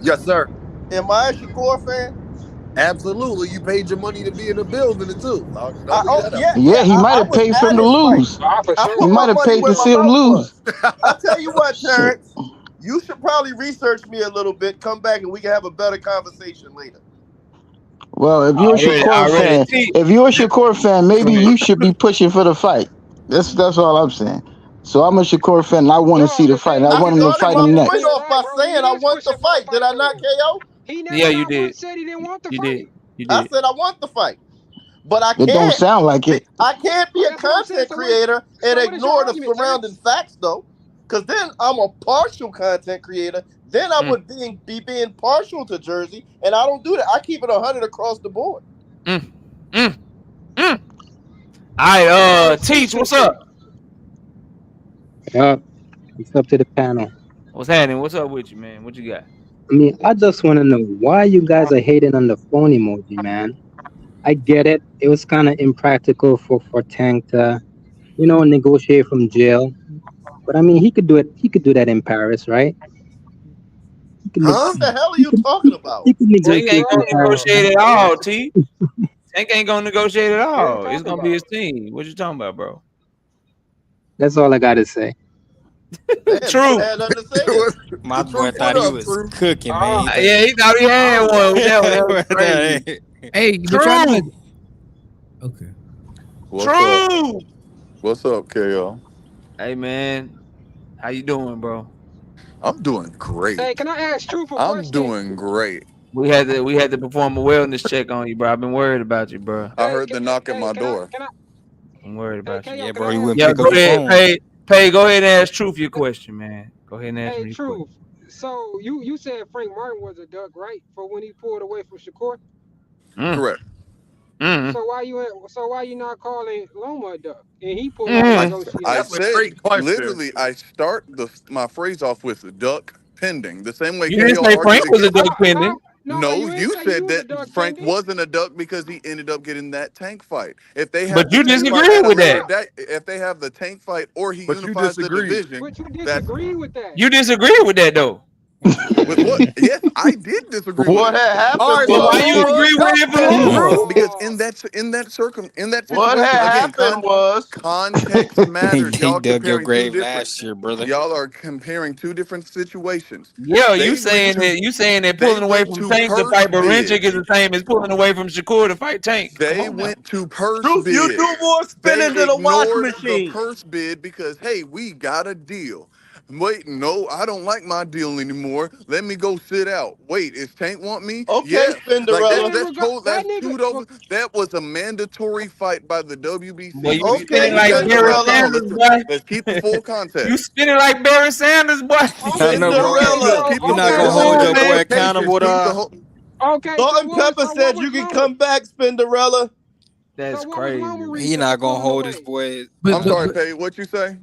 Yes, sir. Am I a Shakur fan? Absolutely. You paid your money to be in the building too. Yeah, he might have paid for him to lose. He might have paid to see him lose. I'll tell you what, Terrence. You should probably research me a little bit. Come back and we can have a better conversation later. Well, if you're a Shakur fan, maybe you should be pushing for the fight. That's all I'm saying. So I'm a Shakur fan, and I want to see the fight. And I want him to fight him next. I off by saying I want the fight. Did I not, KO? Yeah, you did. Said he didn't want the You fight. did. I said I want the fight. But I can't. It don't sound like it. I can't be a content creator and ignore the surrounding facts, though. Because then I'm a partial content creator. Then I would be being partial to Jersey. And I don't do that. I keep it 100 across the board. All right, Teach, what's up? What's up to the panel? What's happening? What's up with you, man? What you got? I mean, I just want to know why you guys are hating on the phone emoji, man. I get it. It was kind of impractical for Tank to, negotiate from jail. But I mean, he could do it. He could do that in Paris, right? What the hell are you talking about? Tank ain't gonna negotiate at all, T. Tank ain't gonna negotiate at all. It's gonna be his team. What you talking about, bro? That's all I gotta say. True. My boy thought he was cooking, man. Yeah, he thought he had one. That was crazy. Hey, True. Okay. True. What's up, KO? Hey, man. How you doing, bro? I'm doing great. Hey, can I ask truthful I'm question? doing great. We had to perform a wellness check on you, bro. I've been worried about you, bro. I heard the knock at my door. I'm worried about you. Yeah, bro, you wouldn't Yeah, pick go up the ahead. phone. Pay, go ahead and ask Truth your question, man. Go ahead and ask me. Hey, Truth. So you said Frank Martin was a duck, right? For when he pulled away from Shakur? Correct. Mm-hmm. So why you not calling Loma a duck? And he pulled away. I said literally. I start my phrase off with duck pending. The same way you didn't say Frank was a duck pending. No, you said that Frank wasn't a duck because he ended up getting that Tank fight. If they have, but you disagree with that. If they have the Tank fight or he unifies the division, but you disagree with that. You disagree with that though. With what? Yes, I did disagree with What it. had happened All right, Well, so why you was agree with it for Because Loma? because Oh, in that what situation, had again, happened was context matters. They Y'all dug your comparing two grave different. last year, brother. Y'all are comparing two different situations. Yeah, They went to you saying that they pulling away went from to Tank to purse fight Barinchik bid. is the same as pulling away from Shakur to fight Tank. Come They on now. went to purse Truth, you bid. do more They spinning than a washing ignored the machine. purse bid because, hey, we got a deal. Wait, no, I don't like my deal anymore. Let me go sit out. Wait, is Tank want me? Okay, Yes. Like but Spinderella. in regard that that's nigga, two over. That was a mandatory fight by the Boy, WBC. you Okay, spinning We like got Barry hold Spinderella. on. Sanders, boy. Let's keep the full You context. spinning like Barry Sanders, boy. I know, bro. okay, Let's Spinderella. so keep You're the not okay, full gonna Come hold on, your context. boy man. Patience. accountable, Keep the dog. whole. okay. Salt and Pepper said you can come back, Spinderella. That's What was crazy. Loma's He reasons for not gonna pulling hold his away? boy. I'm But sorry, Pay. What you say?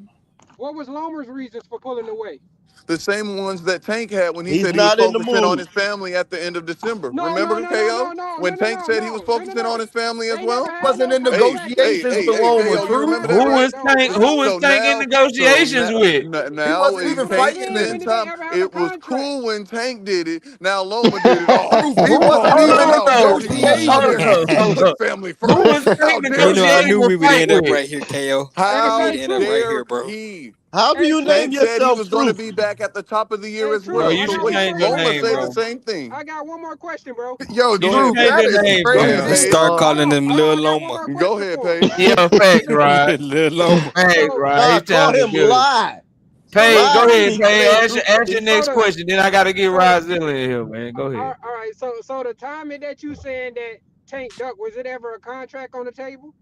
What was Loma's reasons for pulling away? The same ones that Tank had when he He's said he was not in the focusing on mood. his family at the end of December. No, Remember no, the no, no, KO? no, no, no, When no, Tank no, said he was no, no, no, focusing on no. his family as They never well? had Wasn't no in contract. negotiations with Loma, KO, you They Truth. remember never that, Who had right? was no. Tank? Who was So Tank in now, so negotiations with? He now wasn't in even That's what I'm fighting saying. Tank then. When did they time, ever have a it was contract? cool when Tank did it. Now Loma did it all. Truth. He Oh, wasn't oh, Hold even look in on how though. dare he want me Hold negotiations. to on, hold put on. family Who first. was How Tank dare You know, I he? negotiating knew to we would fight end up with? right here, KO. Hey, I but knew How we'd hey, end up Truth. right dare here, bro. he? How do Hey, you Truth. name Tank said he yourself was going to Truth? be back at the top of the year Hey, as Bro, Truth. well. you I So should got wait, one change more. your I Loma got name, said one the bro. more. same thing. I got one more question, bro. Yo, You should Truth, change that your is name, Go crazy. ahead, fam. Paige. Start Hold calling on, him hold on. Lil I got one Loma. more Go question ahead, for him. Paige. Yeah, facts, right. Lil Loma. Facts, So, right. He Nah, call sounded him good. Lie. Paige, go Lie ahead, means Paige. say Ask your truthfully. so next the question. Then I gotta get so the Rozilla in here, man. Go ahead. all right. So the timing that you saying that Tank Duck, was it ever a contract on the table?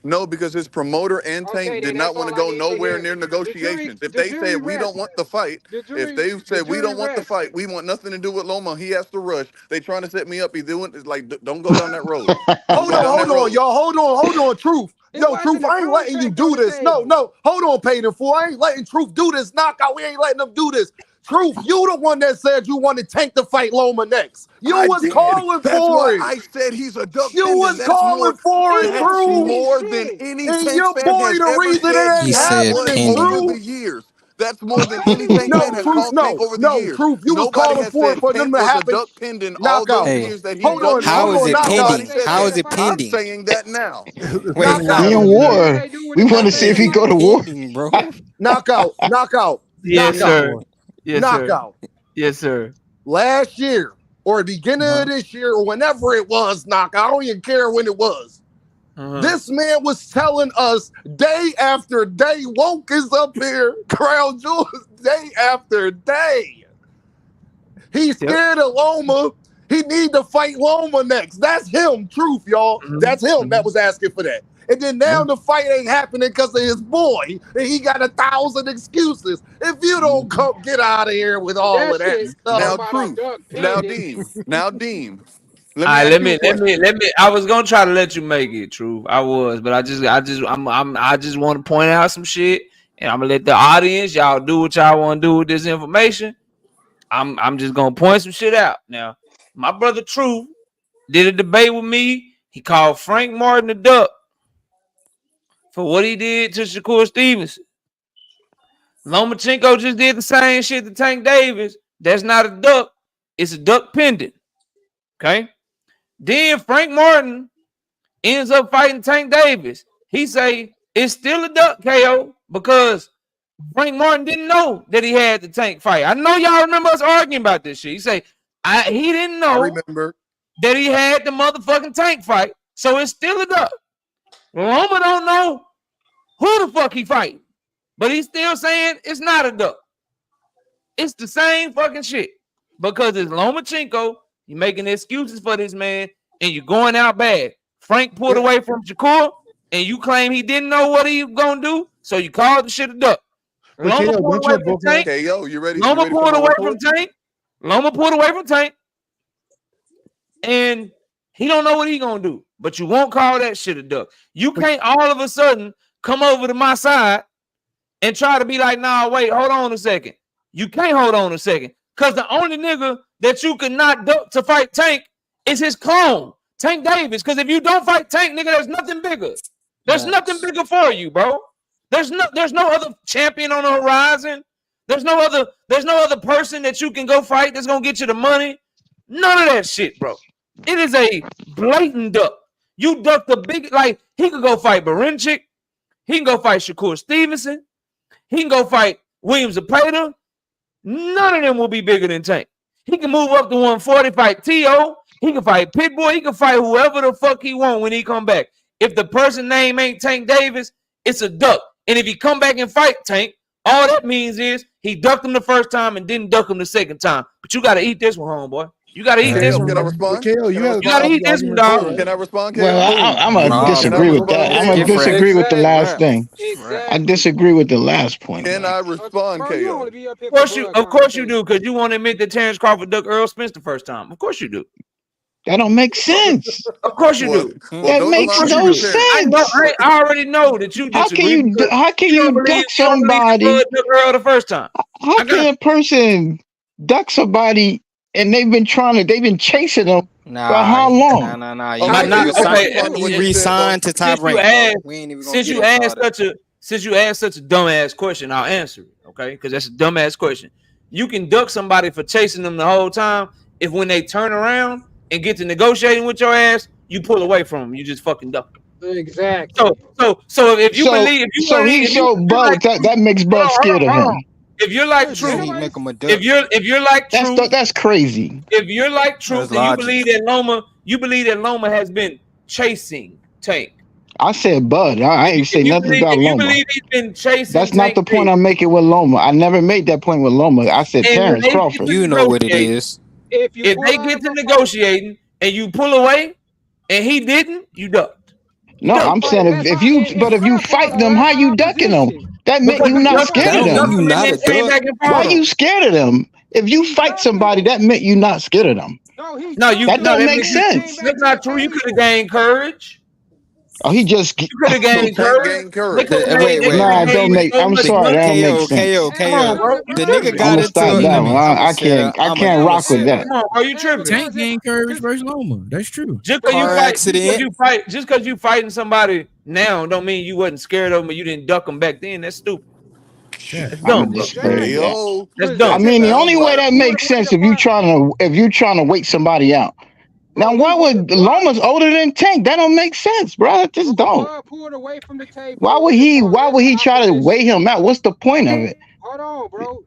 No, because his promoter and Okay, Tank then did not that's want to all I go need to nowhere hear. near negotiations. If The they jury said we don't rest. want the fight, if they The said we jury don't want the rest. fight, we want nothing to do with Loma. He has to rush. They trying to set me up. He doing it's like don't go down that road. Don't go down that Hold on, road. y'all. Hold on, Truth. It Yo, Truth, wasn't a I ain't letting you contract on do the this. No, table. no. Hold on, Payton Fool. I ain't letting Truth do this knockout. We ain't letting them do this. Truth, you the one that said you wanted Tank to fight Loma next. You I was did. calling That's for why it. I said he's a duck You pendant. was calling for it, He ain't That's Truth. pending more than shit. any And Tank your fan boy, has the ever reason said it He ain't Tank said was happening, pending. over the Truth. years. That's more than any Pending Tank who? fan No, has Truth, called Tank no, over the no, years. Truth. You was Nobody calling has for it said for them Tank to was a have a duck pendant all those knockout. Hey, years that he Hold ducked on, how hold is Loma. on, it knockout. Nobody pending? Say said How fight is the that. it fight. I'm pending? saying that now. Wait, What They did in you war. say? What did you say? Do with We the want how to see is if goddamn it he fight? go to war. pending, bro? Knockout, Yes, sir. knockout, Yes, sir. knockout. Yes, sir. Last year or beginning Uh-huh. of this year or whenever it was, knockout. I don't even care when it was. Uh-huh. This man was telling us day after day, woke is up here, Crown Jewels, day after day. He's Yep. scared of Loma. He need to fight Loma next. That's him, truth, y'all. That's him that was asking for that. And then now the fight ain't happening because of his boy. And he got 1,000 excuses. If you don't come, get out of here with all That of that shit stuff. talking Now, about a truth. duck Now, pending. Deem. Now, Deem. Let All me right, ask you a question. let me. I was gonna try to let you make it, true. I was, but I just want to point out some shit, and I'm gonna let the audience, y'all do what y'all want to do with this information. I'm just gonna point some shit out. Now, my brother Truth did a debate with me. He called Frank Martin a duck for what he did to Shakur Stevenson. Lomachenko just did the same shit to Tank Davis. That's not a duck. It's a duck pendant. Okay. Then Frank Martin ends up fighting Tank Davis. He say it's still a duck KO because Frank Martin didn't know that he had the Tank fight. I know y'all remember us arguing about this shit. He say he didn't I know remember. that he had the motherfucking Tank fight, so it's still a duck. Loma don't know who the fuck he fighting, but he's still saying it's not a duck. It's the same fucking shit because it's Lomachenko. You making excuses for this man, and you're going out bad. Frank pulled away from Shakur, and you claim he didn't know what he was gonna do, so you called the shit a duck. But Loma KO, pulled don't away you from both have? Tank. KO, you ready? You Loma ready for pulled my away from retort? Tank. Loma pulled away from Tank, and he don't know what he gonna do. But you won't call that shit a duck. You can't all of a sudden come over to my side and try to be like, nah, wait, hold on a second. You can't hold on a second. Because the only nigga that you could not duck to fight Tank is his clone, Tank Davis. Because if you don't fight Tank, nigga, there's nothing bigger. There's nothing bigger for you, bro. There's no other champion on the horizon. There's no other person that you can go fight that's gonna get you the money. None of that shit, bro. It is a blatant duck. You duck the big, like he could go fight Barinchik. He can go fight Shakur Stevenson. He can go fight Williams Zapata. None of them will be bigger than Tank. He can move up to 140, fight T.O. He can fight Pitbull. He can fight whoever the fuck he want when he come back. If the person name ain't Tank Davis, it's a duck. And if he come back and fight Tank, all that means is he ducked him the first time and didn't duck him the second time. But you got to eat this one, homeboy. You got to eat this one. Can I respond? KO, you got to eat this one, dog. Can I respond, KO? Well, I'm gonna disagree with that. I'm gonna disagree with the last thing. I disagree with the last point. Can I respond, KO? Of course you do, because you want to admit that Terrence Crawford ducked Earl Spence the first time. Of course you do. That don't make sense. Of course you do. That makes no sense. I already know that you disagree. How can you duck somebody? Earl the first time. How can a person duck somebody and they've been chasing them for how long? Nah. He re-signed to Top Rank. Since you asked such a dumbass question, I'll answer it, okay? Because that's a dumbass question. You can duck somebody for chasing them the whole time if when they turn around and get to negotiating with your ass, you pull away from them. You just fucking duck them. Exactly. So if you believe, that makes Bud scared of him. If you're like True, if you're like True, that's crazy. If you're like True, then you believe that Loma has been chasing Tank. I said Bud. I ain't say nothing about Loma. You believe he's been chasing That's not the point I'm making with Loma. I never made that point with Loma. I said Terrence Crawford. You know what it is. If they get to negotiating and you pull away and he didn't, you ducked. No, I'm saying if you fight them, how you ducking them? That meant you not scared of them. Why are you scared of them? If you fight somebody, that meant you not scared of them. That don't make sense. That's not true. You could have gained courage. Oh, he just you could have gained courage. Nah, don't make. I'm sorry, that don't make sense. KO. The nigga got it. Stop that one. I can't rock with that. Come on, are you tripping? Tank gained courage versus Loma. That's true. Just because you fighting somebody now, don't mean you wasn't scared of them, or you didn't duck them back then. That's stupid. That's dumb. That's dumb. I mean, the only way that makes sense if you're trying to wait somebody out. Now, why would Loma's older than Tank? That don't make sense, bro. That just don't. Why would he try to weigh him out? What's the point of it? Hold on, bro.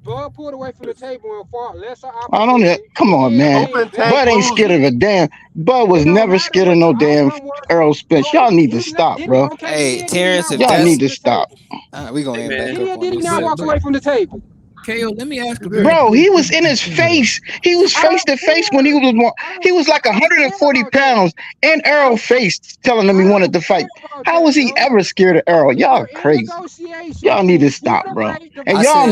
Bud pulled away from the table and fought lesser. I don't. Come on, man. Bud ain't scared of a damn. Bud was never scared of no damn Earl Spence. Y'all need to stop, bro. Hey, Terrence, y'all need to stop. We gonna end back up. Did he not walk away from the table? KO, let me ask you. Bro, he was in his face. He was face to face when he was like 140 pounds in Earl face telling him he wanted to fight. How was he ever scared of Earl? Y'all crazy. Y'all need to stop, bro. And y'all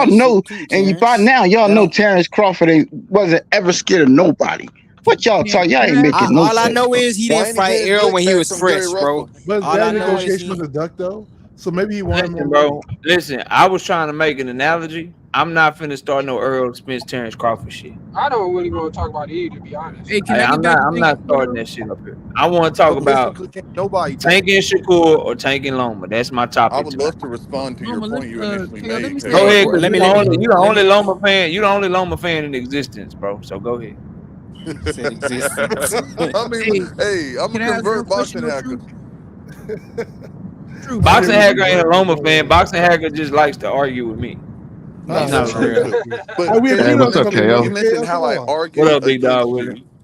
know, and by now y'all know Terrence Crawford wasn't ever scared of nobody. What y'all talk? Y'all ain't making no sense. All I know is he didn't fight Earl when he was fresh, bro. But that negotiation was a duck, though. So maybe he wanted more. Bro, listen, I was trying to make an analogy. I'm not finna start no Earl Spence, Terrence Crawford shit. I don't really want to talk about it either, to be honest. Hey, I'm not starting that shit up here. I want to talk about Tank and Shakur or Tank and Loma. That's my topic. I would love to respond to your point you initially made. Go ahead. You the only Loma fan. You the only Loma fan in existence, bro. So go ahead. I mean, hey, I'm a convert boxing hacker. Boxing Hacker ain't a Loma fan. Boxing Hacker just likes to argue with me. But what's up, KO? You mentioned how I argued. What up, big dog?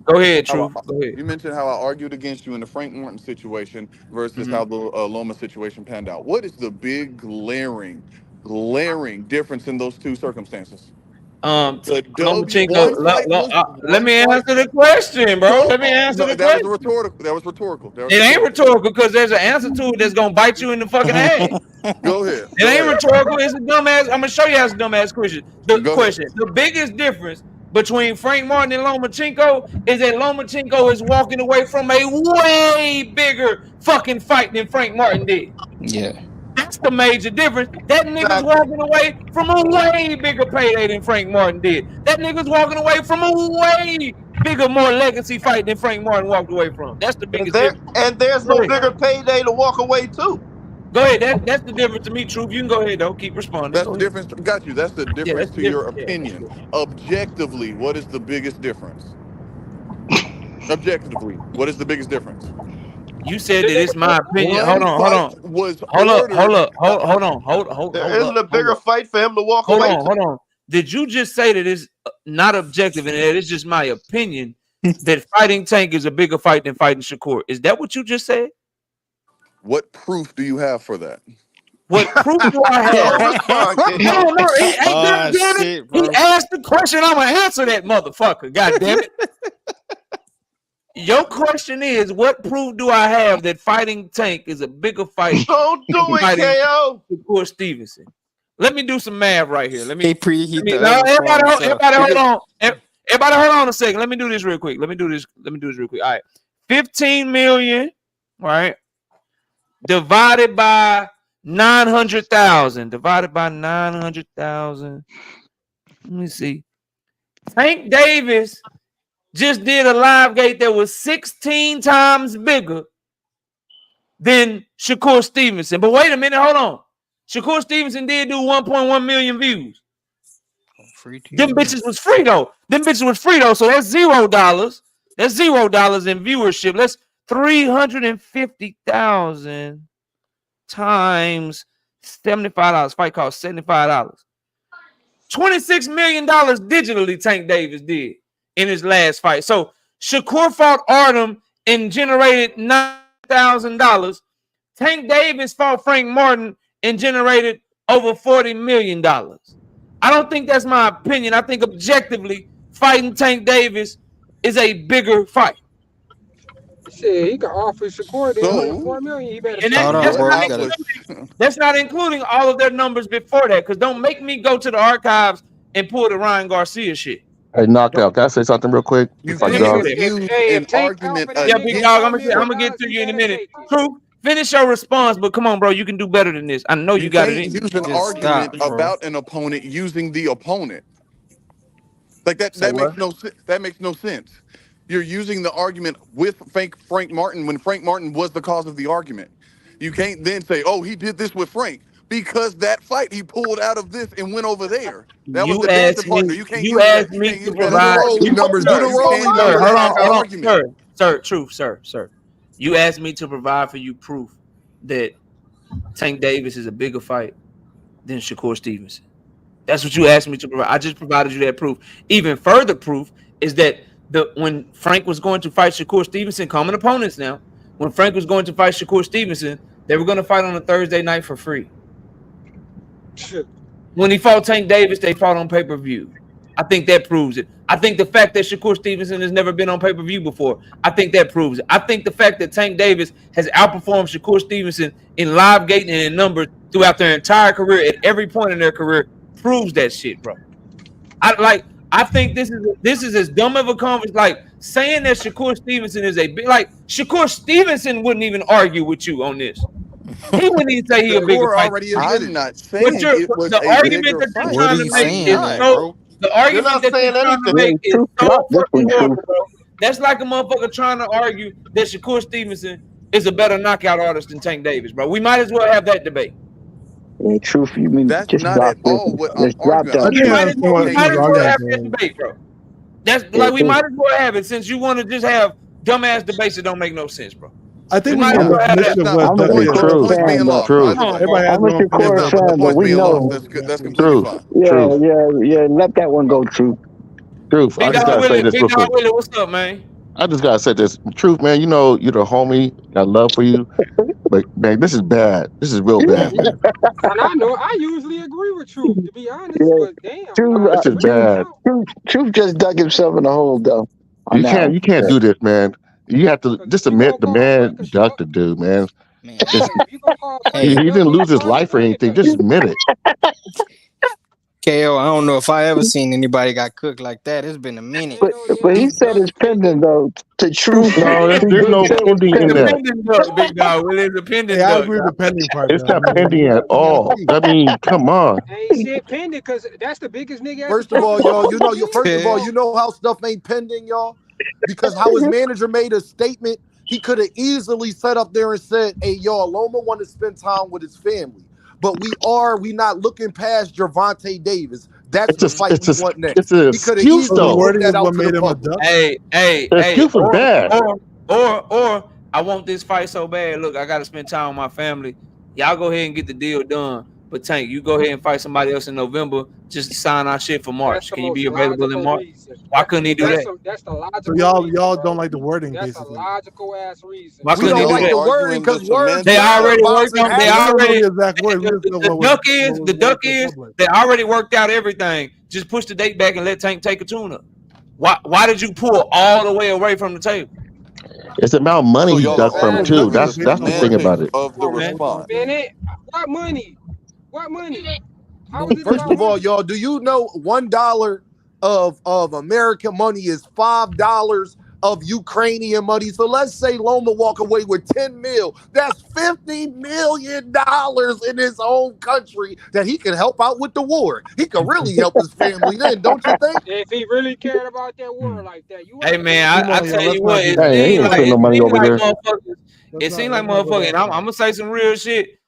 Go ahead, True. Go ahead. You mentioned how I argued against you in the Frank Martin situation versus how the Loma situation panned out. What is the big glaring difference in those two circumstances? Lomachenko, let me answer the question, bro. Let me answer the question. That was rhetorical. It ain't rhetorical because there's an answer to it that's gonna bite you in the fucking ass. Go ahead. It ain't rhetorical. It's a dumbass. I'm gonna show you how it's a dumbass question. The biggest difference between Frank Martin and Lomachenko is that Lomachenko is walking away from a way bigger fucking fight than Frank Martin did. Yeah. That's the major difference. That nigga's walking away from a way bigger payday than Frank Martin did. That nigga's walking away from a way bigger, more legacy fight than Frank Martin walked away from. That's the biggest difference. And there's no bigger payday to walk away to. Go ahead. That's the difference to me, Truth. You can go ahead though. Keep responding. That's Go the ahead. difference. Got you. That's the Yeah, difference that's the to your difference. Yeah. opinion. Objectively, what is the biggest difference? Objectively, what is the biggest difference? You said that it's my opinion. One fight was ordered. There isn't a Hold bigger up. fight for him to walk Hold away on, to. hold on. Did you just say that it's not objective and that it's just my opinion that fighting Tank is a bigger fight than fighting Shakur? Is that what you just said? What proof do you have for that? What proof do I have? Respond, No, KO. no, Oh damn it. shit, He bro. asked the question. I'm gonna answer that motherfucker. God damn it. Your question is, what proof do I have that fighting Tank is a bigger fight Don't than do it, fighting KO. Shakur Stevenson? Let me do some math right here. He preheat the No, other everybody phone himself. hold on. Everybody hold on a second. Let me do this real quick. Let me do this real quick. All right. 15 million, right? Divided by 900,000. Divided by 900,000. Let me see. Tank Davis just did a live gate that was 16 times bigger than Shakur Stevenson. But wait a minute, hold on. Shakur Stevenson did do 1.1 million views. Them bitches was free though. So that's $0. That's $0 in viewership. That's 350,000 times $75. Fight cost $75. $26 million digitally Tank Davis did in his last fight. So Shakur fought Artem and generated $9,000. Tank Davis fought Frank Martin and generated over $40 million. I don't think that's my opinion. I think objectively, fighting Tank Davis is a bigger fight. Shit, he could offer Shakur then So, 4 million. He better And take Hold it. on, that's, bro. not I gotta. that's not including all of their numbers before that. Because don't make me go to the archives and pull the Ryan Garcia shit. Hey, knockout. Can I say something real quick you before I Let me get do off? can't that. use Hey, an if Tank argument offer that Yeah, nigga big against. dog. $4 I'm million, gonna get to he you in a better minute. take it. True. Finish your response, but come on, bro. You can do better than this. I know you You got it can't in you. use an Just stop, argument bro. about an opponent using the opponent. Like that. Say That what? makes no sense. That makes no sense. You're using the argument with Frank Martin when Frank Martin was the cause of the argument. You can't then say, "Oh, he did this with Frank," because that fight he pulled out of this and went over there. That was You the dancing asked partner. me. You can't You use that. asked You me can't to use that Do as the an provide. rolling argument. numbers. Do the You can't rolling use Sir, numbers. that hold as on, an hold on, argument. sir. You asked me to provide for you proof that Tank Davis is a bigger fight than Shakur Stevenson. That's what you asked me to provide. I just provided you that proof. Even further proof is that when Frank was going to fight Shakur Stevenson, common opponents now, when Frank was going to fight Shakur Stevenson, they were going to fight on a Thursday night for free. When he fought Tank Davis, they fought on pay-per-view. I think that proves it. I think the fact that Shakur Stevenson has never been on pay-per-view before, I think that proves it. I think the fact that Tank Davis has outperformed Shakur Stevenson in live gating and in numbers throughout their entire career at every point in their career proves that shit, bro. I think this is as dumb of a conversation. Like saying that Shakur Stevenson is a big, like Shakur Stevenson wouldn't even argue with you on this. He wouldn't even say he a bigger Shakur fight. already I'm admitted. not But saying it was the a argument bigger that you're fight. What trying are to you make I'm saying is then, not. so. bro? The You're argument not that you're saying trying to anything. Yeah, make is Truth so dropped this fucking one, Truth. horrible, bro. That's like a motherfucker trying to argue that Shakur Stevenson is a better knockout artist than Tank Davis, bro. We might as well have that debate. Yeah, Truth. You mean That's just not drop at this all one. what I'm Just drop arguing. I I'm that We think I shit. might saying as you well, understand we what can't might Truth's as use well arguing that. have that for. debate, bro. That's Yeah, like we 'cause might as well have it since you want to just have dumbass debates that don't make no sense, bro. I We think we might as get I'm the a, well have that. That's position of not what my I'm a Ducky point. is The Shakur saying. point's being fan, though. lost. True. Fine. Come It's on, fine. bro. True. I'm a The, Shakur the, Come on. the fan, but point's we being lost. know. That's completely Truth. fine. Yeah, Truth. let that one go, Truth. Truth. I Big just Dog gotta say Willie, this Big real Dog quick. Willie, what's up, man? I just gotta say this. Truth, man. You know you're the homie. Got love for you, but man, this is bad. This is real bad, man. And I know I usually agree with Truth, to be honest, Yeah, but damn, Truth, nah, This is switching it bad. out. Truth just dug himself in the hole, though, on You that can't. one. You can't Yeah. do this, man. You have to Cause just if you gonna admit the call man Frank a ducked the dude, man. Man, It's, if you gonna call Frank he a hey, duck, didn't you lose his call life or Frank a anything. duck. Just admit it. KO, I don't know if I ever seen anybody got cooked like that. It's been a minute. Ain't But he no said duck it's pending, pending. though. To Truth, No, he there's did no say it's pending It's in a pending. that. pending duck, Big Dog Willie. It's a Hey, pending I duck. agree with the pending part, It's though. I not mean, pending at we gotta all. see. I mean, come on. I ain't said pending because that's the biggest nigga at the First of top all, of the y'all, food chain. first of all, Yeah. you know how stuff ain't pending, y'all, because how his manager made a statement he could have easily sat up there and said, hey, y'all, Loma want to spend time with his family. But we not looking past Gervonta Davis. That's the fight we want next. It's an He could have excuse, easily though. put that out to the public. Hey, The excuse was bad. Or I want this fight so bad. Look, I got to spend time with my family. Y'all go ahead and get the deal done. But Tank, you go ahead and fight somebody else in November. Just to sign our shit for March. Can you be available in March? Why couldn't he do that? That's the logical. So y'all don't like the wording, That's basically. a logical ass reason. Why couldn't he do that? The wording because words. They already worked on. They already. The duck is. They already worked out everything. Just push the date back and let Tank take a tune-up. Why did you pull all the way away from the table? It's about money he ducked from too. That's the thing about it. Of the response. What money? What money? First of all, y'all, do you know $1 of American money is $5 of Ukrainian money? So let's say Loma walk away with 10 mil. That's $50 million in his own country that he can help out with the war. He can really help his family then, don't you think? If he really cared about that war like that, Hey man, I tell you what, it seemed like motherfucker, and I'm gonna say some real shit.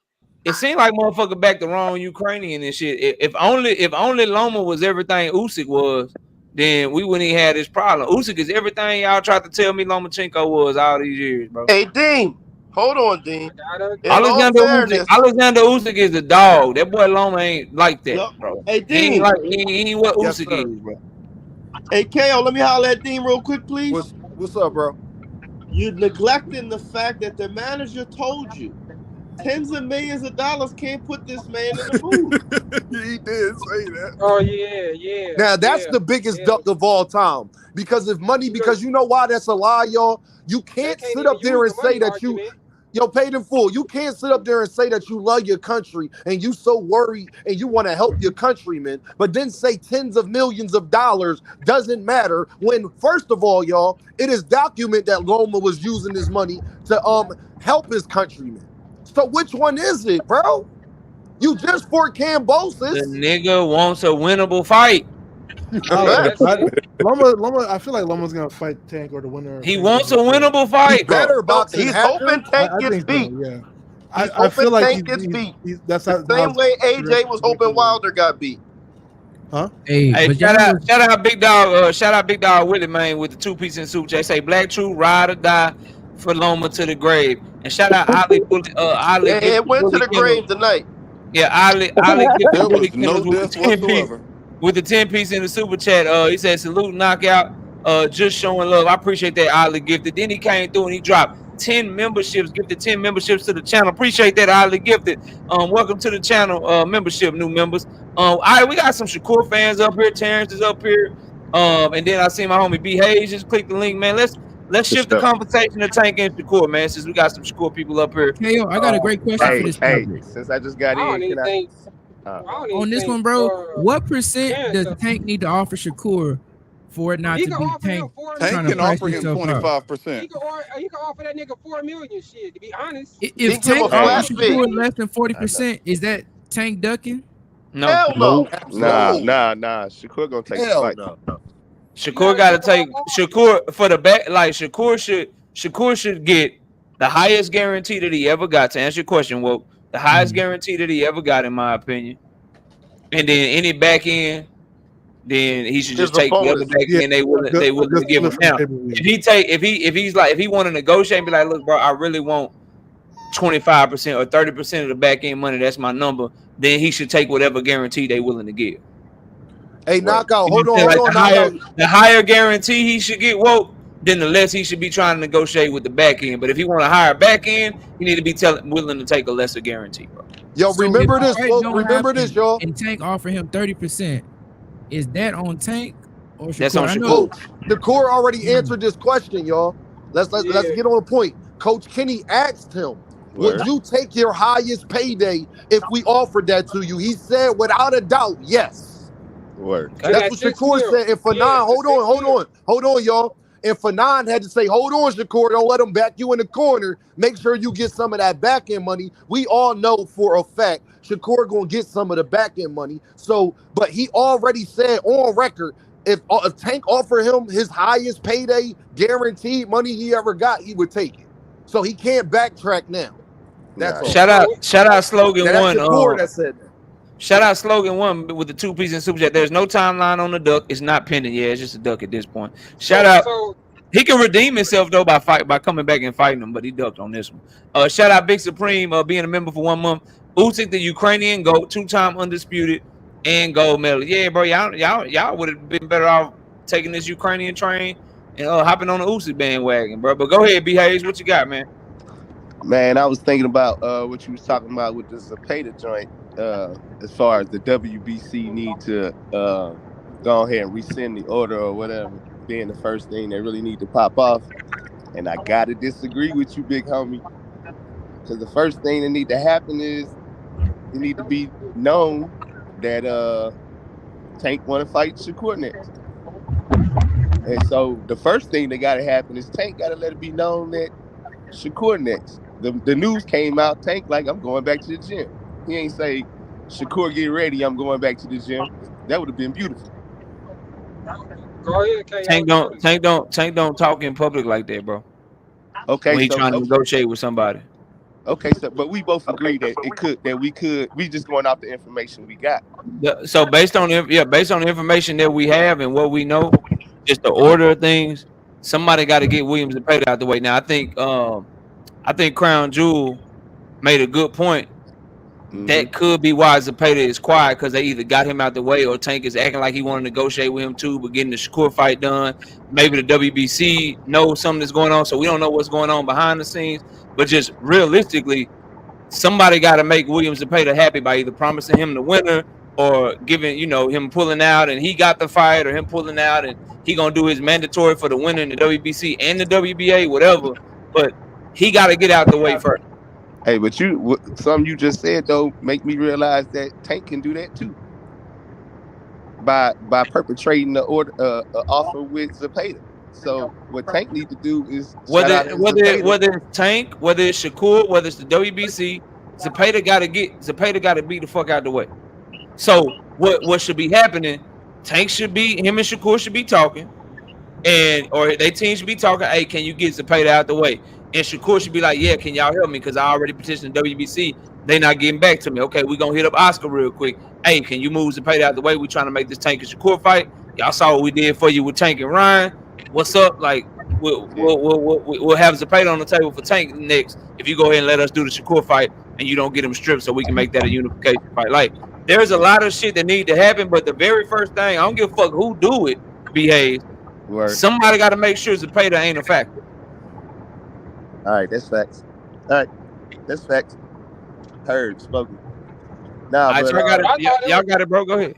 It seemed like motherfucker backed the wrong Ukrainian and shit. If only Loma was everything Usyk was, then we wouldn't even have this problem. Usyk is everything y'all tried to tell me Lomachenko was all these years, bro. Hey, Dean. Hold on, Dean. Alexander Usyk is a dog. That boy Loma ain't like that, bro. Hey, Dean. He ain't what Usyk is, bro. Hey, KO, let me holler at Dean real quick, please. What's up, bro? You're neglecting the fact that the manager told you tens of millions of dollars can't put this man in the booth. He did say that. Oh, yeah. Now, that's the biggest duck of all time. Because you know why that's a lie, y'all? You can't sit up there and say that you're paid in full. You can't sit up there and say that you love your country and you so worried and you want to help your countrymen, but then say tens of millions of dollars doesn't matter when, first of all, y'all, it is documented that Loma was using his money to help his countrymen. So which one is it, bro? You just for Cambosis. The nigga wants a winnable fight. Loma, I feel like Loma's gonna fight Tank or the winner. He wants a winnable fight. Better boxing. He's hoping Tank gets beat. So, yeah. I feel like Tank gets beat. That's the same way AJ was hoping Wilder got beat. Huh? Hey, shout out Big Dog. Shout out Big Dog Willie, man, with the 2-piece in soup. They say Black True ride or die for Loma to the grave. And shout out Ali. It went to the grave tonight. Yeah, Ali. There was no death whatsoever. With the 10-piece in the super chat, he said salute knockout. Just showing love. I appreciate that, Ali Gifted. Then he came through and he dropped 10 memberships, gifted 10 memberships to the channel. Appreciate that, Ali Gifted. Welcome to the channel, membership, new members. All right, we got some Shakur fans up here. Terrence is up here. And then I see my homie B Hayes. Just click the link, man. Let's shift the conversation to Tank and Shakur, man, since we got some Shakur people up here. Hey, yo, I got a great question for this topic. Since I just got in, on this one, bro, what percent does Tank need to offer Shakur for it not to be Tank? Tank can offer him 25%. He can offer that nigga $4 million. Shit, to be honest. If Tank offers Shakur less than 40%, is that Tank ducking? No. Hell no. Nah. Shakur gonna take the fight. No. Shakur got to take Shakur for the back. Like Shakur should get the highest guarantee that he ever got. To answer your question, well, the highest guarantee that he ever got, in my opinion. And then any back end, then he should just take the other back end. They willing to give him now. If he want to negotiate and be like, look, bro, I really want 25% or 30% of the back end money. That's my number. Then he should take whatever guarantee they willing to give. Hey, knockout. Hold on. The higher guarantee he should get, then the less he should be trying to negotiate with the back end. But if he want a higher back end, he need to be willing to take a lesser guarantee, bro. Yo, remember this, y'all. And Tank offer him 30%. Is that on Tank or Shakur? That's on Shakur. Shakur already answered this question, y'all. Let's get on the point. Coach Kenny asked him, would you take your highest payday if we offered that to you? He said, without a doubt, yes. Word. That's what Shakur said. And Fanon, hold on, y'all. And Fanon had to say, hold on, Shakur, don't let him back you in the corner. Make sure you get some of that back end money. We all know for a fact Shakur gonna get some of the back end money. So, but he already said on record, if Tank offered him his highest payday guaranteed money he ever got, he would take it. So he can't backtrack now. That's all. Shout out Slogan That's One. Shakur that said that. Shout out Slogan One with the 2-piece and super chat. There's no timeline on the duck. It's not pending. Yeah, it's just a duck at this point. Shout out. He can redeem himself though by coming back and fighting him, but he ducked on this one. Shout out Big Supreme being a member for 1 month. Usyk, the Ukrainian GOAT, 2-time undisputed and gold medal. Yeah, bro, y'all would have been better off taking this Ukrainian train and hopping on the Usyk bandwagon, bro. But go ahead, B. Hayes, what you got, man? Man, I was thinking about what you was talking about with the Zepeda joint. As far as the WBC need to go ahead and rescind the order or whatever, being the first thing they really need to pop off. And I gotta disagree with you, big homie, because the first thing that need to happen is it need to be known that Tank want to fight Shakur next. And so the first thing that gotta happen is Tank gotta let it be known that Shakur next. The news came out, Tank like, I'm going back to the gym. He ain't say, Shakur, get ready, I'm going back to the gym. That would have been beautiful. Go ahead, K. Tank don't talk in public like that, bro. Okay, when he trying to negotiate with somebody. Okay, so but we both agree that we just going off the information we got. So based on the information that we have and what we know, just the order of things, somebody got to get Williams and Zepeda out the way. Now I think Crown Jewel made a good point. That could be why Zepeda is quiet, because they either got him out the way or Tank is acting like he want to negotiate with him too, but getting the Shakur fight done. Maybe the WBC knows something that's going on, so we don't know what's going on behind the scenes. But just realistically, somebody got to make Williams Zepeda happy by either promising him the winner or giving, him pulling out and he got the fight, or him pulling out and he gonna do his mandatory for the winner in the WBC and the WBA, whatever. But he got to get out the way first. Hey, but something you just said though make me realize that Tank can do that too. By perpetrating the offer with Zepeda. So what Tank need to do is whether it's Tank, whether it's Shakur, whether it's the WBC, Zepeda got to beat the fuck out the way. So what should be happening? Tank him and Shakur should be talking, or they team should be talking. Hey, can you get Zepeda out the way? And Shakur should be like, yeah, can y'all help me? Because I already petitioned the WBC. They not getting back to me. Okay, we're going to hit up Oscar real quick. Hey, can you move Zepeda out the way? We're trying to make this Tank and Shakur fight. Y'all saw what we did for you with Tank and Ryan. What's up? Like, we'll have Zepeda on the table for Tank next if you go ahead and let us do the Shakur fight and you don't get him stripped so we can make that a unification fight. Like, there's a lot of shit that need to happen, but the very first thing, I don't give a fuck who do it, behave. Somebody got to make sure Zepeda ain't a factor. All right, that's facts. Heard, spoken. Nah, but y'all got it, bro. Go ahead.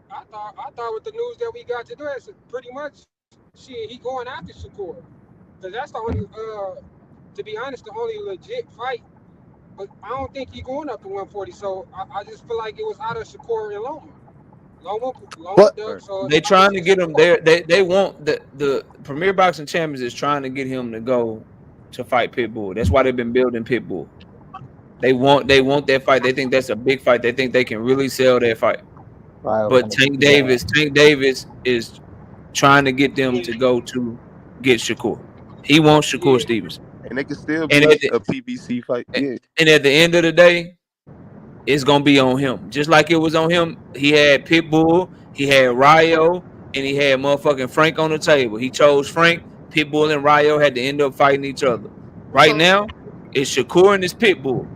I thought with the news that we got today, it's pretty much he going after Shakur, because that's the only, to be honest, the only legit fight. But I don't think he's going up to 140. So I just feel like it was out of Shakur and Loma. They trying to get him there. They want the Premier Boxing Champions is trying to get him to go to fight Pitbull. That's why they've been building Pitbull. They want that fight. They think that's a big fight. They think they can really sell that fight. Right, but Tank Davis is trying to get them to go to get Shakur. He wants Shakur Stevenson. And they can still be a PBC fight. Yeah. And at the end of the day, it's gonna be on him. Just like it was on him. He had Pitbull, he had Rayo, and he had motherfucking Frank on the table. He chose Frank. Pitbull and Rayo had to end up fighting each other. Right now, it's Shakur and it's Pitbull.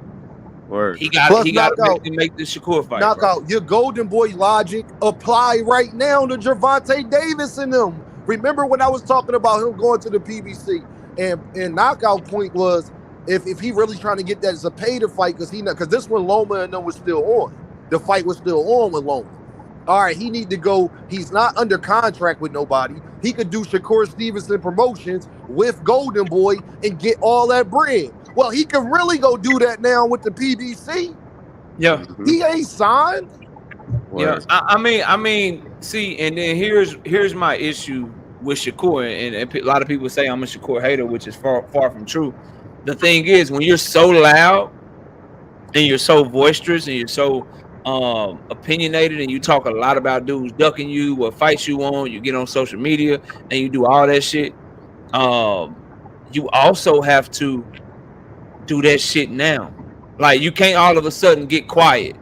Word. He got to make the Shakur fight. Knockout. Your Golden Boy logic apply right now to Gervonta Davis and them. Remember when I was talking about him going to the PBC, and knockout point was if he really trying to get that Zepeda fight, because this one Loma and them was still on. The fight was still on with Loma. All right, he need to go. He's not under contract with nobody. He could do Shakur Stevenson promotions with Golden Boy and get all that bread. Well, he can really go do that now with the PBC. Yeah, he ain't signed. Yeah, I mean, see, and then here's my issue with Shakur, and a lot of people say I'm a Shakur hater, which is far from true. The thing is, when you're so loud and you're so boisterous and you're so opinionated and you talk a lot about dudes ducking you, what fights you want, you get on social media and you do all that shit. You also have to do that shit now. Like you can't all of a sudden get quiet.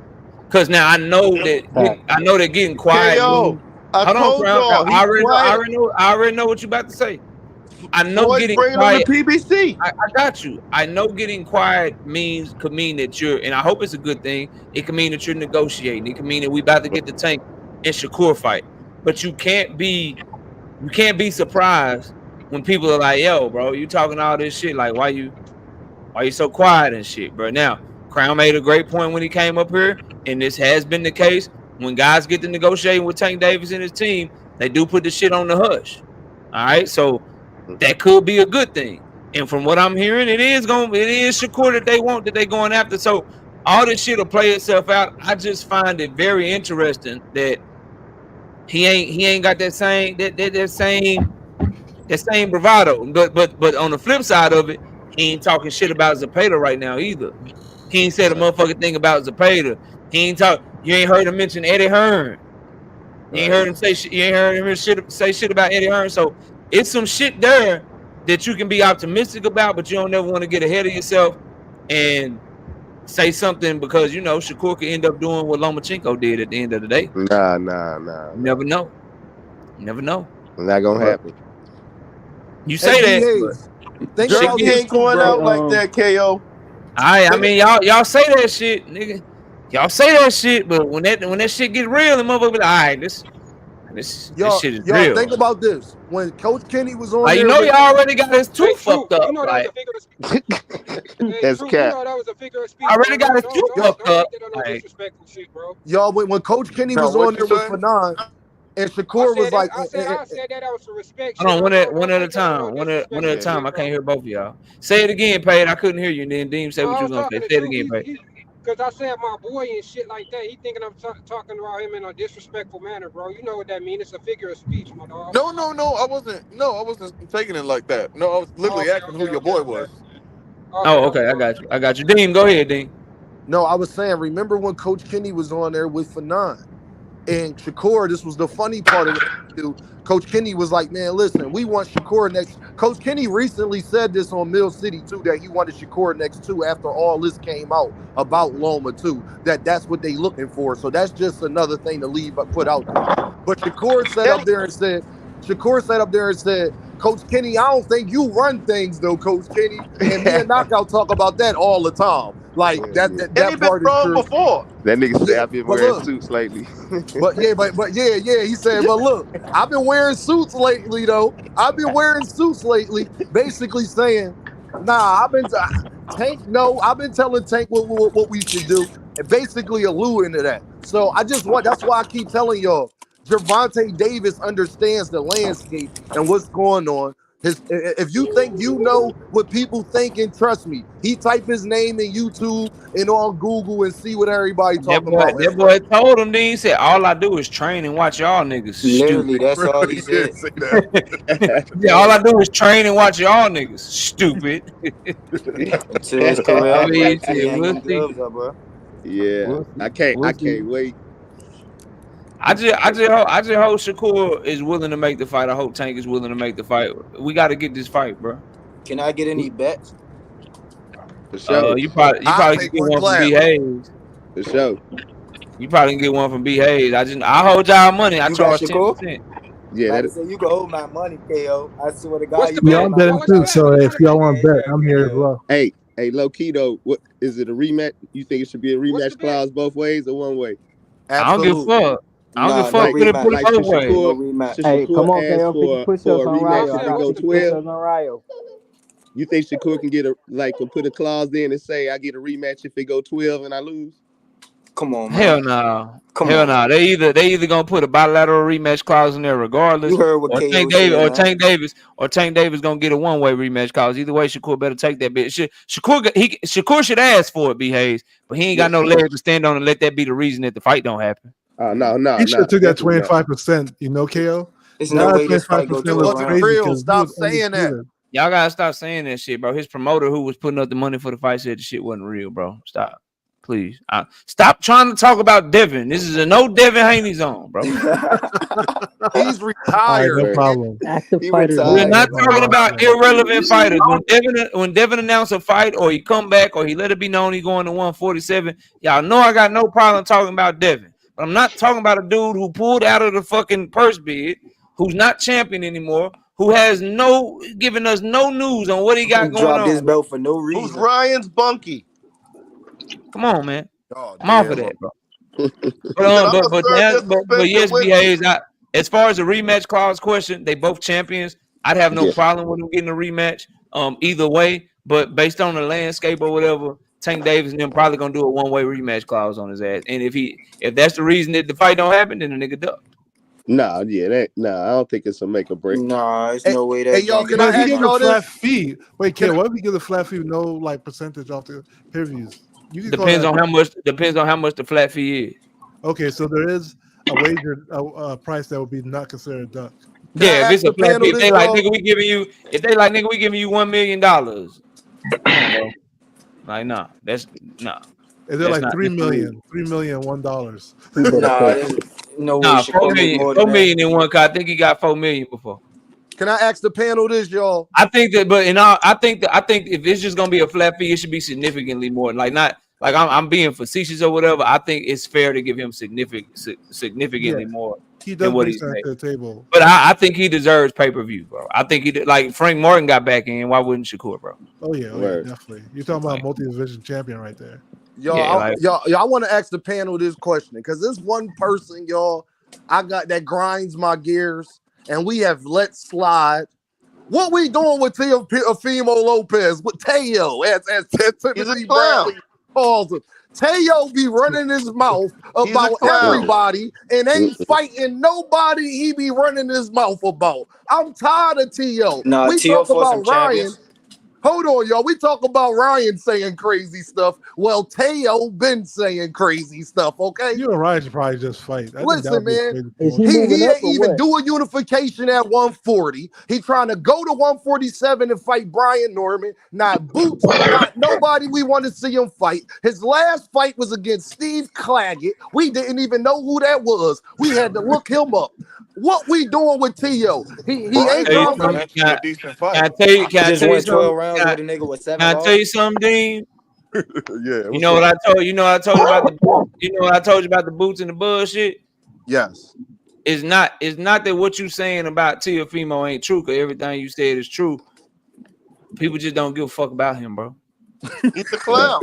Cause now I know that getting quiet means, I hold on, told Crown. y'all I he's quiet. already know what you about to say. I know Floyd's getting bringing quiet. him to PBC. I got you. I know getting quiet could mean that you're, and I hope it's a good thing. It can mean that you're negotiating. It can mean that we about to get the Tank and Shakur fight. But you can't be surprised when people are like, "Yo, bro, you talking all this shit? Like, why you so quiet and shit, bro?" Now, Crown made a great point when he came up here, and this has been the case. When guys get to negotiating with Tank Davis and his team, they do put the shit on the hush. All right, so that could be a good thing. And from what I'm hearing, it is Shakur that they're going after. So all this shit will play itself out. I just find it very interesting that he ain't got that same bravado. But on the flip side of it, he ain't talking shit about Zepeda right now either. He ain't said a motherfucking thing about Zepeda. He ain't talk. You ain't heard him mention Eddie Hearn. You ain't heard him say shit. You ain't heard him say shit about Eddie Hearn. So it's some shit there that you can be optimistic about, but you don't never want to get ahead of yourself and say something because you know Shakur could end up doing what Lomachenko did at the end of the day. Nah. You never know. Not gonna happen. You say that. Think Jersey about this ain't going out like that, KO. I mean, y'all say that shit, nigga. Y'all say that shit, but when that shit get real, the motherfucker be like, all right, this shit is y'all real. think about this. When Coach Kenny was on like, there, you know, y'all already got his tooth fucked up. You know that was a figure of speech. That's You cap. know that was a figure of speech. I already bro. got his tooth fucked up. Don't take that on no disrespectful shit, bro. y'all when Coach Kenny was on there with Fanon, and Shakur was like, I said that was some respect. Hold on, shit. one at a time. One at a time. I can't hear both of y'all. Say it again, Pate. I couldn't hear you. And then Dean say what you was gonna say. Say it again, Pate. Because I said my boy and shit like that. He thinking I'm talking about him in a disrespectful manner, bro. You know what that means? It's a figure of speech, my dog. No, I wasn't taking it like that. No, I was literally asking who your boy was. Okay, I got you. Dean, go ahead, Dean. No, I was saying, remember when Coach Kenny was on there with Fanon and Shakur? This was the funny part of it. Coach Kenny was like, man, listen, we want Shakur next. Coach Kenny recently said this on Mill City, too, that he wanted Shakur next, too, after all this came out about Loma, too, that's what they looking for. So that's just another thing to put out there. But Shakur sat up there and said, Coach Kenny, I don't think you run things, though, Coach Kenny. And me and Knockout talk about that all the time. Like, that part is true. Before. That nigga said I've been wearing suits lately. But he said, but look, I've been wearing suits lately, though. I've been wearing suits lately, basically saying, nah, I've been telling Tank what we should do, and basically alluding to that. So that's why I keep telling y'all, Gervonta Davis understands the landscape and what's going on. If you think you know what people think, and trust me, he type his name in YouTube and on Google and see what everybody talking about. That boy told him, then he said, all I do is train and watch y'all niggas. Literally, stupid. that's all he said. Yeah, all I do is train and watch y'all niggas. Stupid. Until his career, we'll see. Yeah, I can't wait. I just hope Shakur is willing to make the fight. I hope Tank is willing to make the fight. We got to get this fight, bro. Can I get any bets? For sure. You probably can get one from B Hayes. For sure. You probably can get one from B Hayes. I hold y'all money. I charge 10%. Yeah, you can hold my money, KO. I swear to God. Yeah, I'm betting too. So if y'all want to bet, I'm here as well. Hey, low key though, what is it a rematch? You think it should be a rematch clause both ways or one way? Absolutely. I don't give a fuck. I don't give a fuck. Put it both ways. Hey, come on, KO. For a rematch if it go 12. You think Shakur can get put a clause in and say I get a rematch if it go 12 and I lose? Come on, man. Hell no. Hell no. They either gonna put a bilateral rematch clause in there regardless. You heard what or KO Tank Davis gonna get a one-way rematch clause. Either way, Shakur better take that bitch. Shakur should ask for it, B Hayes, but he ain't got no leg to stand on and let that be the reason that the fight don't happen. No. He should have took that 25%, KO. There's no way this fight goes real. Stop saying that. Y'all gotta stop saying that shit, bro. His promoter who was putting up the money for the fight said the shit wasn't real, bro. Stop. Please. Stop trying to talk about Devin. This is a no Devin Haney zone, bro. He's retired. No problem. Active He fighters. retired. We're not Right, talking right, about right. irrelevant fighters. When Devin announced a fight, or he come back, or he let it be known he going to 147, y'all know I got no problem talking about Devin. But I'm not talking about a dude who pulled out of the fucking purse bid, who's not champion anymore, who has giving us no news on what he got going Dropped on. his belt for no Who's reason. Ryan's bunkie? Come on, man. Oh, I'm off of damn. that, bro. He said, "I'ma serve this But yes, suspension with BAs. As far as the rematch clause question, they both champions. I'd have no Yeah. problem with them getting a rematch. Either way, but based on the landscape or whatever, Tank Davis and them probably gonna do a one-way rematch clause on his ass. And if that's the reason that the fight don't happen, then the nigga duck. Nah, I don't think it's a make or break. Nah, it's Hey, no way hey, that y'all, joint can gonna But I if he be ask gives a y'all flat this? fee, wait, kid, what if he gives a flat fee with no like percentage off the pay-per-views? You can call Depends that. on how much the flat fee is. Okay, so there is a wager price that would be not considered a duck. Can I Yeah, if ask it's a the flat panel fee, if this, they like y'all? nigga, we giving you $1 million. Come on, bro. Like, nah, Is it that's like not. $3 million, $1? He better Nah, take there's no way Nah, 4 Shakur make million. more 4 than million that. in one car. I think he got 4 million before. Can I ask the panel this, y'all? I think that, but I think if it's just gonna be a flat fee, it should be significantly more. Like not like I'm being facetious or whatever. I think it's fair to give him significantly Yeah, more he than does what bring he's something made. to the table. But I think he deserves pay-per-view, bro. I think like Frank Martin got back in. Why wouldn't Shakur, bro? Oh yeah, definitely. You're talking about multi-division champion right there. Y'all, I want to ask the panel this question because this one person, y'all, I got that grinds my gears, and we have let slide. What we doing with Teofimo Lopez with Teo as Timothy Bradley calls him? Teo be running his mouth about everybody and ain't fighting nobody he be running his mouth about. I'm tired of Teo. Nah, We Teo talk for some about Ryan. champions. Hold on, y'all. We talk about Ryan saying crazy stuff. Well, Teo been saying crazy stuff, okay? You and Ryan should probably just fight. I think that Listen, would be a man. crazy Is he promotion. moving He up ain't or even what? doing unification at 140. He trying to go to 147 and fight Brian Norman. Not Boots, not nobody we want to see him fight. His last fight was against Steve Claggett. We didn't even know who that was. We had to look him up. What we doing with Teo? He ain't trying to fight. A decent fight. Can I tell you Just went 12 something? rounds with a nigga with 7 Can I tell losses. you something, Dean? Yeah. You know what I told you? You know what I told you about the boots? You know what I told you about the boots and the bullshit? Yes. It's not that what you saying about Teofimo ain't true, because everything you said is true. People just don't give a fuck about him, bro. He's a clown.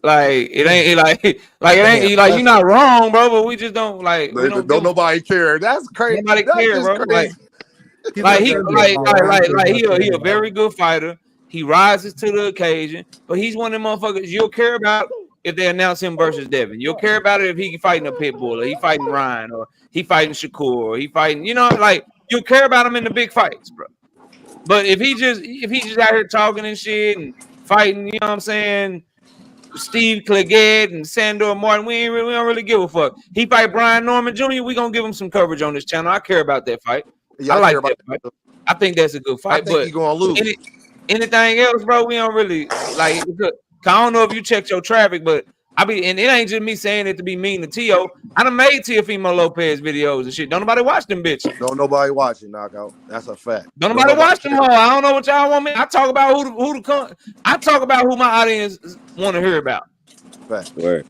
Like it ain't like it ain't like you're not wrong, bro. But we just don't like we don't Don't nobody care. That's crazy. nobody That's care, just bro. crazy. Like he a very good fighter. He rises to the occasion, but he's one of them motherfuckers you'll care about if they announce him versus Devin. You'll care about it if he fighting a pit bull, or he fighting Ryan, or he fighting Shakur, or he fighting, like you'll care about him in the big fights, bro. But if he just out here talking and shit and fighting, you know what I'm saying, Steve Claggett and Sandor Martin, we don't really give a fuck. He fight Brian Norman Jr., we gonna give him some coverage on this channel. I care about that fight. Yeah, I like care that fight. I think that's a good I fight. think But he gonna lose. anything else, bro, we don't really like. I don't know if you checked your traffic, but and it ain't just me saying it to be mean to Tio. I done made Teofimo Lopez videos and shit. Don't nobody watch them bitches. Don't nobody watch it, Knockout. That's a fact. Don't nobody watch them. I don't know what y'all want me. I talk about I talk about who my audience want to hear about. Fact. Right.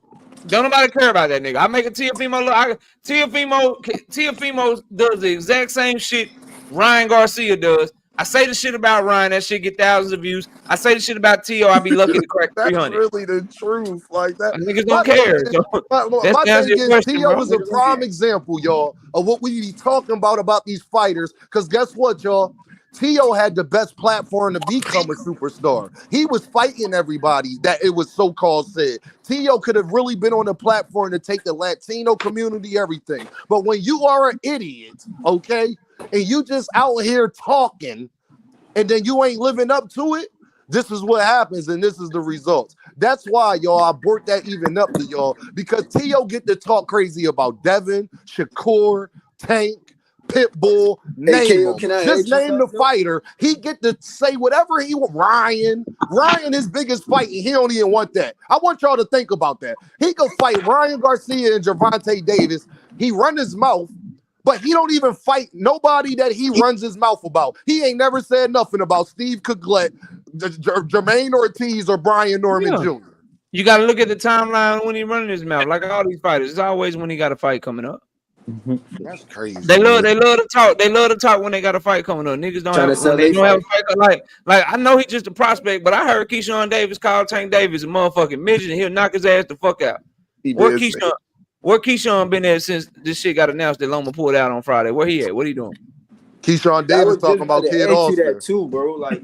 Don't nobody care about that nigga. I make a Teofimo look. Teofimo does the exact same shit Ryan Garcia does. I say the shit about Ryan, that shit get thousands of views. I say the shit about Tio, I be lucky to crack 300. That's really the truth. Like that. Niggas don't care. My thing is, Tio is a prime example, y'all, of what we be talking about these fighters. Because guess what, y'all? Tio had the best platform to become a superstar. He was fighting everybody that it was so-called said. Tio could have really been on the platform to take the Latino community, everything. But when you are an idiot, okay, and you just out here talking, and then you ain't living up to it, this is what happens, and this is the results. That's why, y'all, I brought that even up to y'all, because Tio get to talk crazy about Devin, Shakur, Tank, Pitbull, Hey, name KO, him. can I Just ask you name the something? fighter. He get to say whatever he want. Ryan, his biggest fight, and he don't even want that. I want y'all to think about that. He could fight Ryan Garcia and Gervonta Davis. He run his mouth, but he don't even fight nobody that he runs his mouth about. He ain't never said nothing about Steve Couglet, Jermaine Ortiz, or Brian Norman Jr. You got to look at the timeline when he running his mouth. Like all these fighters, it's always when he got a fight coming up. That's crazy. They love to talk. They love to talk when they got a fight coming up. Niggas don't have when they don't have a fight. Like I know he's just a prospect, but I heard Keyshawn Davis call Tank Davis a motherfucking midget, and he'll knock his ass the fuck out. Where Keyshawn been at since this shit got announced that Loma pulled out on Friday? Where he at? What he doing? Keyshawn Davis talking about Kid Austin. That too, bro. Like,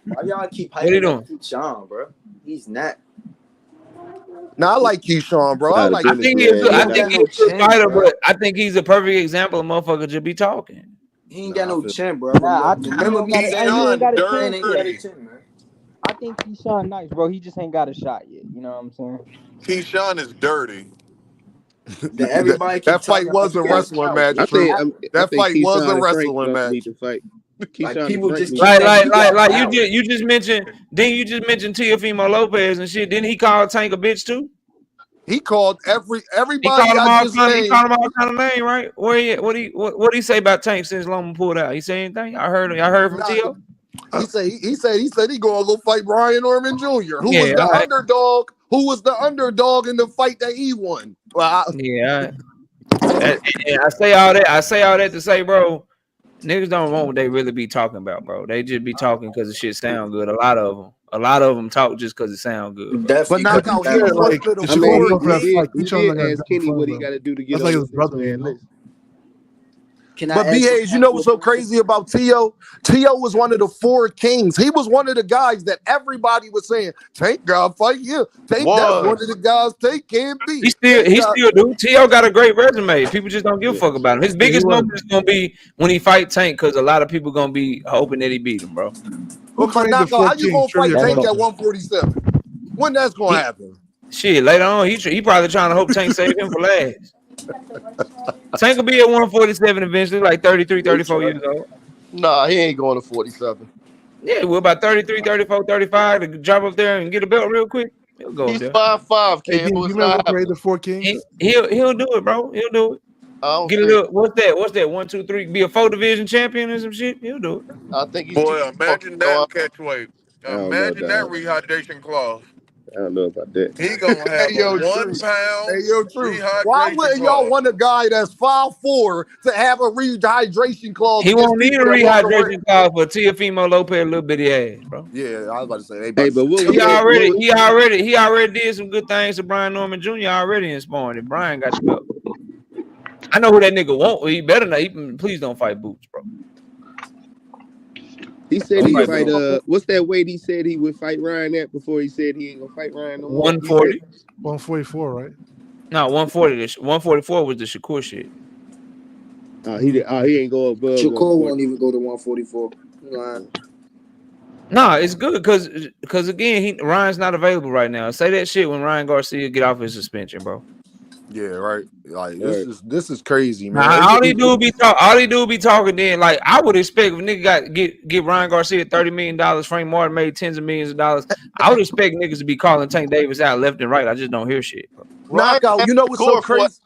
why y'all keep What he hyping up Keyshawn, bro? He's not. Now I like Keyshawn, bro. I think he's a fighter, but I think he's a perfect example of motherfucker just be talking. He ain't got no chin, bro. Nah, he ain't got a chin, man. I think Keyshawn nice, bro. He just ain't got a shot yet. You know what I'm saying? Keyshawn is dirty. That fight was a wrestling match. That fight was a wrestling match. Like people just like you just mentioned. Then you just mentioned Teofimo Lopez and shit. Didn't he call Tank a bitch too? He called everybody. He called him all kind of name, right? Where he at? What he say about Tank since Loma pulled out? He say anything? I heard from Teo. He said he gonna go fight Brian Norman Jr. Who was the underdog? Who was the underdog in the fight that he won? Well, I say all that. I say all that to say, bro, niggas don't want what they really be talking about, bro. They just be talking because the shit sound good. A lot of them talk just because it sound good. But not out here. Like, he did ask Kenny what he got to do to get on his brother list. But BAs, you know what's so crazy about Teo? Teo was one of the 4 kings. He was one of the guys that everybody was saying, Tank got fight you. Tank, that's one of the guys Tank can't beat. He still do. Teo got a great resume. People just don't give a fuck about him. His biggest moment is gonna be when he fight Tank, because a lot of people gonna be hoping that he beat him, bro. How you gonna fight Tank at 147? When that's gonna happen? Shit, later on, he probably trying to hope Tank save him for last. Tank will be at 147 eventually, like 33, 34 years old. Nah, he ain't going to 47. Yeah, we're about 33, 34, 35 to drop up there and get a belt real quick. He'll go He's there. 5'5", Hey, you remember the 4 Kings? He'll do it, bro. He'll do it. Get a little. What's that? 1, 2, 3. Be a 4 division champion or some shit. He'll do it. I think he's imagine that catch weight. Imagine that rehydration clause. I don't know about that. He gonna have a 1 pound. Hey, yo, true. Why wouldn't y'all want a guy that's 5'4" to have a rehydration clause? He won't need a rehydration clause for Teofimo Lopez, little bitty ass, bro. Yeah, I was about to say. He already did some good things to Brian Norman Jr. already in sparring. And Brian got you up. I know who that nigga want. He better not. Please don't fight Boots, bro. He said he would fight. What's that weight he said he would fight Ryan at before he said he ain't gonna fight Ryan no more? 140. 144, right? No, 140. 144 was the Shakur shit. He ain't go above. Shakur won't even go to 144. No, it's good because again, Ryan's not available right now. Say that shit when Ryan Garcia get off his suspension, bro. Yeah, right. Like this is crazy, man. All he do be talking. Then, like, I would expect if a nigga get Ryan Garcia $30 million, Frank Martin made tens of millions of dollars. I would expect niggas to be calling Tank Davis out left and right. I just don't hear shit, bro. Knockout. You know what's so crazy?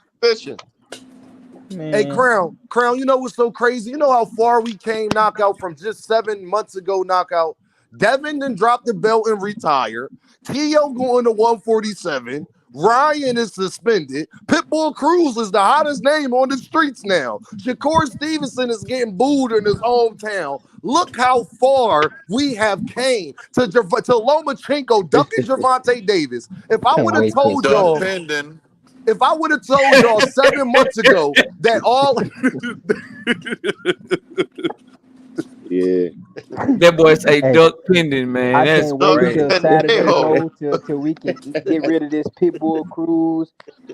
Man. Hey, Crown, you know what's so crazy? You know how far we came, Knockout, from just 7 months ago, Knockout. Devin then dropped the belt and retired. Teo going to 147. Ryan is suspended. Pitbull Cruz is the hottest name on the streets now. Shakur Stevenson is getting booed in his hometown. Look how far we have came to Lomachenko ducking Gervonta Davis. If I would have told y'all, 7 months ago that all Yeah. That boy say duck pending, man. I That's can't wait crazy. till Saturday, bro, till we can get rid of this Pitbull Cruz.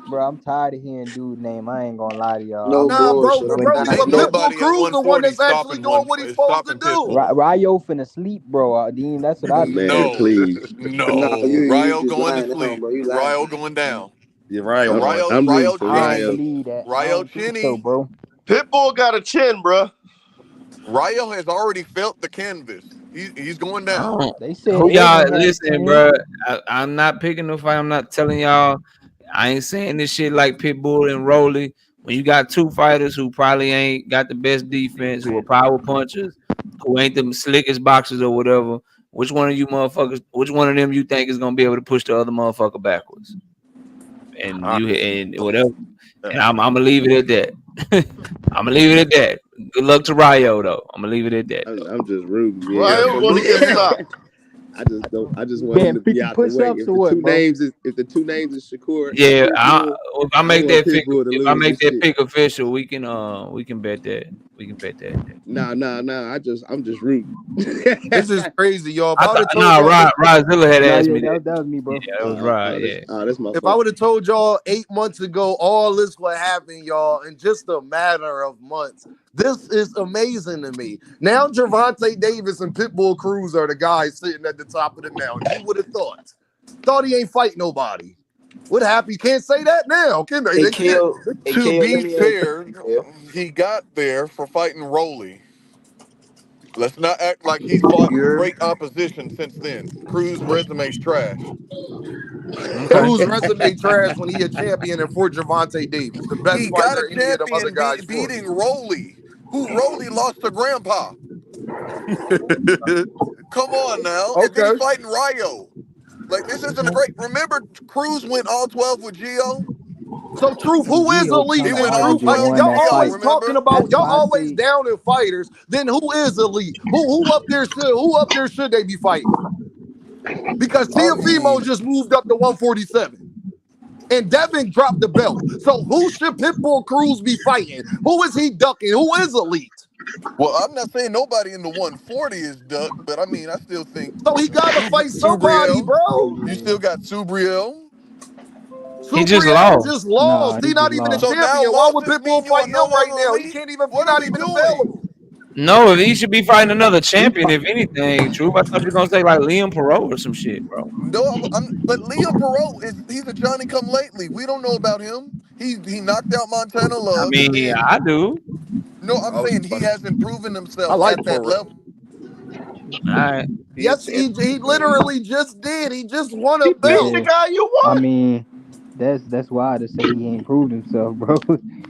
Bro, I'm tired of hearing dude name. I ain't gonna lie to y'all. Bro. Pitbull Cruz the one that's actually doing what he's supposed to do. Ryo finna sleep, bro. Dean, that's what I mean. No, please. No, Ryo going to sleep. Ryo going down. Yeah, Ryo. Ryo I'm rooting for I Ryo. don't believe that. Ryo I don't think Chinny. so, bro. Pitbull got a chin, bro. Rayo has already felt the canvas. He's going down. They said Who Eddie y'all had a listen, chin. bro? I'm not picking no fight. I'm not telling y'all. I ain't saying this shit like Pitbull and Rolly. When you got two fighters who probably ain't got the best defense, who are power punchers, who ain't the slickest boxers or whatever, which one of you motherfuckers, which one of them you think is gonna be able to push the other motherfucker backwards? And you and whatever. And I'm gonna leave it at that. I'm gonna leave it at that. Good luck to Rayo though. I'm gonna leave it at that. I'm just rooting. Yeah, Rayo gonna get stopped. I just don't. I just want him to be out the way. If the two names is Shakur, yeah, Pitbull, if I make that pick, if I make that shit. pick official, we can bet that. We can bet that. Nah. I'm just rooting. This is crazy, y'all. Rodzilla had asked me that was me, bro. Yeah, that was right. Yeah. That's my If fault. I would have told y'all 8 months ago all this would happen, y'all, in just a matter of months, this is amazing to me. Now Gervonta Davis and Pitbull Cruz are the guys sitting at the top of the mountain. Who would have thought? Thought he ain't fight nobody. What happened? You can't say that now, can they? They can't. To be fair, he got there for fighting Rolly. Let's not act like he's fought great opposition since then. Cruz' resume's trash. Cruz' resume trash when he a champion and for Gervonta Davis, the best He got fighter a any of them other champion guys beating Rolly, who Rolly lost to Grandpa. Come on now. And then he's fighting Rayo. Like, this isn't a great. Remember, Cruz went all 12 with Gio? So, Truth, who is elite? He went Truth, y'all always talking about, y'all always down in fighters. Then who is elite? Who up there should they be fighting? Because Teofimo just moved up to 147. And Devin dropped the belt. So who should Pitbull Cruz be fighting? Who is he ducking? Who is elite? Well, I'm not saying nobody in the 140 is duck, but I mean, I still think. So he got to fight somebody, bro. You still got Subriel. He just lost. He's not even a champion. Why would Pitbull fight him right now? He can't even. He's not even available. No, he should be fighting another champion, if anything. True, I thought you were gonna say like Liam Perot or some shit, bro. No, but Liam Perot he's a Johnny come lately. We don't know about him. He knocked out Montana Love. I mean, I do. No, I'm saying he hasn't proven himself at that level. All right. Yes, he literally just did. He just won a belt. The guy you want. I mean, that's why to say he ain't proved himself, bro.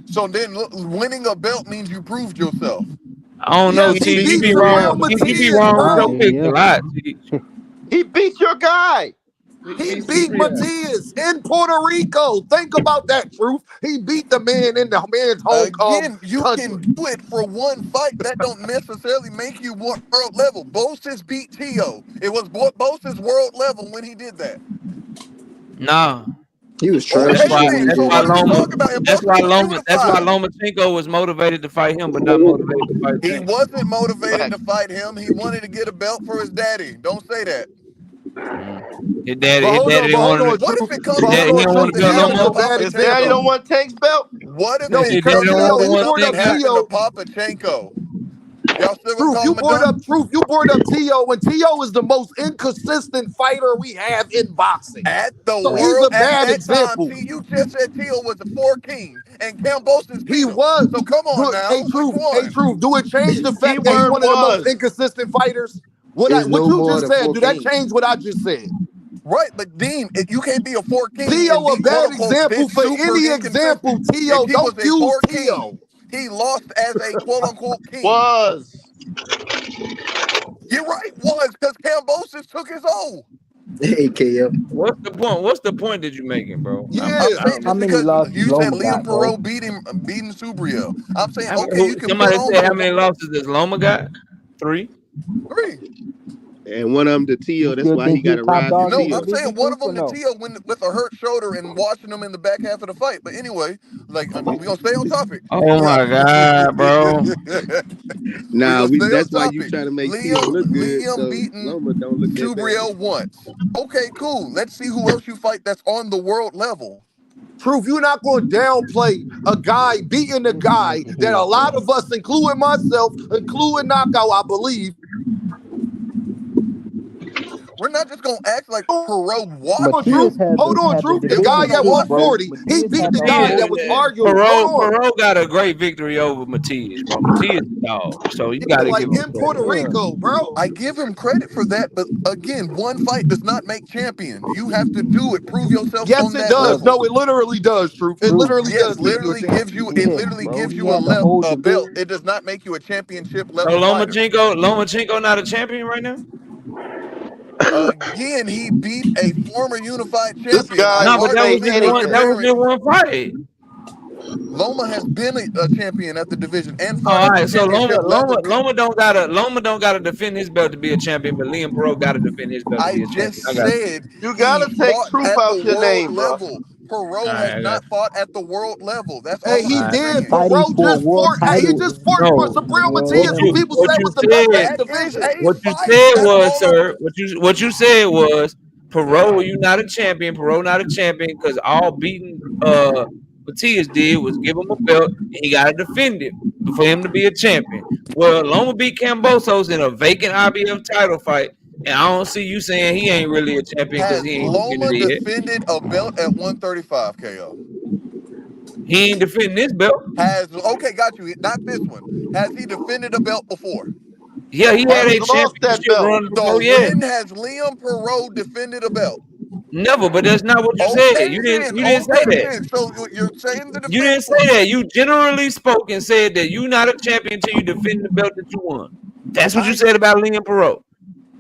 So then, winning a belt means you proved yourself. I don't know. He be wrong. He be wrong. With your pick a lot. He beat your guy. He beat Matias in Puerto Rico. Think about that, Truth. He beat the man in the man's home Again, you can do it for one fight. That don't necessarily make you world level. Bostis beat Tio. It was Bostis world level when he did that. Nah. He was trash. That's why Lomachenko was motivated to fight him, but not motivated to fight him. He wasn't motivated to fight him. He wanted to get a belt for his daddy. Don't say that. His daddy didn't want to. What if it comes His daddy don't want Tank's belt? What if it comes down to something happened to Papachenko? Y'all still you brought up Tio, and Tio is the most inconsistent fighter we have in boxing. He's a bad example. See, you just said Tio was the 4 king, and Cambosis he was. So come on now. Hey, Truth, do it change the fact that he's one of the most inconsistent fighters? What you just said, do that change what I just said? Right, but Dean, you can't be a 4 king. Tio a bad example for any example. Tio, don't use Tio. He lost as a quote-unquote king. You're right, because Cambosis took his own. Hey, KO. What's the point? What's the point that you're making, bro? Yeah, how many losses you said Loma Liam got, bro? Perot beating Subriel. I'm saying, you can somebody put said how many losses does Loma got? 3. And one of them to Tio. That's why he got to ride. No, I'm saying one of them to Tio with a hurt shoulder and watching him in the back half of the fight. But anyway, like we're gonna stay on topic. Oh my god, bro! That's why you trying to make Tio look good. Liam beating Subriel once. Okay, cool. Let's see who else you fight that's on the world level. Truth, you're not going to downplay a guy beating a guy that a lot of us, including myself, including Knockout, I believe, We're not just gonna act like Perot Matias walked Truth. him. had Hold on, the Truth. The If we're guy division gonna at too, walk him, bro. 140, he Matias beat had the the guy whole that was division. arguing. Hold on. Perot got a great victory over Matias, bro. Matias is a dog, so you got Yeah, to like give him in credit. Puerto Yeah. Rico, bro. I give him credit for that, but again, one fight does not make champion. You have to do it, prove yourself Yes, on it that does. level. No, it literally does, Truth. It Truth. literally Yes, does make you a literally gives champion. you Yeah, bro. He had the whole a belt. division. It does not make you a championship So level fighter. Lomachenko not a champion right now? Again, he beat a former unified This champion. guy I No, but will that was say arguably just we're one. That anything. was comparing. just one fight. Loma has been a champion at the division and Oh, fought all at the right, so championship level. Loma don't gotta defend his belt to be a champion, but Liam Perot gotta defend his belt to I be a champion. I just got said You he gotta take fought truth at the out your world name, bro. level. you. All Perot right, has I got not fought at the world level. That's Hey, all I'm he you. did. saying. Fighting Perot for a just world fought. He title just is fought for No, a Supreme world what Matias, and you level. people what said you was the best in said his That is division. a what you fight. said That's was, all I'm. sir. What you said was Perot, you not a champion. Perot not a champion because all beating Matias did was give him a belt and he gotta defend it for him to be a champion. Well, Loma beat Cambosos in a vacant IBF title fight, and I don't see you saying he ain't really a champion because Has he ain't defended Loma it yet. defended a belt at 135 KO? He ain't defending this belt. Has okay, got you. Not this one. Has he defended a belt before? Yeah, he But had he a lost that championship belt. run So before. Yeah, when has Liam Perot defended a belt? never, but that's not what you said. Okay then. You didn't say Okay that. then. So you're saying the You defense didn't say point. that. You generally spoke and said that you not a champion until you defend the belt that you won. That's what you I said about Liam Perot.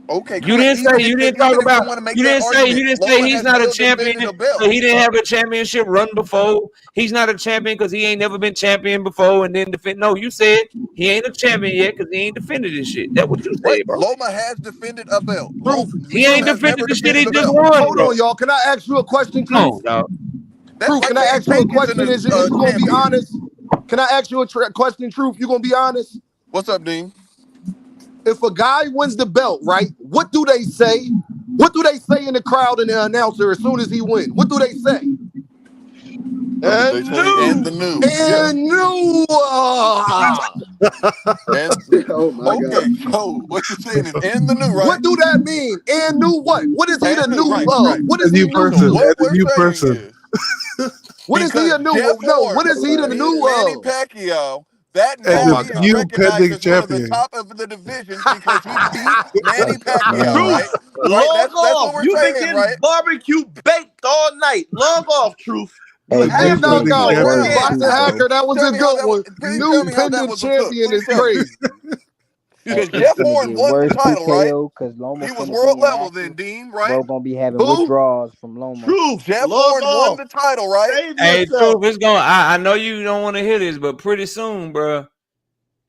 okay, You correct. didn't say you didn't talk Even if you about want to make that you argument, didn't say Loma he's has not a still champion defended a belt. so he didn't have a championship run before. He's not a champion because he ain't never been champion before and then defend. No, you said he ain't a champion yet because he ain't defended this shit. That's what you Right. said, bro. Loma has defended a belt. Truth. He Liam ain't has defended never the shit he defended a just belt. won, Hold bro. on, y'all. Can I ask you a question, Come Truth? on, dog. That's Truth, like can I saying ask you a Tank isn't question? Is a you gonna be champion. honest? Can I ask you a question, Truth? You gonna be honest? What's up, Dean? If a guy wins the belt, right? What do they say? What do they say in the crowd and the announcer as soon as he wins? What do they say? They And say in the new. new. Yeah. And new. And Oh my okay, god. so what you're saying is in the new, right? What do that mean? And new what? What is he the And new, new right, of? right. What A is he new new So person. to? what As a we're new saying person. is What is he because a new? Jeff No, what Horn is he the beat new Manny of? Pacquiao, that As Oh now a my he is god. new recognized pending as one of the champion. top of the divisions because he beat Manny Pacquiao, Man, right? Truth. Right? Log That's what off. we're You've been saying, getting right? barbecue baked all night. Log off, Truth. You hey, had And your Blueface Pending knockout is choice. one champion. worse Yeah. boxing too, bro. hacker. That was Tell a me how good that was. one. Please tell New me how that pending was a cook. champion Please is tell me. crazy. Hey, Because it's Jeff finna Horn get won the worse too, title, right? KO, because Loma He was finna world be level then, inactive. Dean, right? Bro gonna be having Who? withdrawals from Loma. Truth. Jeff Log Horn won off. the title, right? Save Hey, yourself. Truth, it's going. I know you don't want to hear this, but pretty soon, bro,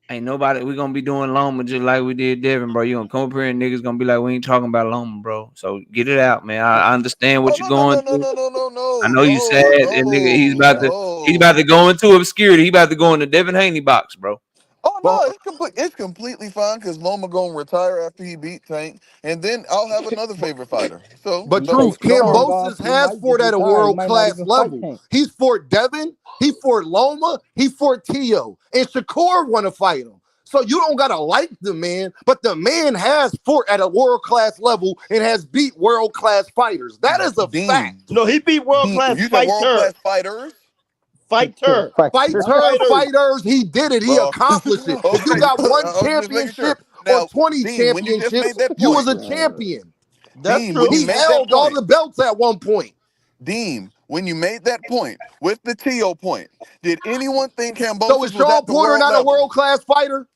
ain't nobody. We gonna be doing Loma just like we did Devin, bro. You gonna come up here and niggas gonna be like, we ain't talking about Loma, bro. So get it out, man. I understand Oh what you're going through. I know you sad, and nigga, he's about to go into obscurity. He about to go in the Devin Haney box, bro. Oh But no, it's completely fine because Loma gonna retire after he beat Tank, and then I'll have another favorite fighter. So but He don't take truth, too don't worry. long off. Cambosis He has might just fought at a retire. He world might not class even fight level. Tank. He's fought Devin, he fought Loma, he fought Tio, and Shakur want to fight him. So you don't gotta like the man, but the man has fought at a world class level and has beat world class fighters. That is a Dean, fact. No, he beat world Dean, class you said world fighter. class fighters. Fighter. Fighter, Not fighters. fighters, he did it. He Well, accomplished it. If you okay, got one I was just making sure. championship or Now, 20 Dean, when you just championships, made that you was point, a champion. That's Dean, when true. you He made that held all point, the belts at one point. Dean, when you made that point with the Tio point, did anyone think So is Cambosis was Sean at the Porter world not a level? world class fighter?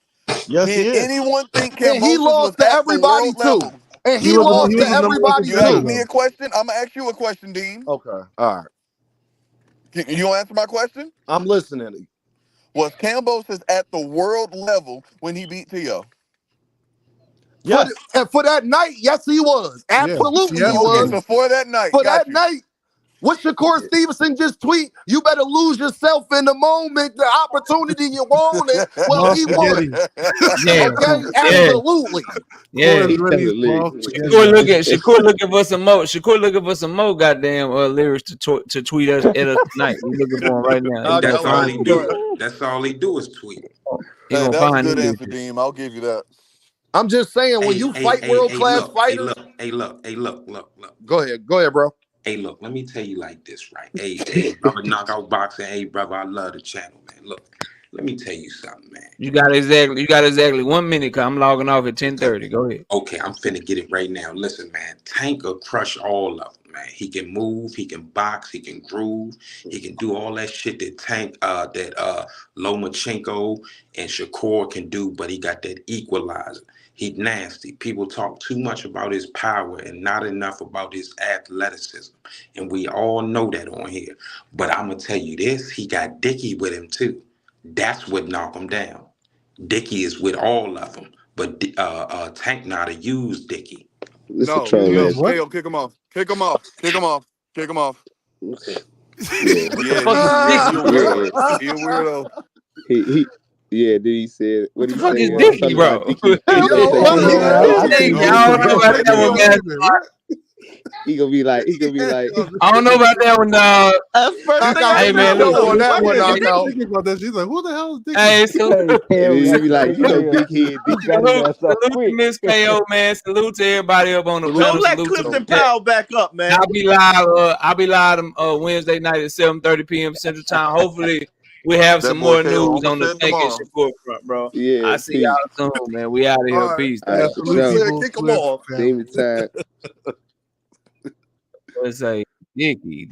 Yes, he Did is. anyone think And he Cambosis was lost to at the everybody world too. level? And He he was So, lost to the Dean, number one everybody you asked contender too. me though. a question. I'm gonna ask you a question, Dean. Okay. All right. You gonna answer my question? I'm listening. Was Cambosis at the world level when he beat Tio? For, Yes. for that night, yes, he was. Yeah. Absolutely, he Yes, he Okay, was. was. so for that night, For that got you. night, what Shakur Stevenson just tweet, you better lose yourself in the moment, the opportunity you wanted. Well, Small he won. spaghetti. Yeah, Okay? yeah, Absolutely. yeah. Core is ready. Absolutely. Small spaghetti. Shakur looking for some more. Shakur looking for some more goddamn lyrics to tweet us at us tonight. We looking for him right now. He gonna That's all find he it. Go ahead. do. That's all he do is tweet. He Hey, gonna that was a find good it. answer, Dean. I'll give you that. I'm just saying when you fight world class fighters. Look. Go ahead, bro. Hey, look, let me tell you like this, right? Hey, brother, knockout boxing. Hey, brother, I love the channel, man. Look, let me tell you something, man. You got exactly 1 minute. Cause I'm logging off at 10:30. Go ahead. Okay, I'm finna get it right now. Listen, man, Tank will crush all of them, man. He can move, he can box, he can groove, he can do all that shit that Lomachenko and Shakur can do, but he got that equalizer. He nasty. People talk too much about his power and not enough about his athleticism. And we all know that on here. But I'm going to tell you this, he got Dickey with him too. That's what knocked him down. Dickey is with all of them. But Tank not to use Dickey. No, kick him off. Kick him off. Yeah, he a weirdo. Yeah, dude, he said, what the he fuck say? is Dickey, bro? I don't know about that one, man. He gonna be like, I don't know about that one, dog. Hey, man, look on that one, knockout. She's like, who the hell is Dickey? Hey, salute he be like, you know, big head, salute to Miss KO, man. Salute to everybody up on the panel. Don't let Salute Clifton Powell back up, man. I'll be live Wednesday night at 7:30 p.m. Central Time. Hopefully, we have some more news on the Tank and Shakur front, bro. Yeah, I see y'all soon, man. We out of here. Right. Peace. All right, Kick him off. Demon time. Let's say Dickey.